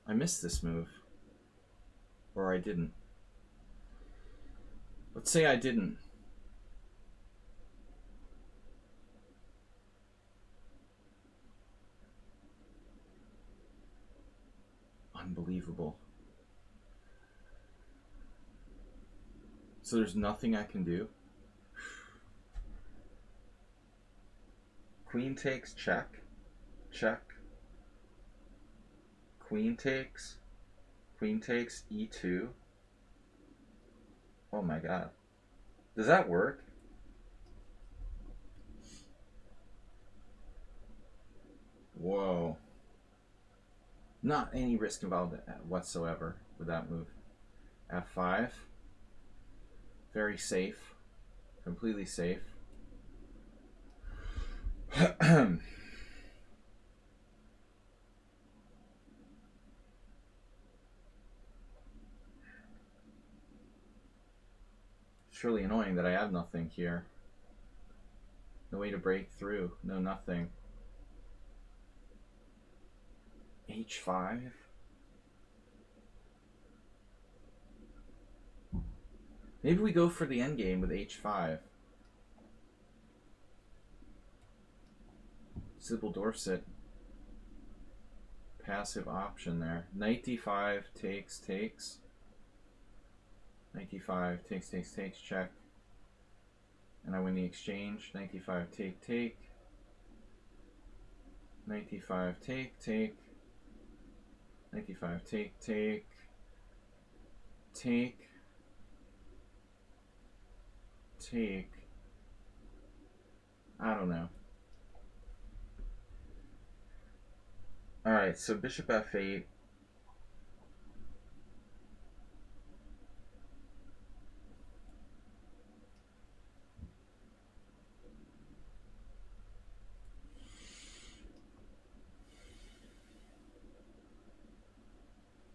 I missed this move. Or I didn't. Let's say I didn't. Unbelievable. So there's nothing I can do. Queen takes, check. Check. Queen takes. Queen takes, E2. Oh my god. Does that work? Whoa. Not any risk involved whatsoever with that move. F5. Very safe. Completely safe. It's really annoying that I have nothing here. No way to break through. No nothing. H5. Maybe we go for the endgame with H5. Sybil Dorset. Passive option there. Knight D5 takes. Knight D5 takes, check. And I win the exchange. Knight D5 take. Knight D5 take. Knight D5 take. I don't know. Alright, so bishop F8.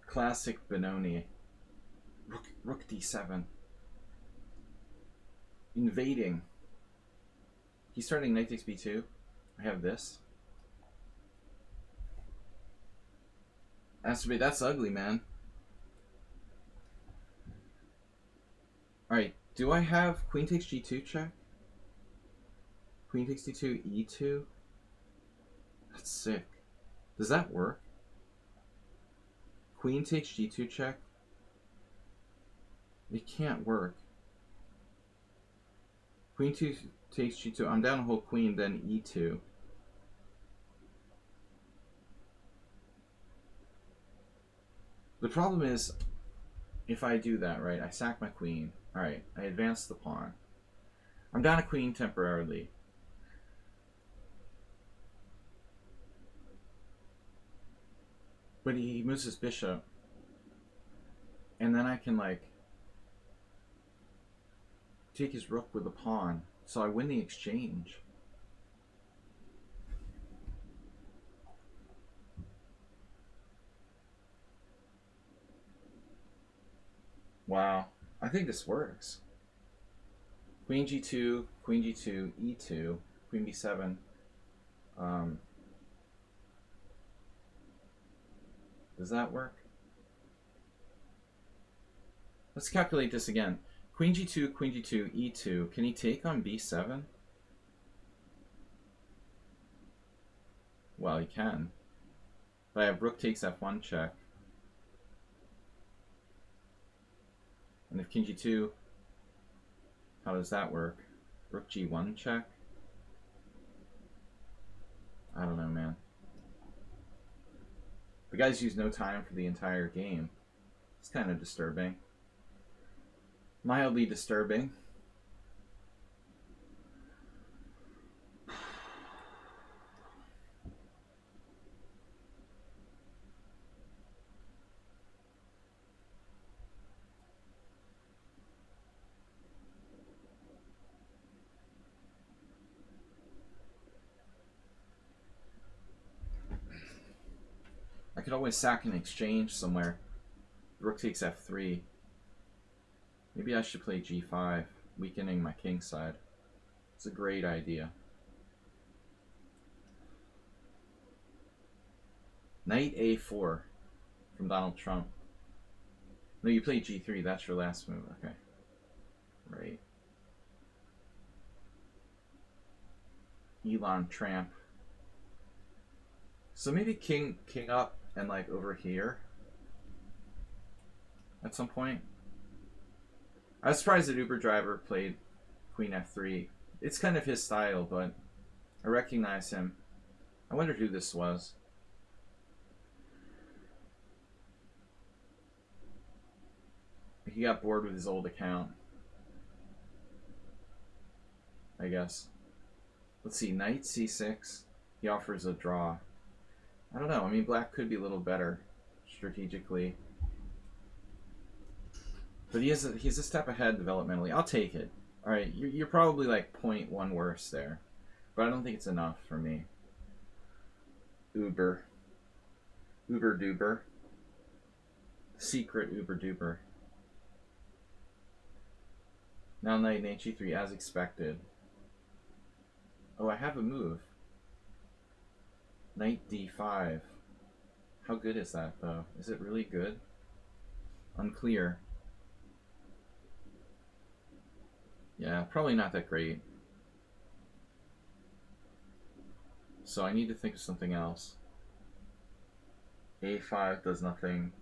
Classic Benoni. Rook d7. Invading. He's starting knight takes b2. I have this. That's ugly, man. Alright, do I have queen takes g2 check? Queen takes d2, e2? That's sick. Does that work? Queen takes g2 check? It can't work. Queen 2 takes g2. I'm down a whole queen, then e2. The problem is, if I do that, right, I sack my queen. Alright, I advance the pawn. I'm down a queen temporarily. But he moves his bishop. And then I can, like, take his rook with the pawn. So I win the exchange. Wow. I think this works. Queen g2, queen g2, e2, queen b7. Does that work? Let's calculate this again. Queen g2, e2. Can he take on b7? Well, he can. But I have rook takes f1 check. And if king g2, how does that work? Rook g1 check? I don't know, man. The guy's used no time for the entire game. It's kind of disturbing. Mildly disturbing. I could always sack an exchange somewhere. Rook takes f3. Maybe I should play g5, weakening my king side. It's a great idea. Knight a4 from Donald Trump. No, you played g3. That's your last move. Okay. Right. Elon Tramp. So maybe king up and like over here at some point. I was surprised that Uber Driver played queen f3. It's kind of his style, but I recognize him. I wondered who this was. He got bored with his old account, I guess. Let's see, knight c6. He offers a draw. I don't know. I mean, black could be a little better strategically. But he's a step ahead developmentally. I'll take it. All right, you're probably like 0.1 worse there. But I don't think it's enough for me. Uber duber. Secret Uber duper. Now knight and h3 as expected. Oh, I have a move. Knight d5. How good is that, though? Is it really good? Unclear. Yeah, probably not that great. So I need to think of something else. a5 does nothing.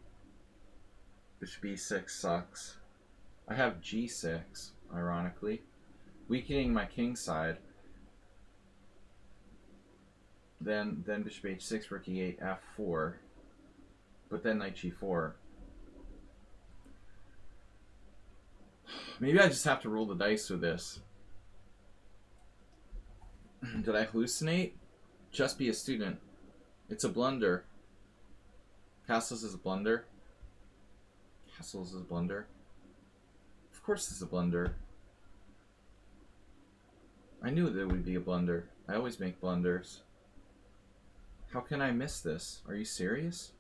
Bishop b6 sucks. I have g6, ironically. Weakening my king side. Then bishop h6, rook e8, f4. But then knight g4. Maybe I just have to roll the dice with this. Did I hallucinate? Just be a student. It's a blunder. Castles is a blunder. Castles is a blunder. Of course it's a blunder. I knew there would be a blunder. I always make blunders. How can I miss this? Are you serious?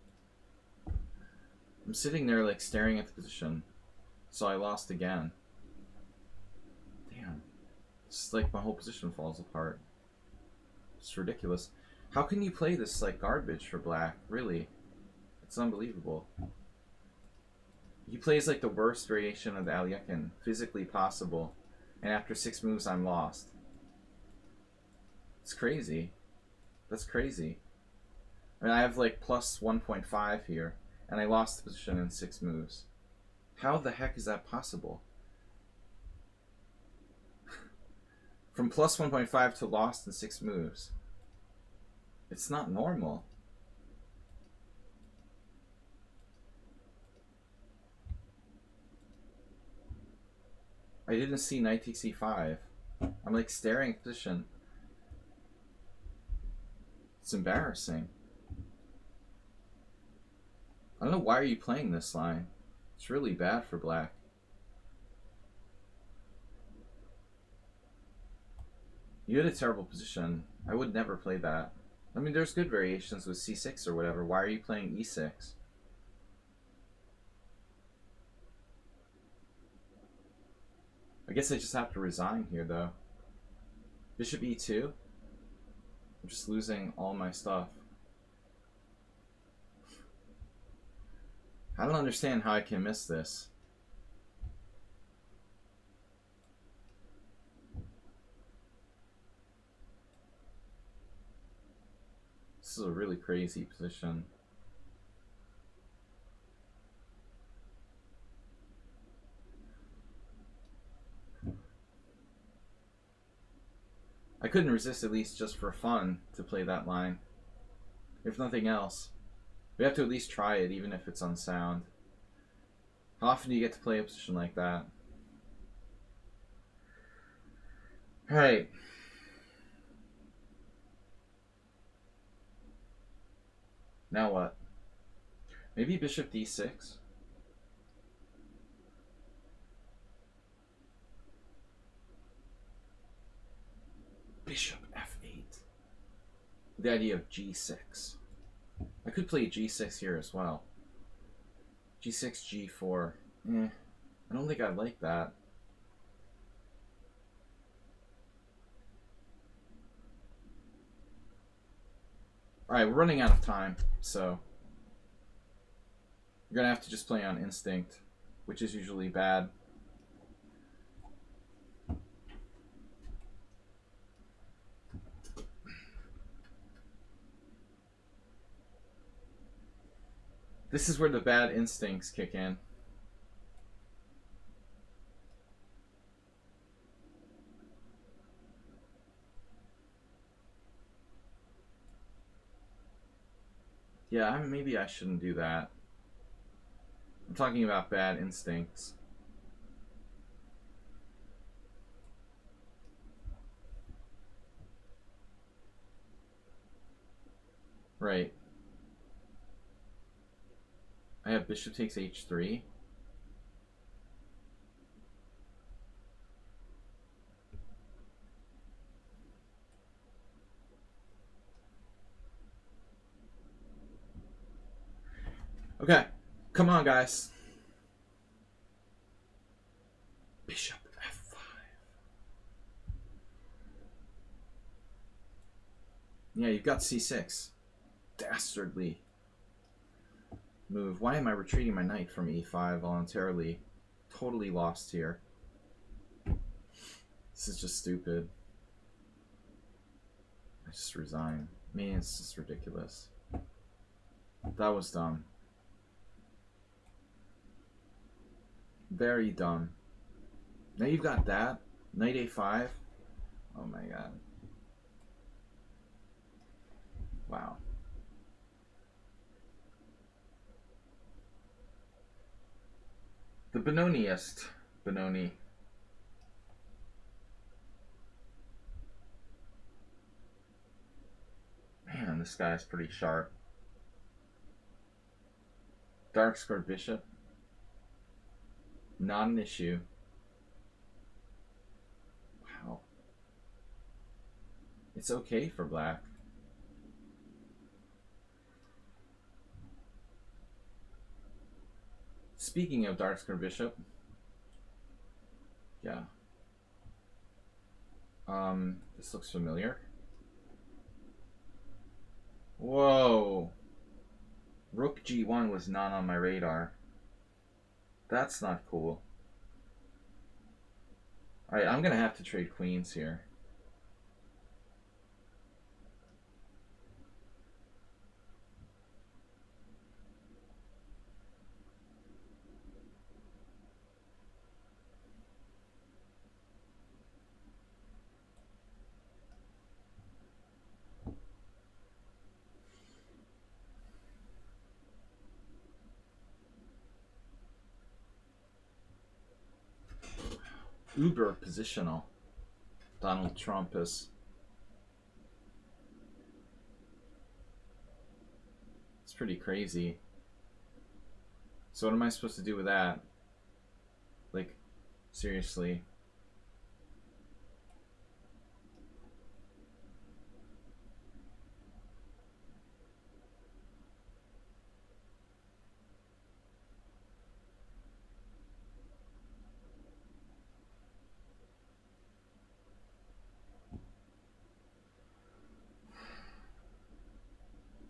I'm sitting there like staring at the position. So I lost again. Damn. It's like my whole position falls apart. It's ridiculous. How can you play this like garbage for black? Really? It's unbelievable. He plays like the worst variation of the Alekhine physically possible. And after 6 moves, I'm lost. It's crazy. That's crazy. I mean, I have like plus 1.5 here. And I lost the position in 6 moves. How the heck is that possible? From plus 1.5 to lost in 6 moves. It's not normal. I didn't see knight takes e5. I'm like staring at position. It's embarrassing. I don't know why are you playing this line. It's really bad for black. You had a terrible position. I would never play that. I mean, there's good variations with c6 or whatever. Why are you playing e6? I guess I just have to resign here, though. Bishop e2? I'm just losing all my stuff. I don't understand how I can miss this. This is a really crazy position. I couldn't resist, at least just for fun, to play that line. If nothing else. We have to at least try it, even if it's unsound. How often do you get to play a position like that? Alright. Now what? Maybe bishop d6? Bishop f8. The idea of g6. I could play g6 here as well. g6, g4. I don't think I like that. Alright, we're running out of time, so you're gonna have to just play on instinct, which is usually bad. This is where the bad instincts kick in. Yeah, maybe I shouldn't do that. I'm talking about bad instincts. Right. I have bishop takes h3. Okay, come on, guys. Bishop f5. Yeah, you've got c6. Dastardly move. Why am I retreating my knight from e5 voluntarily? Totally lost here. This is just stupid. I just resign. I mean, it's just ridiculous. That was dumb. Very dumb. Now you've got that. Knight a5. Oh my god. Wow. The Benoniest Benoni. Man, this guy's pretty sharp. Dark squared bishop. Not an issue. Wow. It's okay for black. Speaking of dark square bishop, yeah. This looks familiar. Whoa. Rook G1 was not on my radar. That's not cool. Alright, I'm gonna have to trade queens here. Uber positional. Donald Trump is. It's pretty crazy. So what am I supposed to do with that? Like, seriously.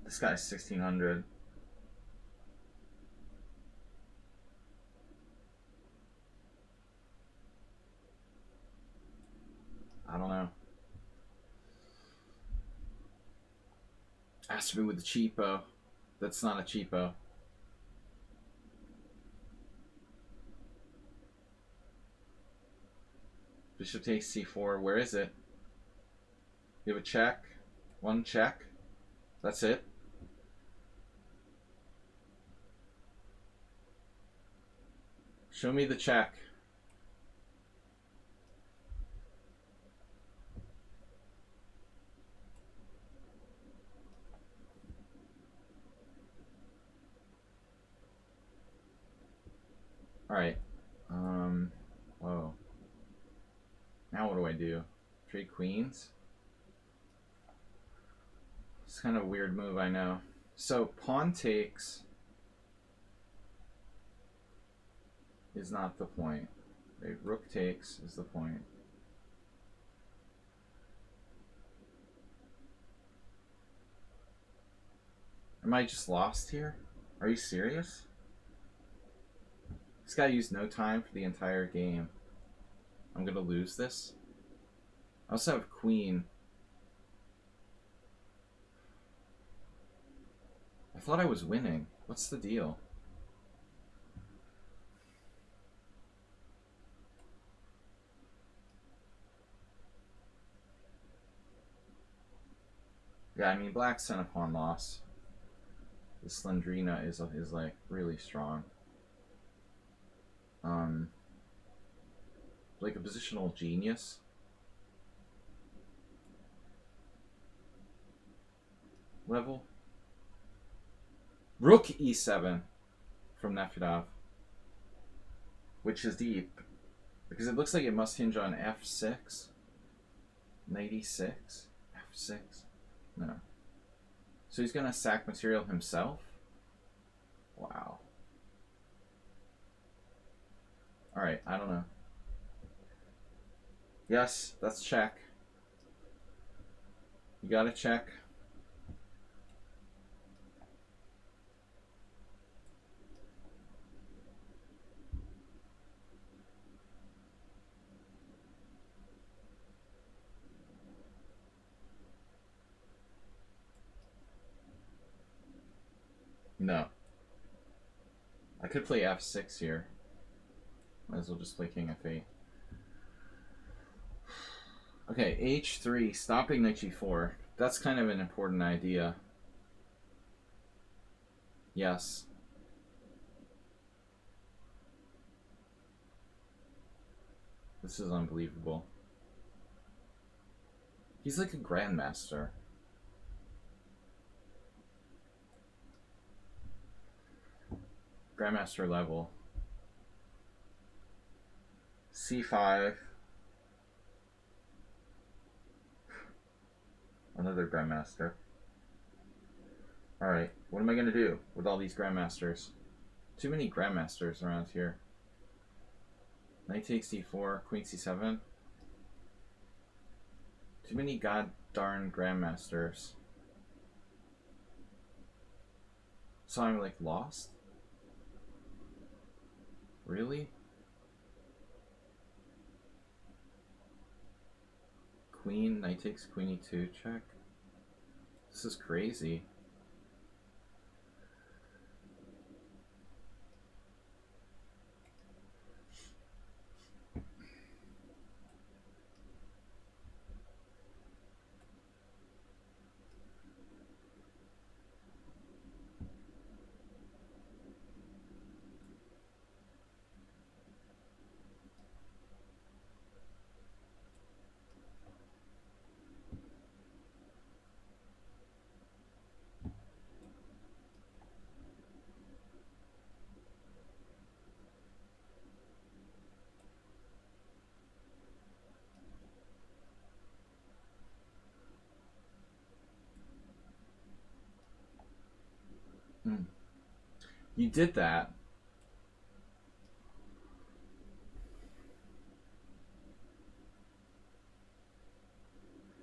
This guy's 1600. I don't know. Asked me with the cheapo. That's not a cheapo. Bishop takes c4. Where is it? You have a check. One check. That's it. Show me the check. Alright. Whoa. Now what do I do? Trade queens? It's kind of a weird move, I know. So pawn takes is not the point. Right? Rook takes is the point. Am I just lost here? Are you serious? This guy used no time for the entire game. I'm gonna lose this. I also have queen. I thought I was winning. What's the deal? Yeah, I mean, black sent a pawn loss. The Slendrina is like really strong. Like a positional genius. Level. Rook e7 from Nefedov, which is deep because it looks like it must hinge on f6. Knight e6, f6. No. So he's gonna sack material himself? Wow. Alright, I don't know. Yes, that's check. You gotta check. No. I could play f6 here. Might as well just play king f8. Okay, h3, stopping knight g4. That's kind of an important idea. Yes. This is unbelievable. He's like a grandmaster. Grandmaster level. c5. Another grandmaster. Alright, what am I going to do with all these grandmasters? Too many grandmasters around here. Knight takes d4, queen c7. Too many god darn grandmasters. So I'm like lost? Really? Queen, knight takes queen e2, check. This is crazy. You did that.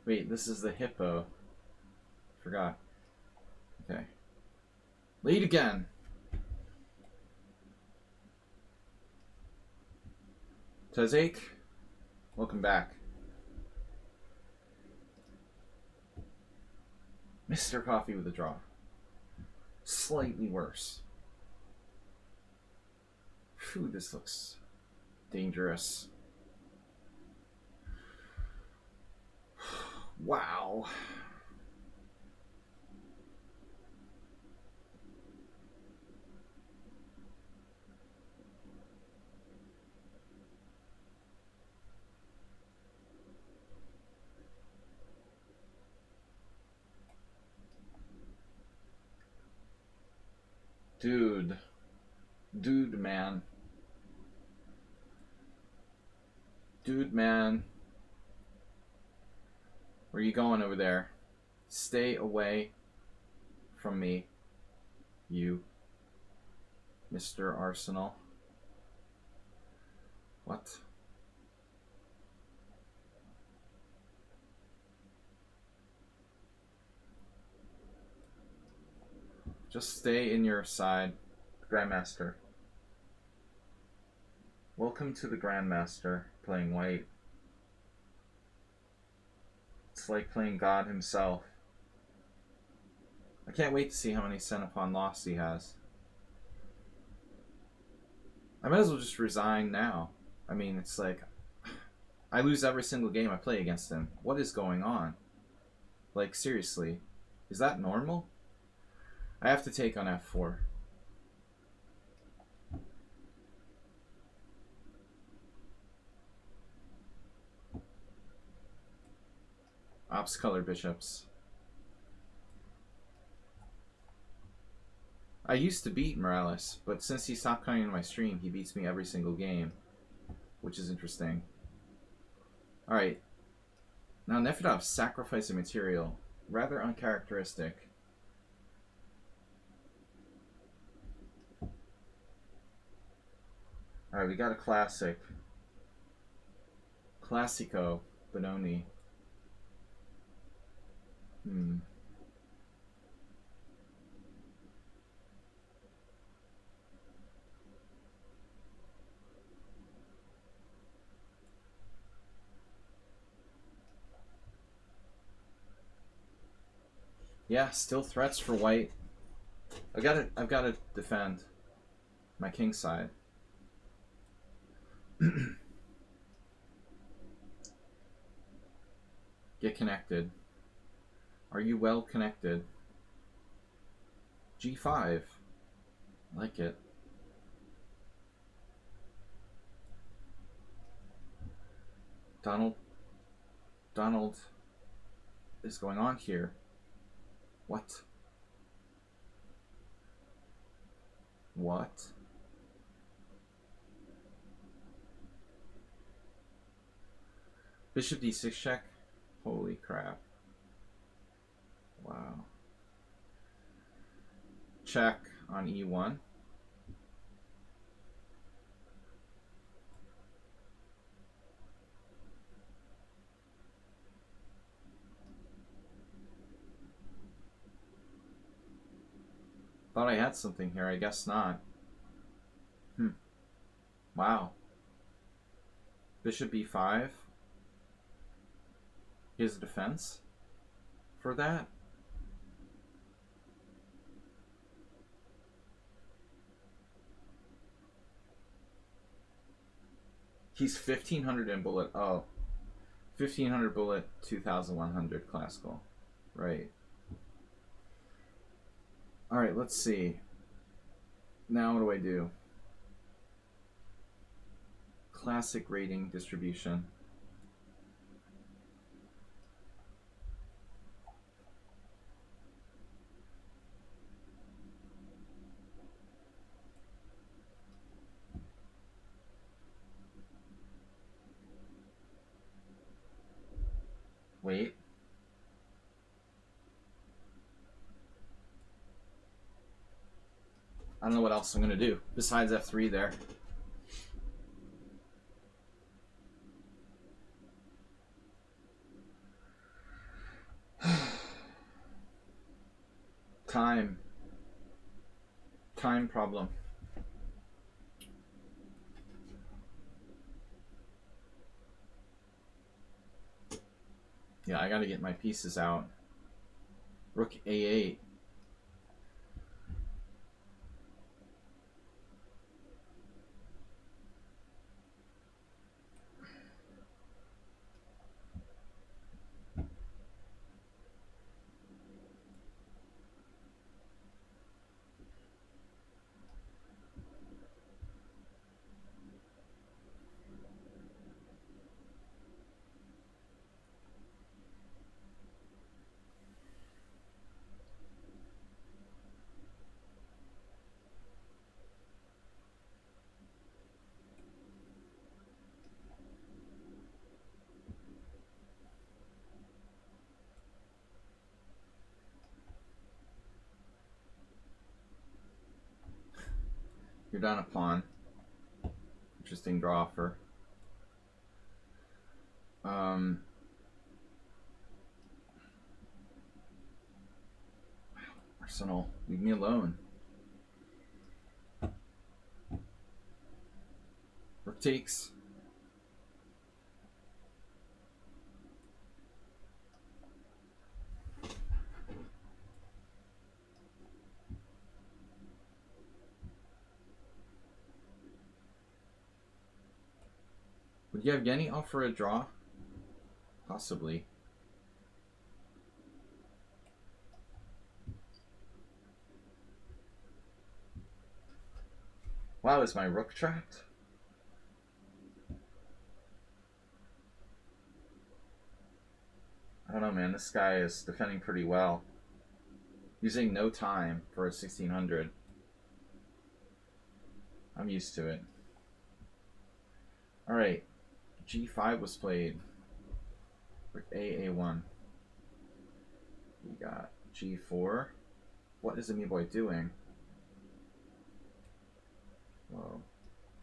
Wait, this is the hippo. Forgot. Okay. Lead again. Tezake, welcome back. Mr. Coffee with a draw. Slightly worse. Phew, this looks dangerous. Wow. Dude, man. Dude, man. Where are you going over there? Stay away from me, you, Mr. Arsenal. What? Just stay in your side, Grandmaster. Welcome to the Grandmaster, playing white. It's like playing God himself. I can't wait to see how many Centipon loss he has. I might as well just resign now. I mean, it's like, I lose every single game I play against him. What is going on? Like, seriously. Is that normal? I have to take on f4. Ops color bishops. I used to beat Morales, but since he stopped coming to my stream, he beats me every single game, which is interesting. Alright. Now Nefedov sacrificing material. Rather uncharacteristic. Alright, we got a classic. Classico Benoni. Yeah, still threats for white. I've got to defend my king side. Get connected. Are you well connected? G5. I like it. Donald is going on here. What? What? Bishop d6 check? Holy crap. Wow. Check on e1. Thought I had something here. I guess not. Wow. Bishop b5. He has a defense for that. He's 1500 in bullet. Oh, 1500 bullet, 2100 classical. Right. All right, let's see. Now what do I do? Classic rating distribution. Wait. I don't know what else I'm going to do besides F3 there. Time problem. Yeah, I got to get my pieces out. Rook A8. You're down a pawn. Interesting draw offer. Arsenal, leave me alone. Rook takes. Would Yevgeny offer a draw? Possibly. Wow, is my rook trapped? I don't know, man. This guy is defending pretty well. Using no time for a 1600. I'm used to it. Alright. G5 was played. Rook A1. We got G4. What is the me boy doing? Whoa.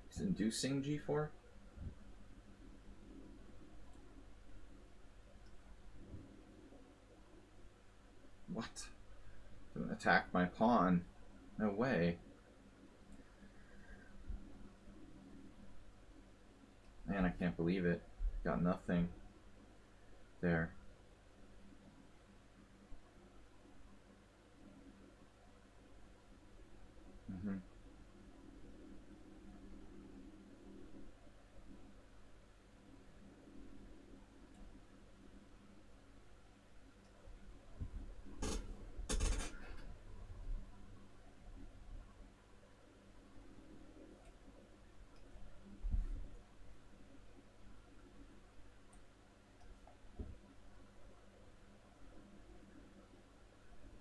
He's inducing G4? What? Don't attack my pawn. No way. Man, I can't believe it. Got nothing there.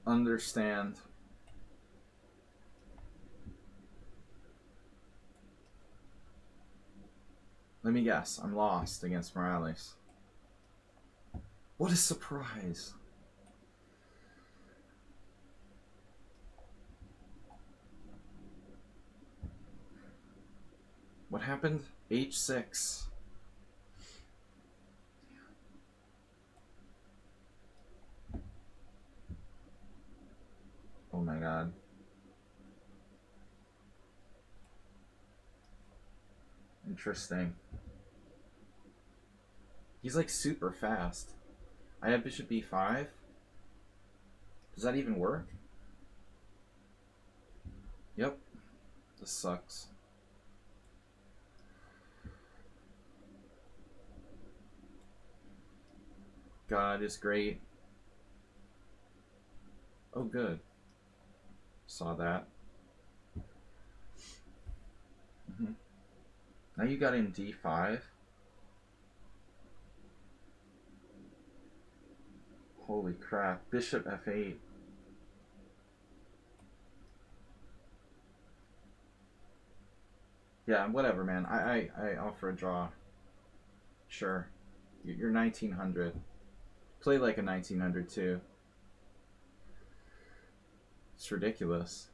Understand. Let me guess. I'm lost against Morales. What a surprise. What happened? H6. Oh my god. Interesting. He's like super fast. I have bishop b5. Does that even work? Yep. This sucks. God is great. Oh, good. Saw that. Now you got in d5. Holy crap. Bishop f8. Yeah, whatever, man. I offer a draw. Sure. You're 1900. Play like a 1900 too. It's ridiculous.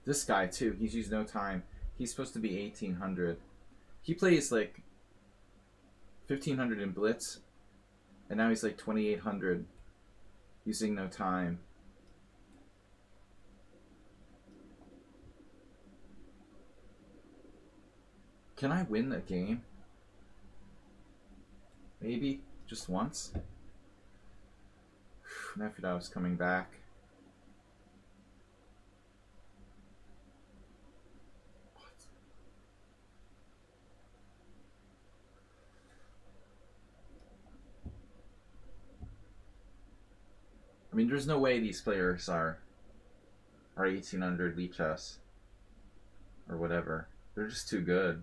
This guy too, he's used no time. He's supposed to be 1800. He plays like 1500 in blitz, and now he's like 2800 using no time. Can I win a game? Maybe just once. Nefedov's coming back. I mean, there's no way these players are 1800 lichess or whatever. They're just too good.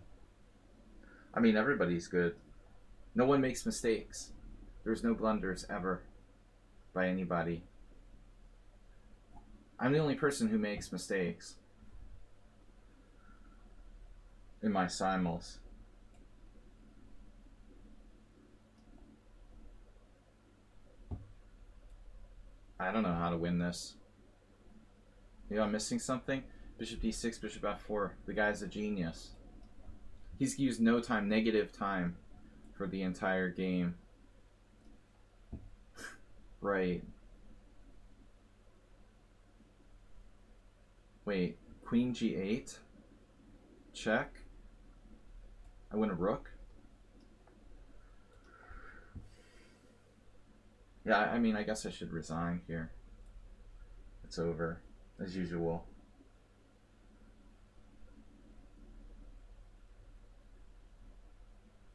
I mean, everybody's good. No one makes mistakes. There's no blunders ever by anybody. I'm the only person who makes mistakes in my simuls. I don't know how to win this. Maybe I'm missing something. Bishop d6, bishop f4. The guy's a genius. He's used no time, negative time for the entire game. Right. Wait, queen g8? Check. I win a rook? Yeah, I mean, I guess I should resign here. It's over, as usual.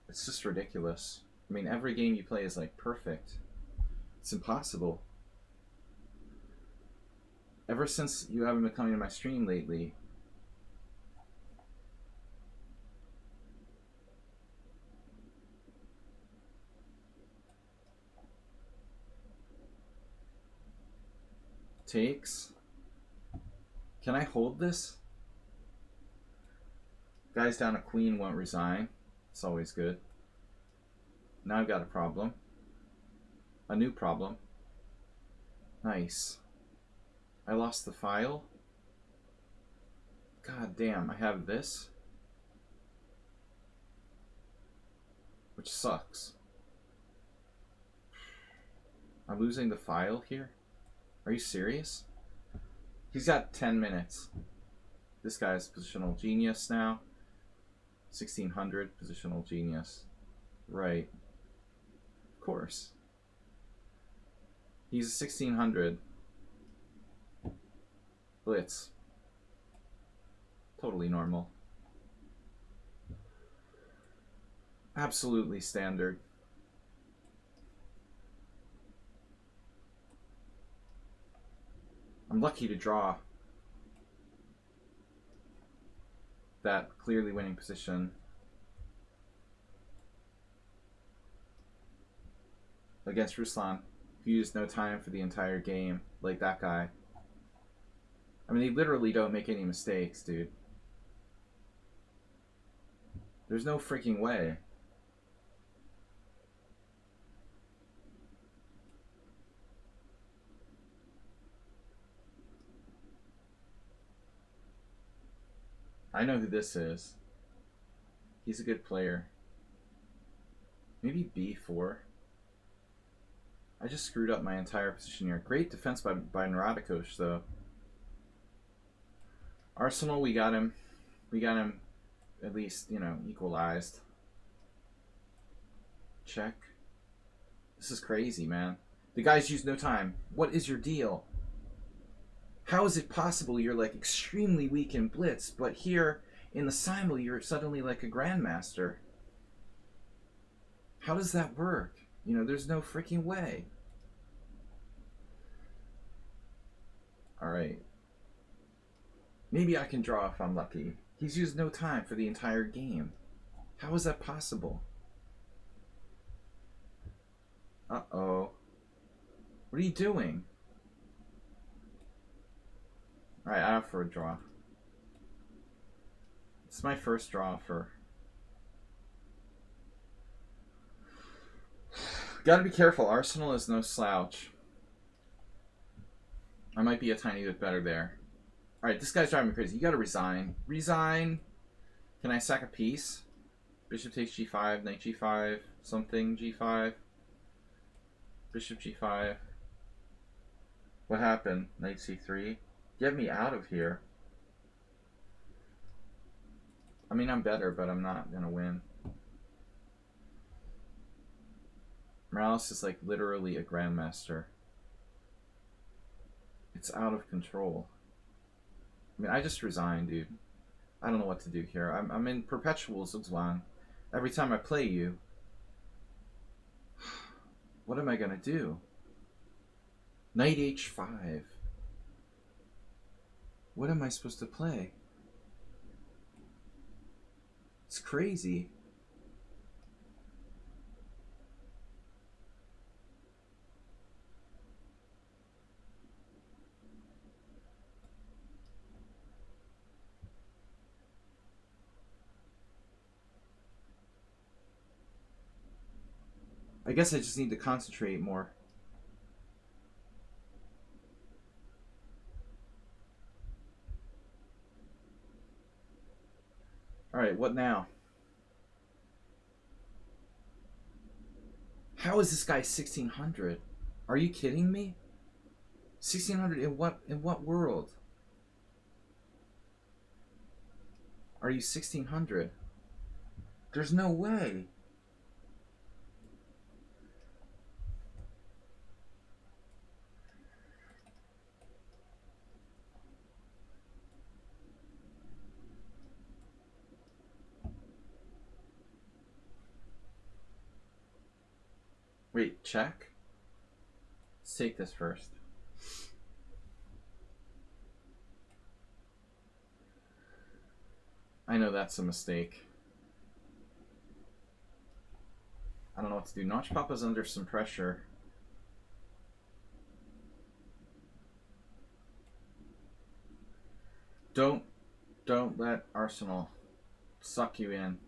It's just ridiculous. I mean, every game you play is like perfect. It's impossible. Ever since you haven't been coming to my stream lately, takes. Can I hold this? Guys down a queen won't resign. It's always good. Now I've got a problem. A new problem. Nice. I lost the file. God damn, I have this. Which sucks. I'm losing the file here? Are you serious? He's got 10 minutes. This guy's positional genius now. 1600 positional genius. Right. Of course. He's a 1600. Blitz. Totally normal. Absolutely standard. I'm lucky to draw that clearly winning position against Ruslan, who used no time for the entire game, like that guy. I mean, they literally don't make any mistakes, dude. There's no freaking way. I know who this is. He's a good player. Maybe b4. I just screwed up my entire position here. Great defense by Narodikosh, though. Arsenal, we got him. We got him at least, you know, equalized. Check. This is crazy, man. The guy's used no time. What is your deal? How is it possible you're like extremely weak in blitz, but here in the SIMUL you're suddenly like a grandmaster? How does that work? You know, there's no freaking way. Alright. Maybe I can draw if I'm lucky. He's used no time for the entire game. How is that possible? Uh-oh. What are you doing? Alright, I have for a draw. It's my first draw for... Gotta be careful. Arsenal is no slouch. I might be a tiny bit better there. Alright, this guy's driving me crazy. You gotta resign. Resign! Can I sack a piece? Bishop takes g5, knight g5, something g5. Bishop g5. What happened? Knight c3. Get me out of here. I mean, I'm better, but I'm not gonna win. Morales is like literally a grandmaster. It's out of control. I mean, I just resigned, dude. I don't know what to do here. I'm in perpetual zugzwang. Every time I play you, what am I gonna do? Knight h5. What am I supposed to play? It's crazy. I guess I just need to concentrate more. Alright, what now? How is this guy 1600? Are you kidding me? 1600 in what world? Are you 1600? There's no way. Wait, check? Let's take this first. I know that's a mistake. I don't know what to do. Notch Papa's under some pressure. Don't let Arsenal suck you in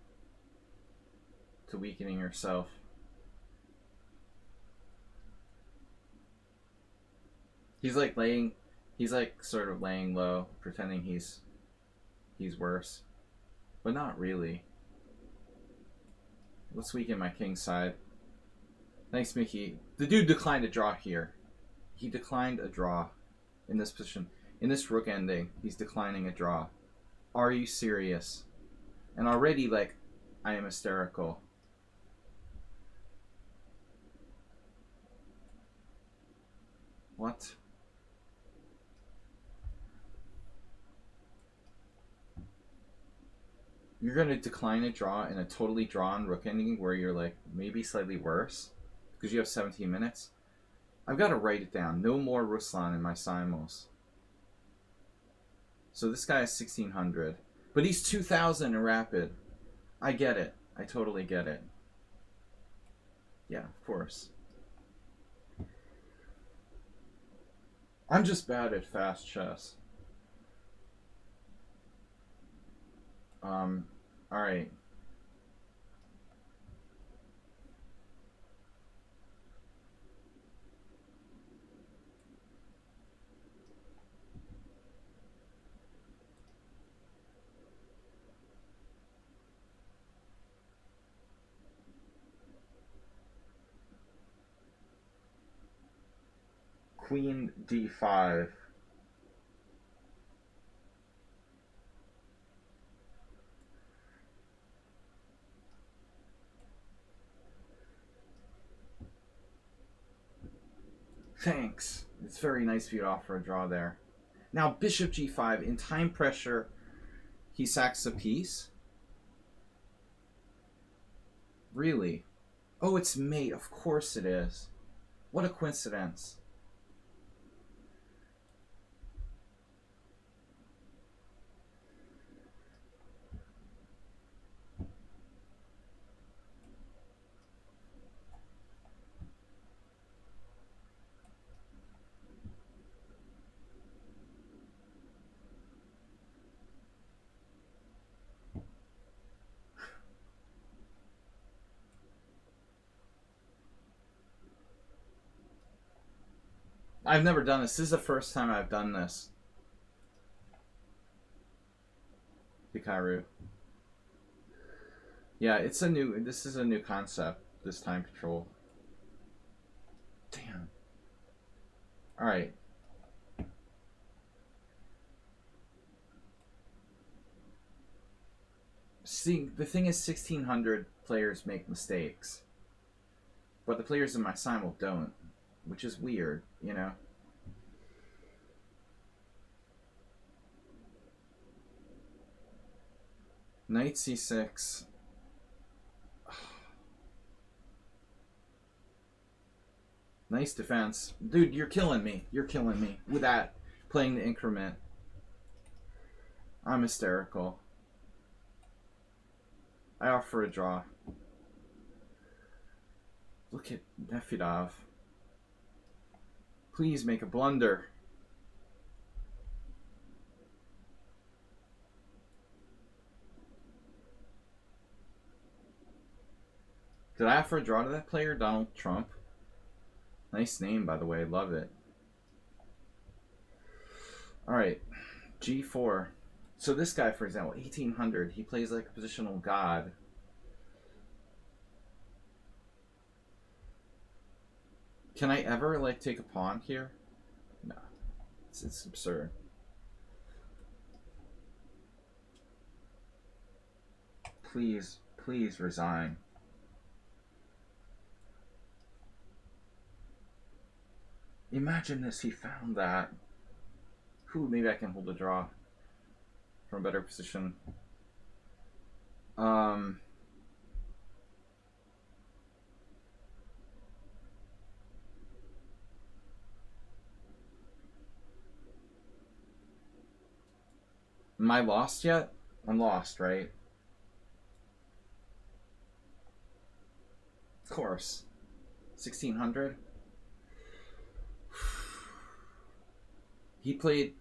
to weakening yourself. He's like sort of laying low, pretending he's worse. But not really. Let's weaken my king side. Thanks, Mickey. The dude declined a draw here. He declined a draw in this position. In this rook ending, he's declining a draw. Are you serious? And already, like, I am hysterical. What? You're going to decline a draw in a totally drawn rook ending where you're like maybe slightly worse because you have 17 minutes. I've got to write it down. No more Ruslan in my simuls. So this guy is 1600, but he's 2000 in rapid. I get it. I totally get it. Yeah, of course. I'm just bad at fast chess. Alright. Queen d5. Thanks. It's very nice of you to offer a draw there. Now, bishop g5. In time pressure, he sacks a piece. Really? Oh, it's mate. Of course it is. What a coincidence. I've never done this. This is the first time I've done this. Hikaru. Yeah, this is a new concept, this time control. Damn. Alright. See, the thing is 1600 players make mistakes. But the players in my simul don't. Which is weird, you know? Knight c6. Nice defense. Dude, you're killing me. You're killing me with that. Playing the increment. I'm hysterical. I offer a draw. Look at Nefedov. Please make a blunder. Did I offer a draw to that player? Donald Trump? Nice name, by the way. Love it. Alright. G4. So this guy, for example, 1800. He plays like a positional god. Can I ever, like, take a pawn here? No. It's absurd. Please, please resign. Imagine this, he found that. Whew, maybe I can hold a draw from a better position. Am I lost yet? I'm lost, right? Of course. 1600? He played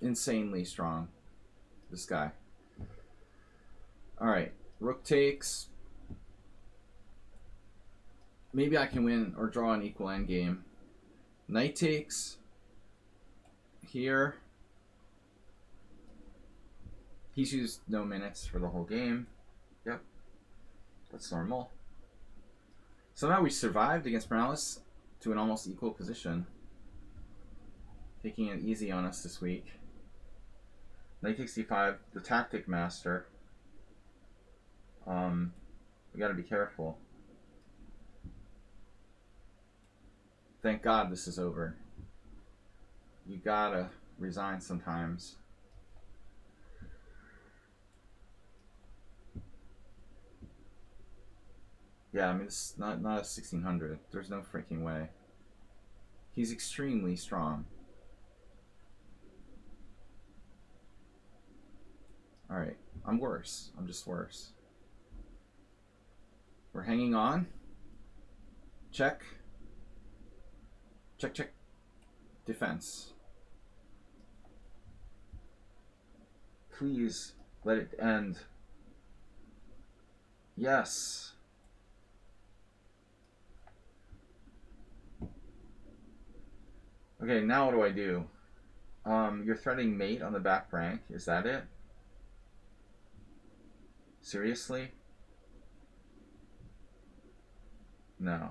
insanely strong. This guy. Alright. Rook takes. Maybe I can win or draw an equal endgame. Knight takes. Here. He's used no minutes for the whole game. Yep. That's normal. Somehow we survived against Morales to an almost equal position. Taking it easy on us this week. Knight takes d5, the tactic master. We gotta be careful. Thank God this is over. You gotta resign sometimes. Yeah, I mean, it's not a 1600. There's no freaking way. He's extremely strong. Alright, I'm worse. I'm just worse. We're hanging on. Check. Check, check. Defense. Please let it end. Yes. Okay, now what do I do? You're threatening mate on the back rank. Is that it? Seriously? No.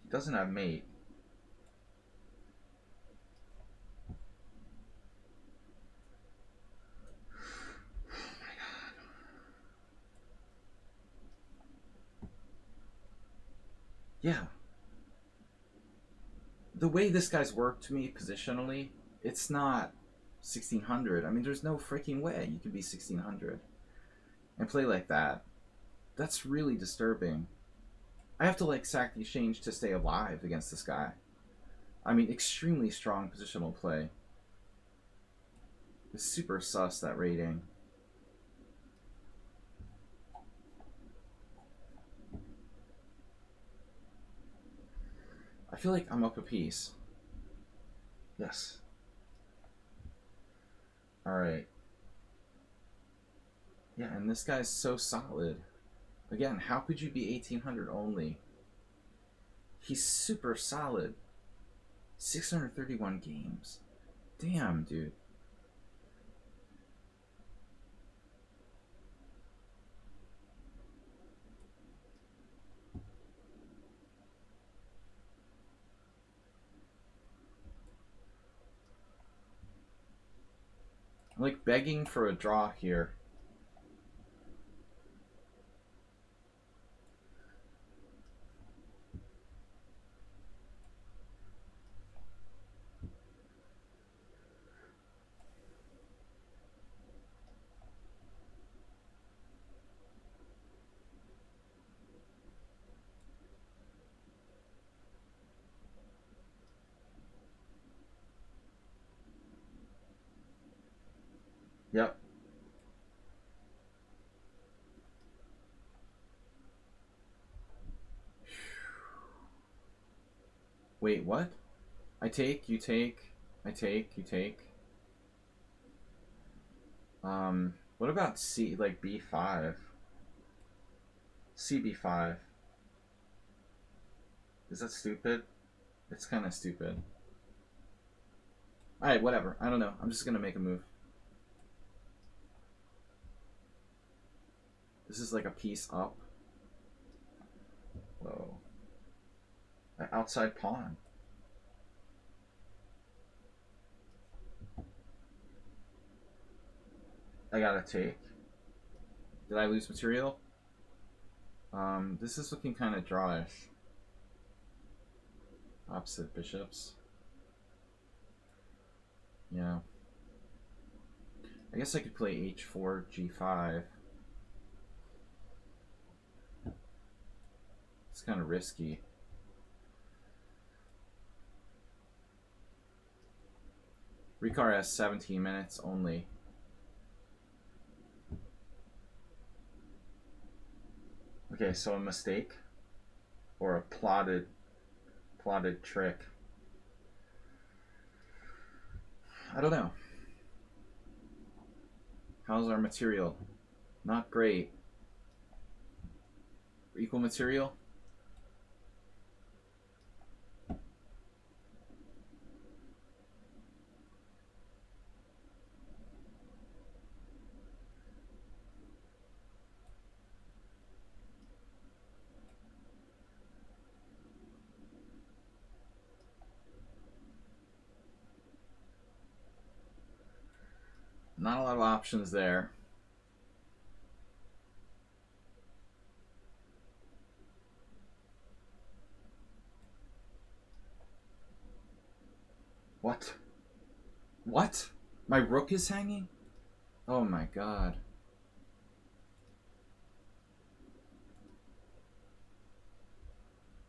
He doesn't have mate. Oh my God. Yeah. the way this guy's worked to me positionally, it's not 1600. I mean, there's no freaking way you can be 1600 and play like that. That's really disturbing. I have to like sack the exchange to stay alive against this guy. I mean, extremely strong positional play. It's super sus, that rating. I feel like I'm up a piece. Yes. Alright. Yeah, and this guy's so solid. Again, how could you be 1800 only? He's super solid. 631 games. Damn, dude. I'm like begging for a draw here. Yep. Wait, what? I take, you take, I take, you take. What about C, like B5? CB5. Is that stupid? It's kind of stupid. Alright, whatever. I don't know. I'm just gonna make a move. This is like a piece up. Whoa. An outside pawn. I gotta take. Did I lose material? This is looking kind of drawish. Opposite bishops. Yeah. I guess I could play h4, g5. It's kind of risky. Recar has 17 minutes only. Okay, so a mistake or a plotted trick. I don't know. How's our material? Not great. Equal material? Not a lot of options there. What? What? My rook is hanging? Oh my god.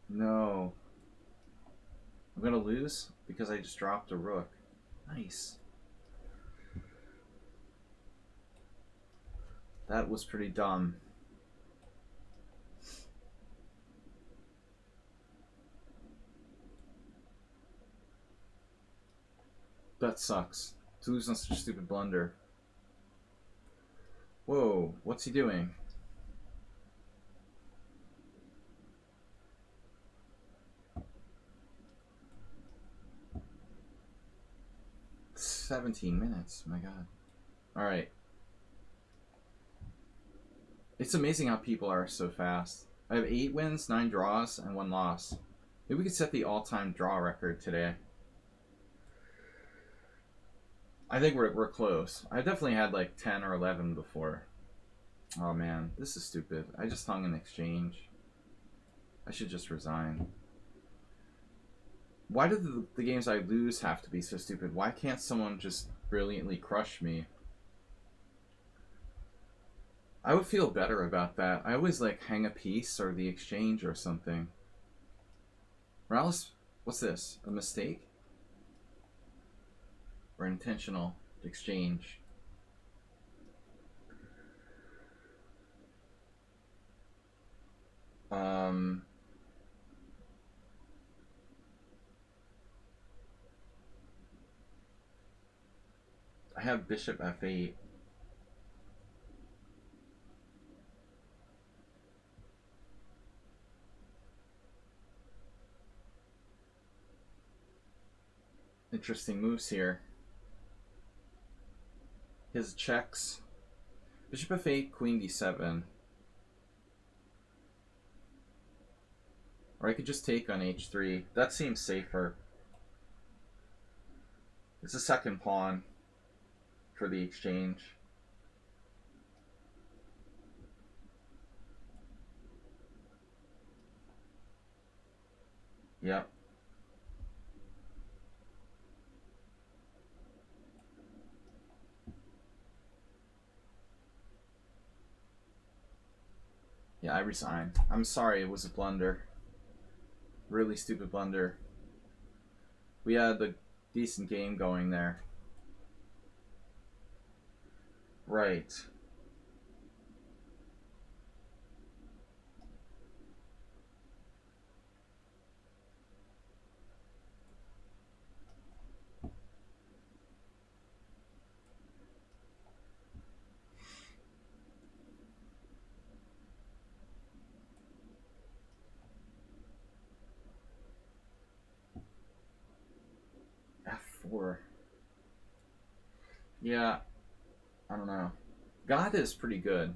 No. I'm gonna lose because I just dropped a rook. Nice. That was pretty dumb. That sucks. To lose on such a stupid blunder. Whoa, what's he doing? "17 minutes, my god." Alright. It's amazing how people are so fast. I have 8 wins, 9 draws, and 1 loss. Maybe we could set the all-time draw record today. I think we're close. I definitely had like 10 or 11 before. Oh man, this is stupid. I just hung an exchange. I should just resign. Why do the games I lose have to be so stupid? Why can't someone just brilliantly crush me? I would feel better about that. I always like hang a piece or the exchange or something. Morales, what's this? A mistake? Or intentional exchange? Um, I have bishop f8. Interesting moves here. His checks. Bishop f8, queen d7. Or I could just take on h3. That seems safer. It's a second pawn for the exchange. Yep. Yeah, I resign. I'm sorry, it was a blunder. Really stupid blunder. We had a decent game going there. Right. f4. Yeah, I don't know. God is pretty good.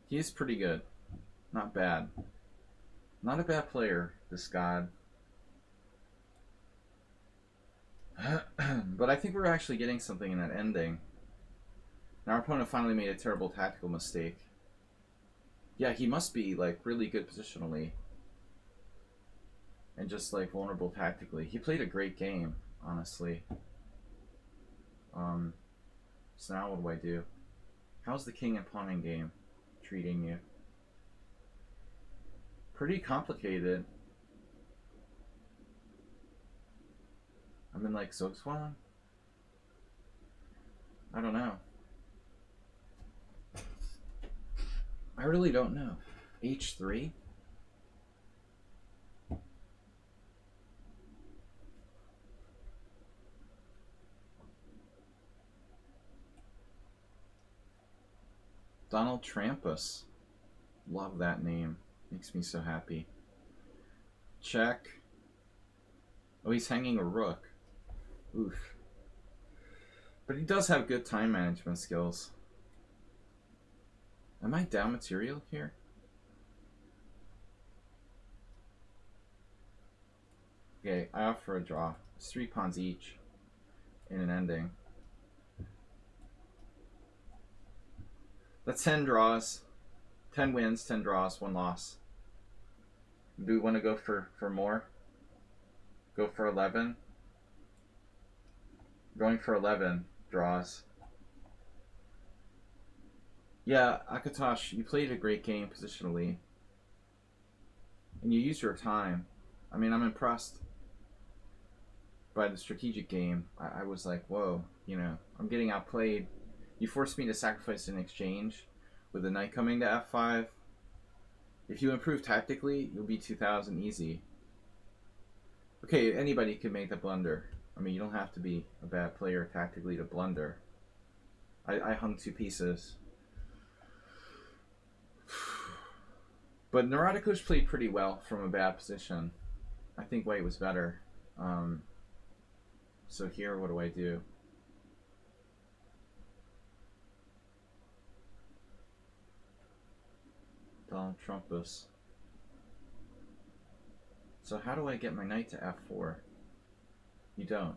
He is pretty good. Not bad. Not a bad player, this God. But I think we're actually getting something in that ending. Now our opponent finally made a terrible tactical mistake. Yeah, he must be like really good positionally. And just like vulnerable tactically. He played a great game, honestly. So now what do I do? How's the king and pawn game treating you? Pretty complicated. I'm in like Zugzwang? I don't know. I really don't know. H3? Donald Trampus. Love that name. Makes me so happy. Check. Oh, he's hanging a rook. Oof. But he does have good time management skills. Am I down material here? Okay, I offer a draw. It's 3 pawns each in an ending. That's 10 draws. 10 wins, 10 draws, 1 loss. Do we want to go for more? Go for 11? Going for 11 draws. Yeah, Akatosh, you played a great game positionally. And you used your time. I mean, I'm impressed by the strategic game. I was like, whoa, you know, I'm getting outplayed. You forced me to sacrifice an exchange with the knight coming to f5. If you improve tactically, you'll be 2000 easy. Okay, anybody can make the blunder. I mean, you don't have to be a bad player tactically to blunder. I hung 2 pieces. But Neuroticus played pretty well from a bad position. I think white was better. So here, what do I do? Donald Trumpus. So how do I get my knight to f4? You don't.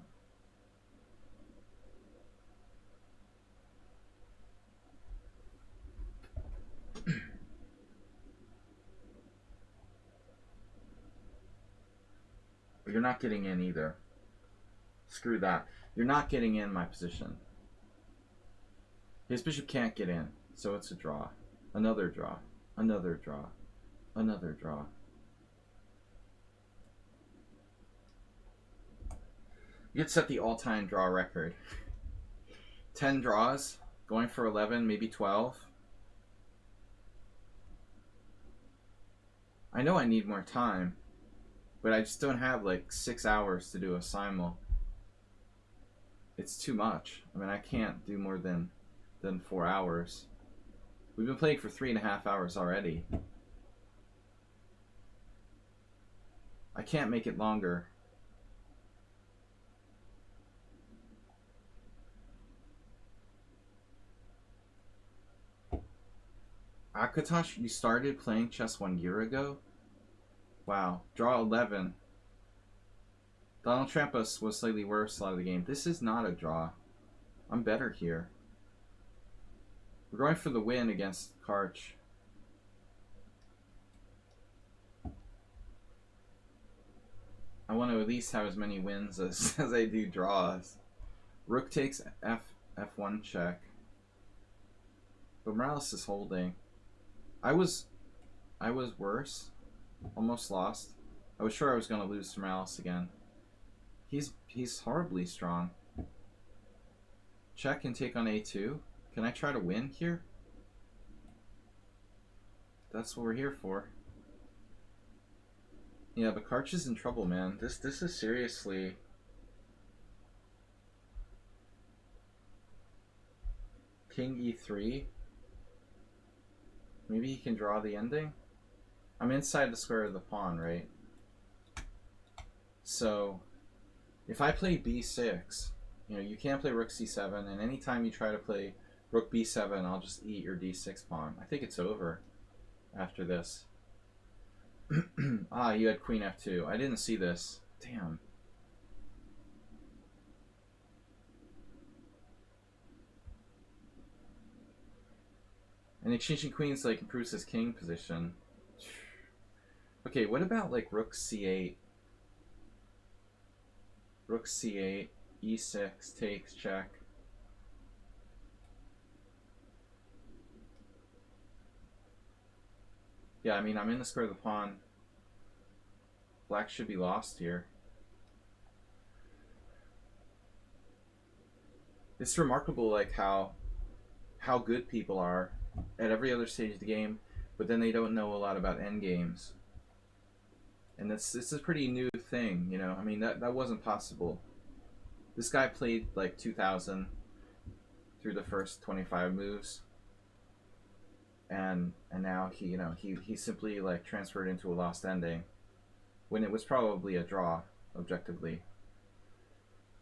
you're not getting in either. Screw that. You're not getting in my position. His bishop can't get in, so it's a draw. Another draw. Another draw. Another draw. You'd set the all-time draw record. 10 draws, going for 11, maybe 12. I know I need more time, but I just don't have like 6 hours to do a SIMUL. It's too much. I mean, I can't do more than 4 hours. We've been playing for 3.5 hours already. I can't make it longer. Akatosh, you started playing chess 1 year ago? Wow. Draw 11. Donald Trump was slightly worse a lot of the game. This is not a draw. I'm better here. We're going for the win against Karch. I want to at least have as many wins as I do draws. Rook takes F1 check. But Morales is holding. I was worse. Almost lost. I was sure I was going to lose to Morales again. He's horribly strong. Check and take on A2. Can I try to win here? That's what we're here for. Yeah, but Karch is in trouble, man. This is seriously... King E3. Maybe he can draw the ending? I'm inside the square of the pawn, right? So, if I play B6, you know, you can't play Rook C7, and anytime you try to play Rook B7, I'll just eat your D6 pawn. I think it's over after this. Ah, you had Queen F2. I didn't see this. Damn. And exchanging queens like improves his king position. Okay, what about like Rook C8? Rook C8, E6, takes, check. Yeah, I mean, I'm in the square of the pawn. Black should be lost here. It's remarkable, like, how good people are at every other stage of the game, but then they don't know a lot about endgames. And it's a pretty new thing, you know? I mean, that wasn't possible. This guy played, like, 2,000 through the first 25 moves. And now he simply like transferred into a lost ending when it was probably a draw objectively.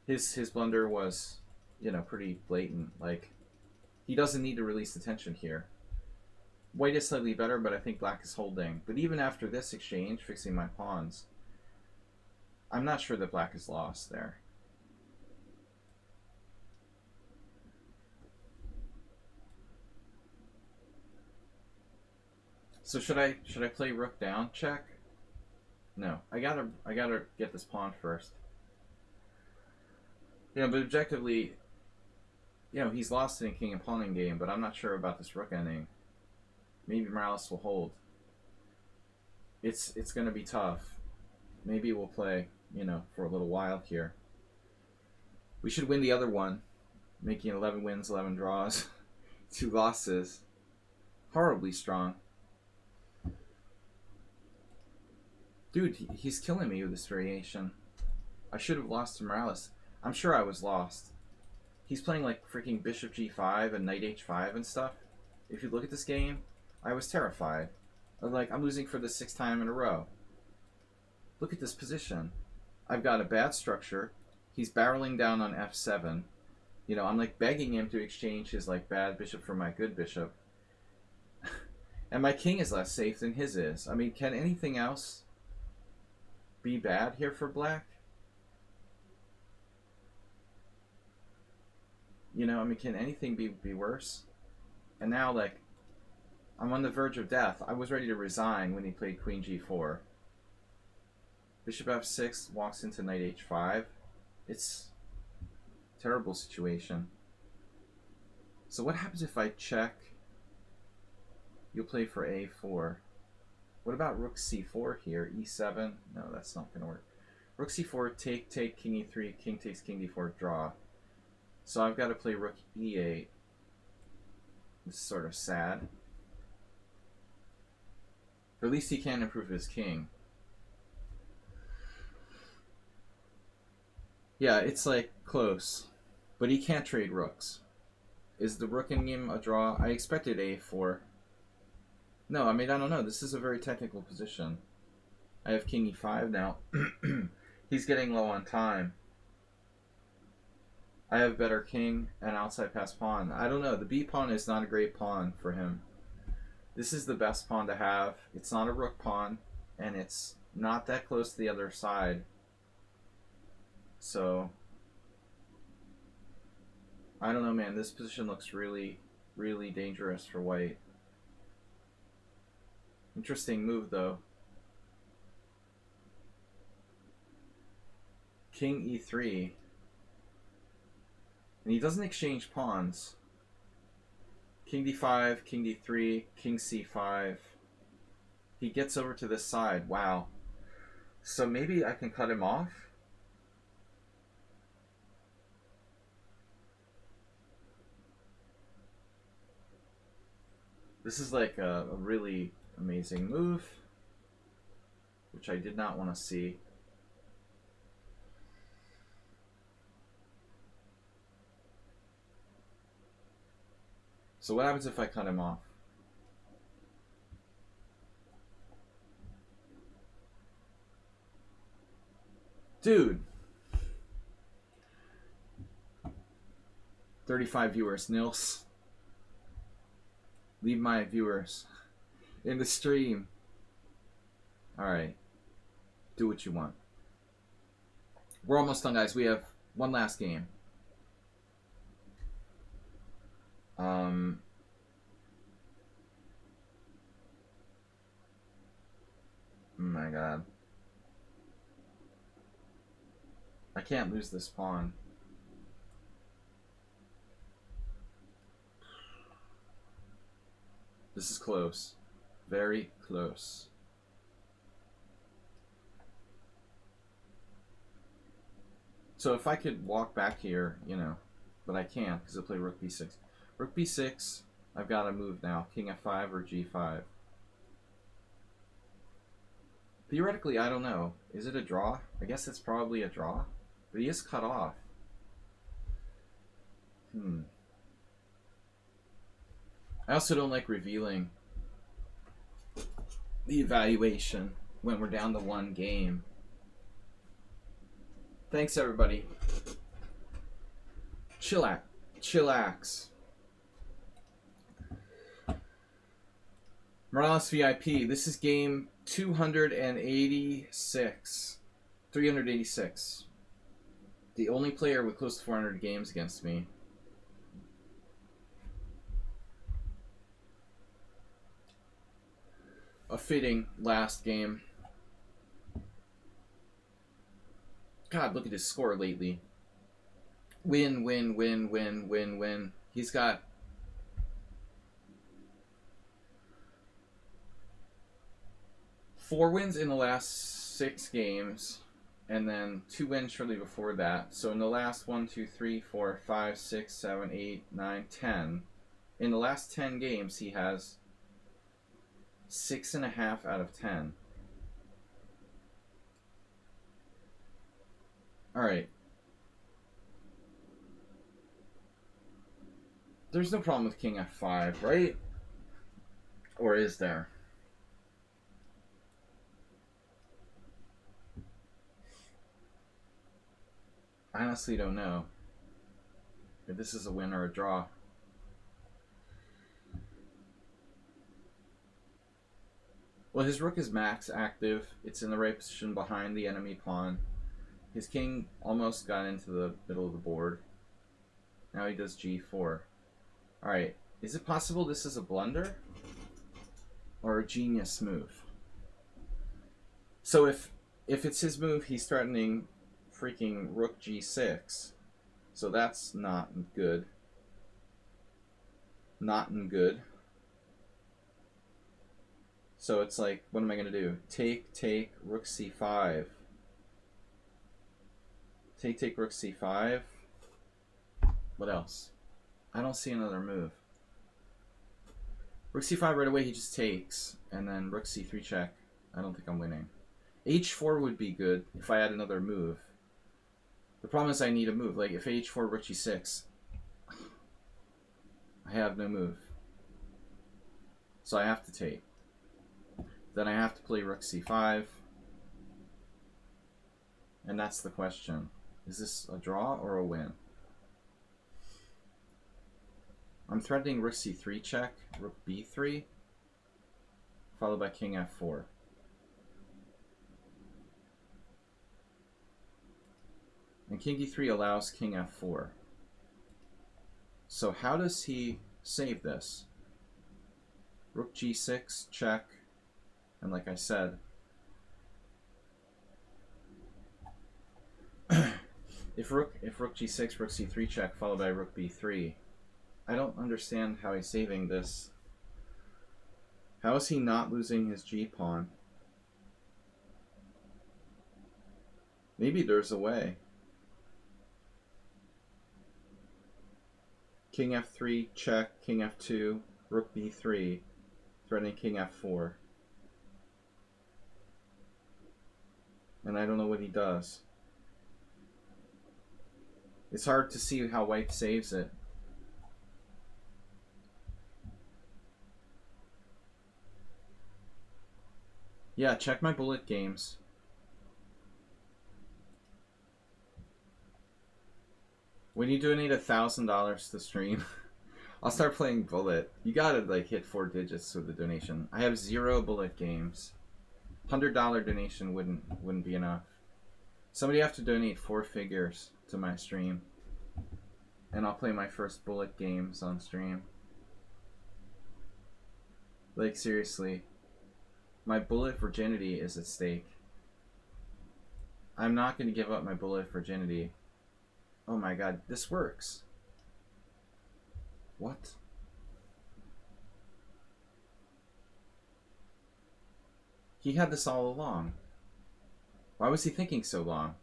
His blunder was, you know, pretty blatant. Like, he doesn't need to release the tension here. White is slightly better, but I think black is holding. But even after this exchange, fixing my pawns, I'm not sure that black is lost there. So should I play rook down check? No, I gotta get this pawn first. You know, but objectively, you know, he's lost in a king and pawning game, but I'm not sure about this rook ending. Maybe Morales will hold. It's gonna be tough. Maybe we'll play, you know, for a little while here. We should win the other one, making 11 wins, 11 draws, 2 losses. Horribly strong. Dude, he's killing me with this variation. I should have lost to Morales. I'm sure I was lost. He's playing like freaking bishop g5 and knight h5 and stuff. If you look at this game, I was terrified. I'm losing for the 6th time in a row. Look at this position. I've got a bad structure. He's barreling down on f7. You know, I'm like begging him to exchange his like bad bishop for my good bishop. And my king is less safe than his is. I mean, can anything else be bad here for black? You know, I mean, can anything be worse? And now, like, I'm on the verge of death. I was ready to resign when he played queen g4. Bishop f6 walks into knight h5. It's a terrible situation. So what happens if I check? You'll play for a4. What about rook c4 here? e7? No, that's not going to work. Rook c4, take, king e3, king takes king d4, draw. So I've got to play rook e8. This is sort of sad. But at least he can improve his king. Yeah, it's like close. But he can't trade rooks. Is the rook in game a draw? I expected a4. No, I mean, I don't know. This is a very technical position. I have king e5 now. He's getting low on time. I have better king and outside pass pawn. I don't know. The b pawn is not a great pawn for him. This is the best pawn to have. It's not a rook pawn, and it's not that close to the other side. So, I don't know, man. This position looks really, really dangerous for white. Interesting move, though. King e3. And he doesn't exchange pawns. King d5, king d3, king c5. He gets over to this side. Wow. So maybe I can cut him off? This is like a really amazing move, which I did not want to see. So what happens if I cut him off? Dude. 35 viewers. Nils. Leave my viewers in the stream. Alright. Do what you want. We're almost done, guys. We have one last game. Oh my god. I can't lose this pawn. This is close. Very close. So if I could walk back here, you know, but I can't because I play rook b6. Rook b6, I've got to move now. King f5 or g5. Theoretically, I don't know. Is it a draw? I guess it's probably a draw. But he is cut off. I also don't like revealing the evaluation when we're down to one game. Thanks, everybody. Chillax. Morales VIP. This is game 286. 386. The only player with close to 400 games against me. A fitting last game. God, look at his score lately. Win. He's got 4 wins in the last 6 games, and then 2 wins shortly before that. So in the last 1, 2, 3, 4, 5, 6, 7, 8, 9, 10. In the last 10 games, he has 6.5 out of 10. Alright. There's no problem with king f5, right? Or is there? I honestly don't know if this is a win or a draw. Well, his rook is max active. It's in the right position behind the enemy pawn. His king almost got into the middle of the board. Now he does g4. Alright, is it possible this is a blunder? Or a genius move? So if if it's his move, he's threatening freaking rook g6. So that's not good. Not good. So it's like, what am I going to do? Take, rook c5. Take, rook c5. What else? I don't see another move. Rook c5 right away, he just takes. And then rook c3 check. I don't think I'm winning. h4 would be good if I had another move. The problem is I need a move. Like, if h4, rook g6, I have no move. So I have to take. Then I have to play rook c5. And that's the question. Is this a draw or a win? I'm threatening rook c3 check, rook b3, followed by king f4. And king e3 allows king f4. So how does he save this? Rook g6, check, and like I said, if rook g6, rook c3 check, followed by rook b3, I don't understand how he's saving this. How is he not losing his g-pawn? Maybe there's a way. King f3, check, king f2, rook b3, threatening king f4. And I don't know what he does. It's hard to see how white saves it. Yeah, check my bullet games. When you donate $1,000 to stream, I'll start playing bullet. You gotta like hit 4 digits with the donation. I have 0 bullet games. $100 donation wouldn't be enough. Somebody have to donate 4 figures to my stream, and I'll play my first bullet games on stream. Like seriously, my bullet virginity is at stake. I'm not gonna give up my bullet virginity. Oh my god, this works. What? He had this all along. Why was he thinking so long?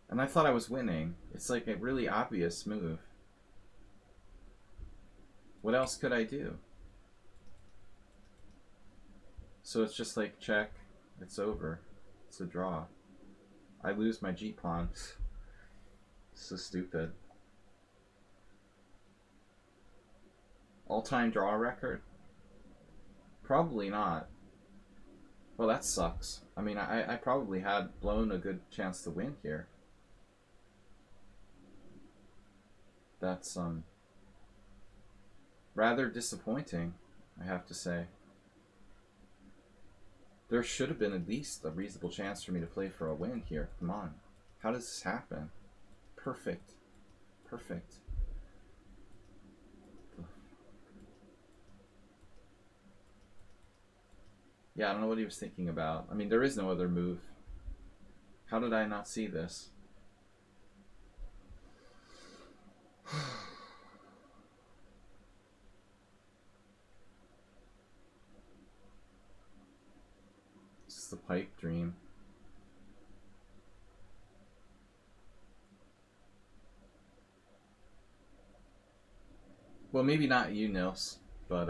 And I thought I was winning. It's like a really obvious move. What else could I do? So it's just like check, it's over. It's a draw. I lose my g-pawn. So stupid. All-time draw record? Probably not. Well, that sucks. I mean, I probably had blown a good chance to win here. That's rather disappointing, I have to say. There should have been at least a reasonable chance for me to play for a win here. Come on. How does this happen? Perfect. Perfect. Yeah, I don't know what he was thinking about. I mean, there is no other move. How did I not see this? This is the pipe dream. Well, maybe not you, Nils, but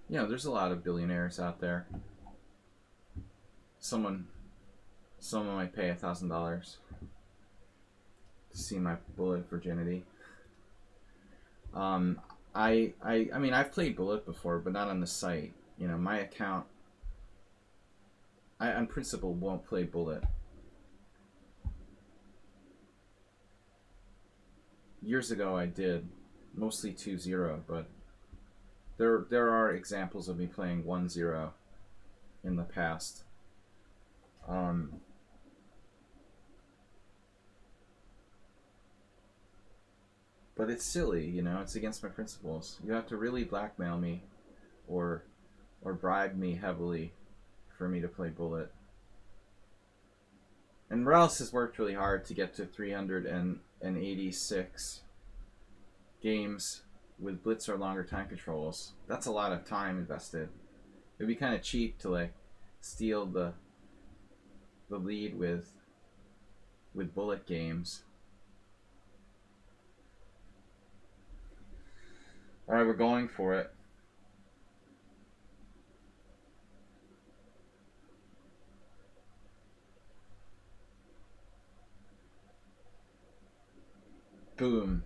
you know, there's a lot of billionaires out there. Someone might pay $1,000 to see my bullet virginity. I mean, I've played bullet before, but not on the site. You know, my account, I on principle won't play bullet. Years ago I did, mostly 2-0, but there are examples of me playing 1-0 in the past. But it's silly, you know, it's against my principles. You have to really blackmail me or bribe me heavily for me to play Bullet. And Morales has worked really hard to get to 386 games with blitz or longer time controls. That's a lot of time invested. It'd be kind of cheap to like steal the lead with Bullet games. All right, we're going for it. Boom.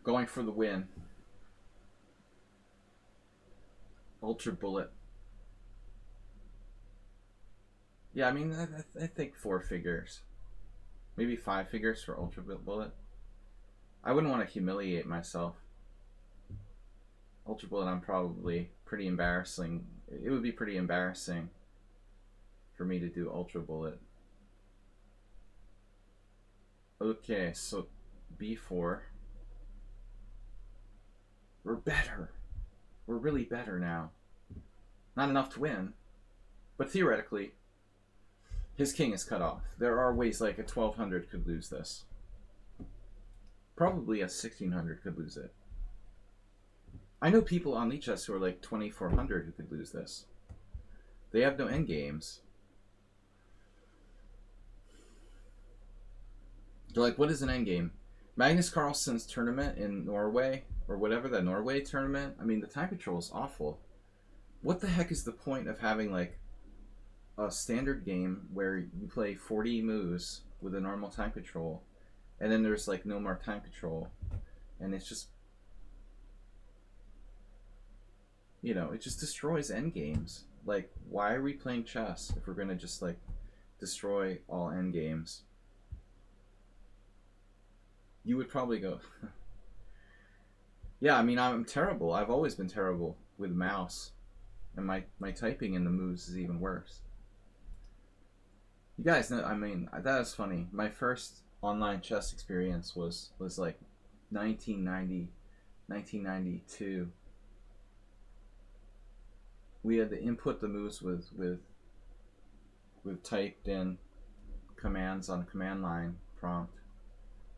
Going for the win. Ultra Bullet. Yeah, I mean, I think 4 figures. Maybe 5 figures for Ultra Bullet. I wouldn't want to humiliate myself. Ultra Bullet, I'm probably pretty embarrassing. It would be pretty embarrassing for me to do Ultra Bullet. Okay, so B4. We're better. We're really better now. Not enough to win, but theoretically, his king is cut off. There are ways like a 1200 could lose this. Probably a 1600 could lose it. I know people on lichess who are like 2400 who could lose this. They have no endgames. They're like, what is an endgame? Magnus Carlsen's tournament in Norway, or whatever, that Norway tournament, I mean, the time control is awful. What the heck is the point of having like a standard game where you play 40 moves with a normal time control, and then there's like no more time control, and it's just, you know, it just destroys endgames. Like, why are we playing chess if we're gonna just like destroy all endgames? You would probably go, yeah, I mean, I'm terrible. I've always been terrible with mouse, and my typing in the moves is even worse. You guys know, I mean, that is funny. My first online chess experience was like 1990, 1992. We had to input the moves with typed in commands on command line prompt,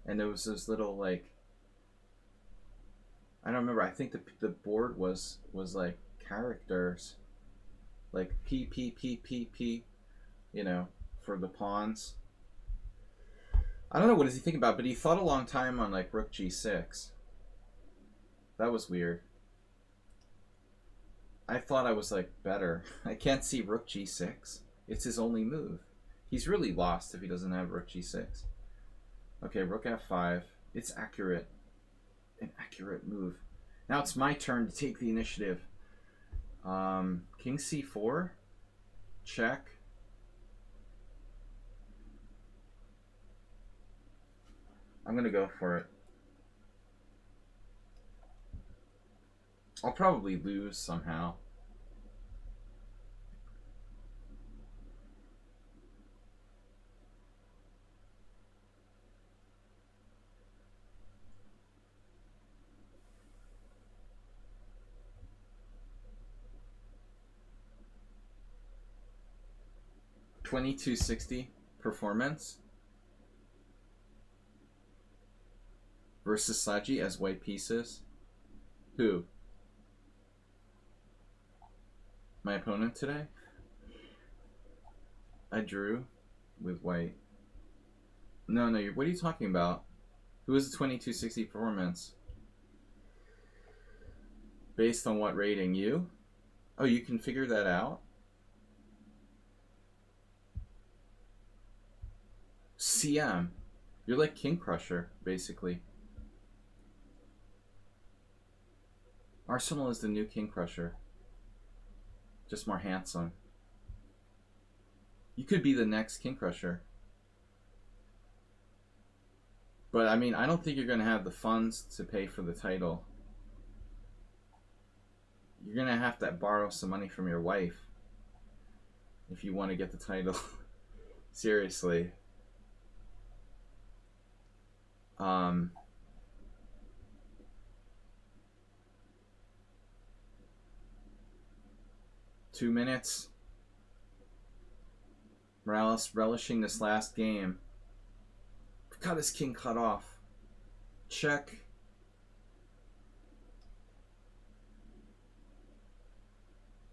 and there was this little like, I don't remember. I think the board was like characters, like P P P P P, you know, for the pawns. I don't know what is he thinking about, but he thought a long time on like Rook G6. That was weird. I thought I was like better. I can't see Rook G6. It's his only move. He's really lost if he doesn't have Rook G6. Okay, Rook F5. It's accurate. An accurate move. Now it's my turn to take the initiative. King C4. Check. I'm gonna go for it. I'll probably lose somehow. $22.60 performance versus Saji as white pieces. Who? My opponent today? I drew with white. No, what are you talking about? Who is the 2260 performance? Based on what rating? You? Oh, you can figure that out? CM. You're like King Crusher, basically. Arsenal is the new King Crusher. Just more handsome. You could be the next King Crusher. But, I mean, I don't think you're going to have the funds to pay for the title. You're going to have to borrow some money from your wife if you want to get the title. Seriously. 2 minutes. Morales relishing this last game. Got his king cut off. Check.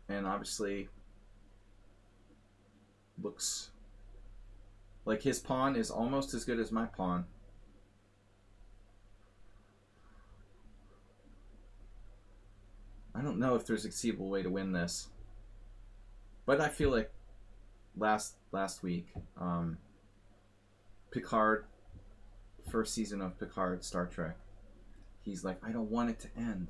And obviously looks like his pawn is almost as good as my pawn. I don't know if there's a conceivable way to win this, but I feel like last week, Picard, first season of Picard, Star Trek, he's like, I don't want it to end.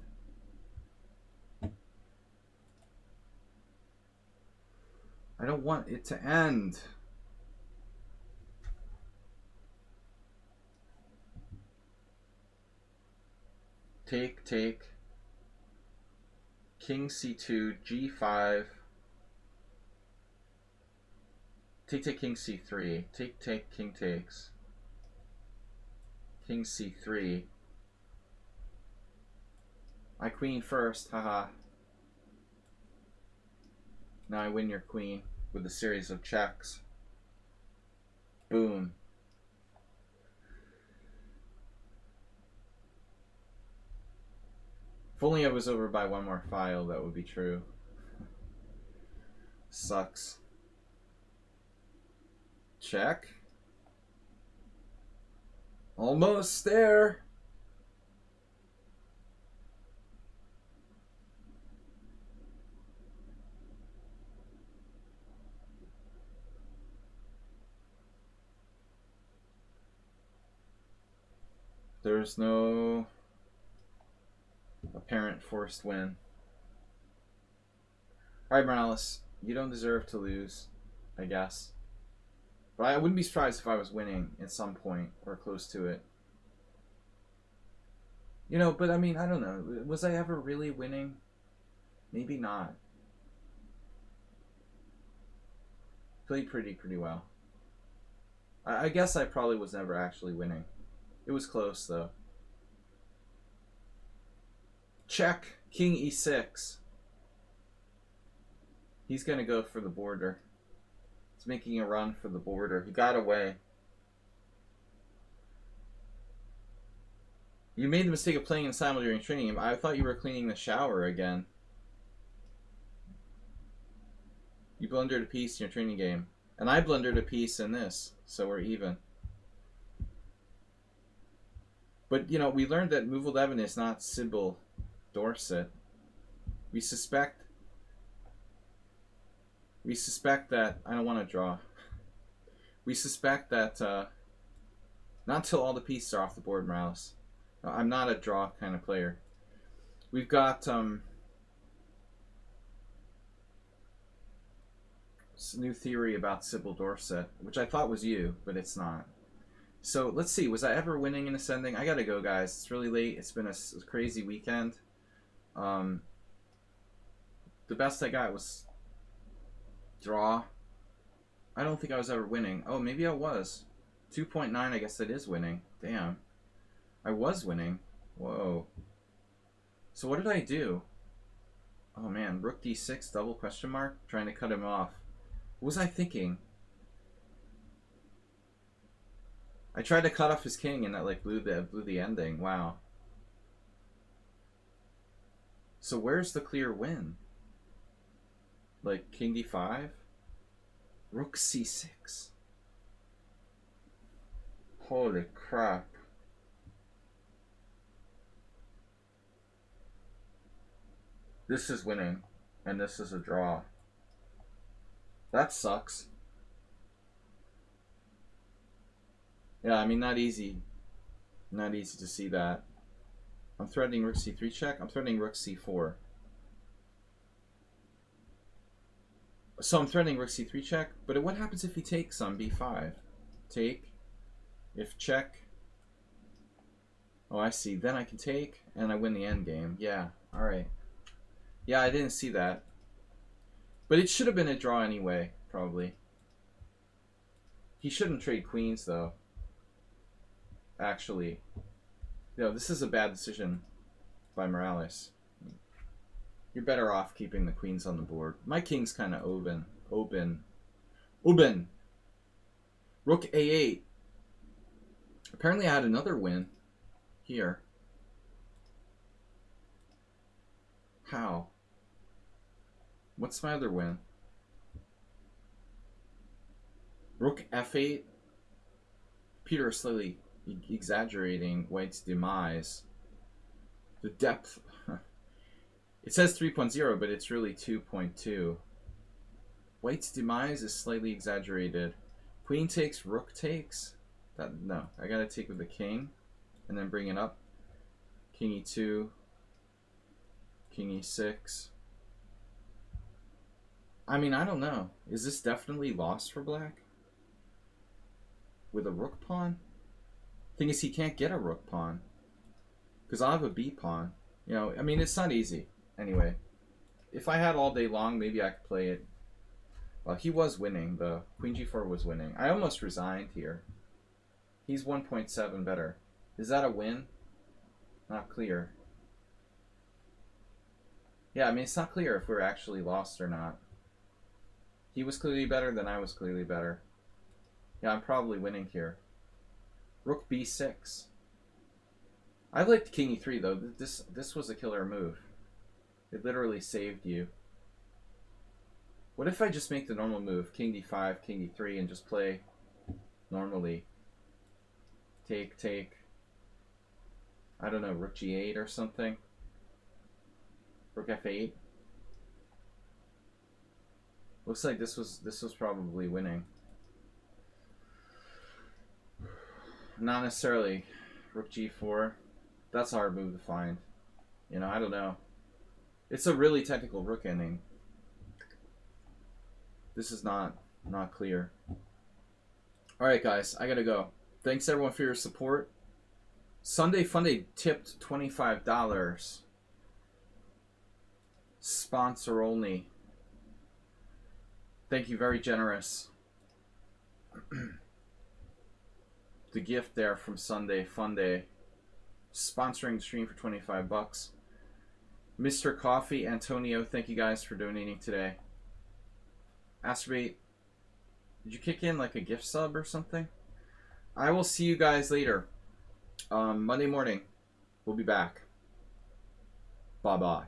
I don't want it to end. Take, take. King c2, g5. Take, take, king c3. Take, take, king takes. King c3. My queen first, haha. Now I win your queen with a series of checks. Boom. If only I was over by one more file, that would be true. Sucks. Check. Almost there. There's no apparent forced win. Alright, Morales, you don't deserve to lose, I guess. But I wouldn't be surprised if I was winning at some point or close to it. You know, but I mean, I don't know. Was I ever really winning? Maybe not. Played pretty well. I guess I probably was never actually winning. It was close, though. Check. King e6. He's going to go for the border. He's making a run for the border. He got away. You made the mistake of playing in SIMUL during training. I thought you were cleaning the shower again. You blundered a piece in your training game. And I blundered a piece in this. So we're even. But, you know, we learned that move 11 is not Sybil Dorset. We suspect that, I don't want to draw. We suspect that, not until all the pieces are off the board, Morales. I'm not a draw kind of player. We've got, this new theory about Sybil Dorset, which I thought was you, but it's not. So let's see, was I ever winning in ascending? I gotta go, guys. It's really late. It's been a crazy weekend. The best I got was draw. I don't think I was ever winning. Oh, maybe I was. 2.9, I guess that is winning. Damn. I was winning. Whoa. So what did I do? Oh man, rook d6, double question mark? Trying to cut him off. What was I thinking? I tried to cut off his king and that like blew the ending. Wow. So where's the clear win? Like king d5? Rook c6. Holy crap. This is winning, and this is a draw. That sucks. Yeah, I mean, not easy. Not easy to see that. I'm threatening rook c3 check. I'm threatening rook c4. So I'm threatening rook c3 check, but what happens if he takes on b5? Take. If check. Oh, I see. Then I can take, and I win the endgame. Yeah, alright. Yeah, I didn't see that. But it should have been a draw anyway, probably. He shouldn't trade queens, though. Actually. No, this is a bad decision by Morales. You're better off keeping the queens on the board. My king's kind of open. Rook a8. Apparently I had another win here. How? What's my other win? Rook f8. Peter is slightly exaggerating White's demise. The depth. It says 3.0, but it's really 2.2. White's demise is slightly exaggerated. Queen takes, rook takes. No, I gotta take with the king, and then bring it up. King e2, king e6. I mean, I don't know. Is this definitely lost for black? With a rook pawn? Thing is, he can't get a rook pawn. Because I'll have a b pawn. You know, I mean, it's not easy. Anyway, if I had all day long, maybe I could play it. Well, he was winning. The queen g4 was winning. I almost resigned here. He's 1.7 better. Is that a win? Not clear. Yeah, I mean, it's not clear if we're actually lost or not. He was clearly better, then I was clearly better. Yeah, I'm probably winning here. Rook b6. I liked king e3, though. This was a killer move. It literally saved you. What if I just make the normal move? King d5, king d3, and just play normally. Take, take. I don't know, rook g8 or something. Rook f8. Looks like this was probably winning. Not necessarily. Rook g4. That's a hard move to find. You know, I don't know. It's a really technical rook ending. This is not clear. Alright guys, I gotta go. Thanks everyone for your support. Sunday Funday tipped $25. Sponsor only. Thank you, very generous. The gift there from Sunday Funday. Sponsoring the stream for 25 bucks. Mr. Coffee, Antonio, thank you guys for donating today. Astrobate, did you kick in like a gift sub or something? I will see you guys later. Monday morning, we'll be back. Bye-bye.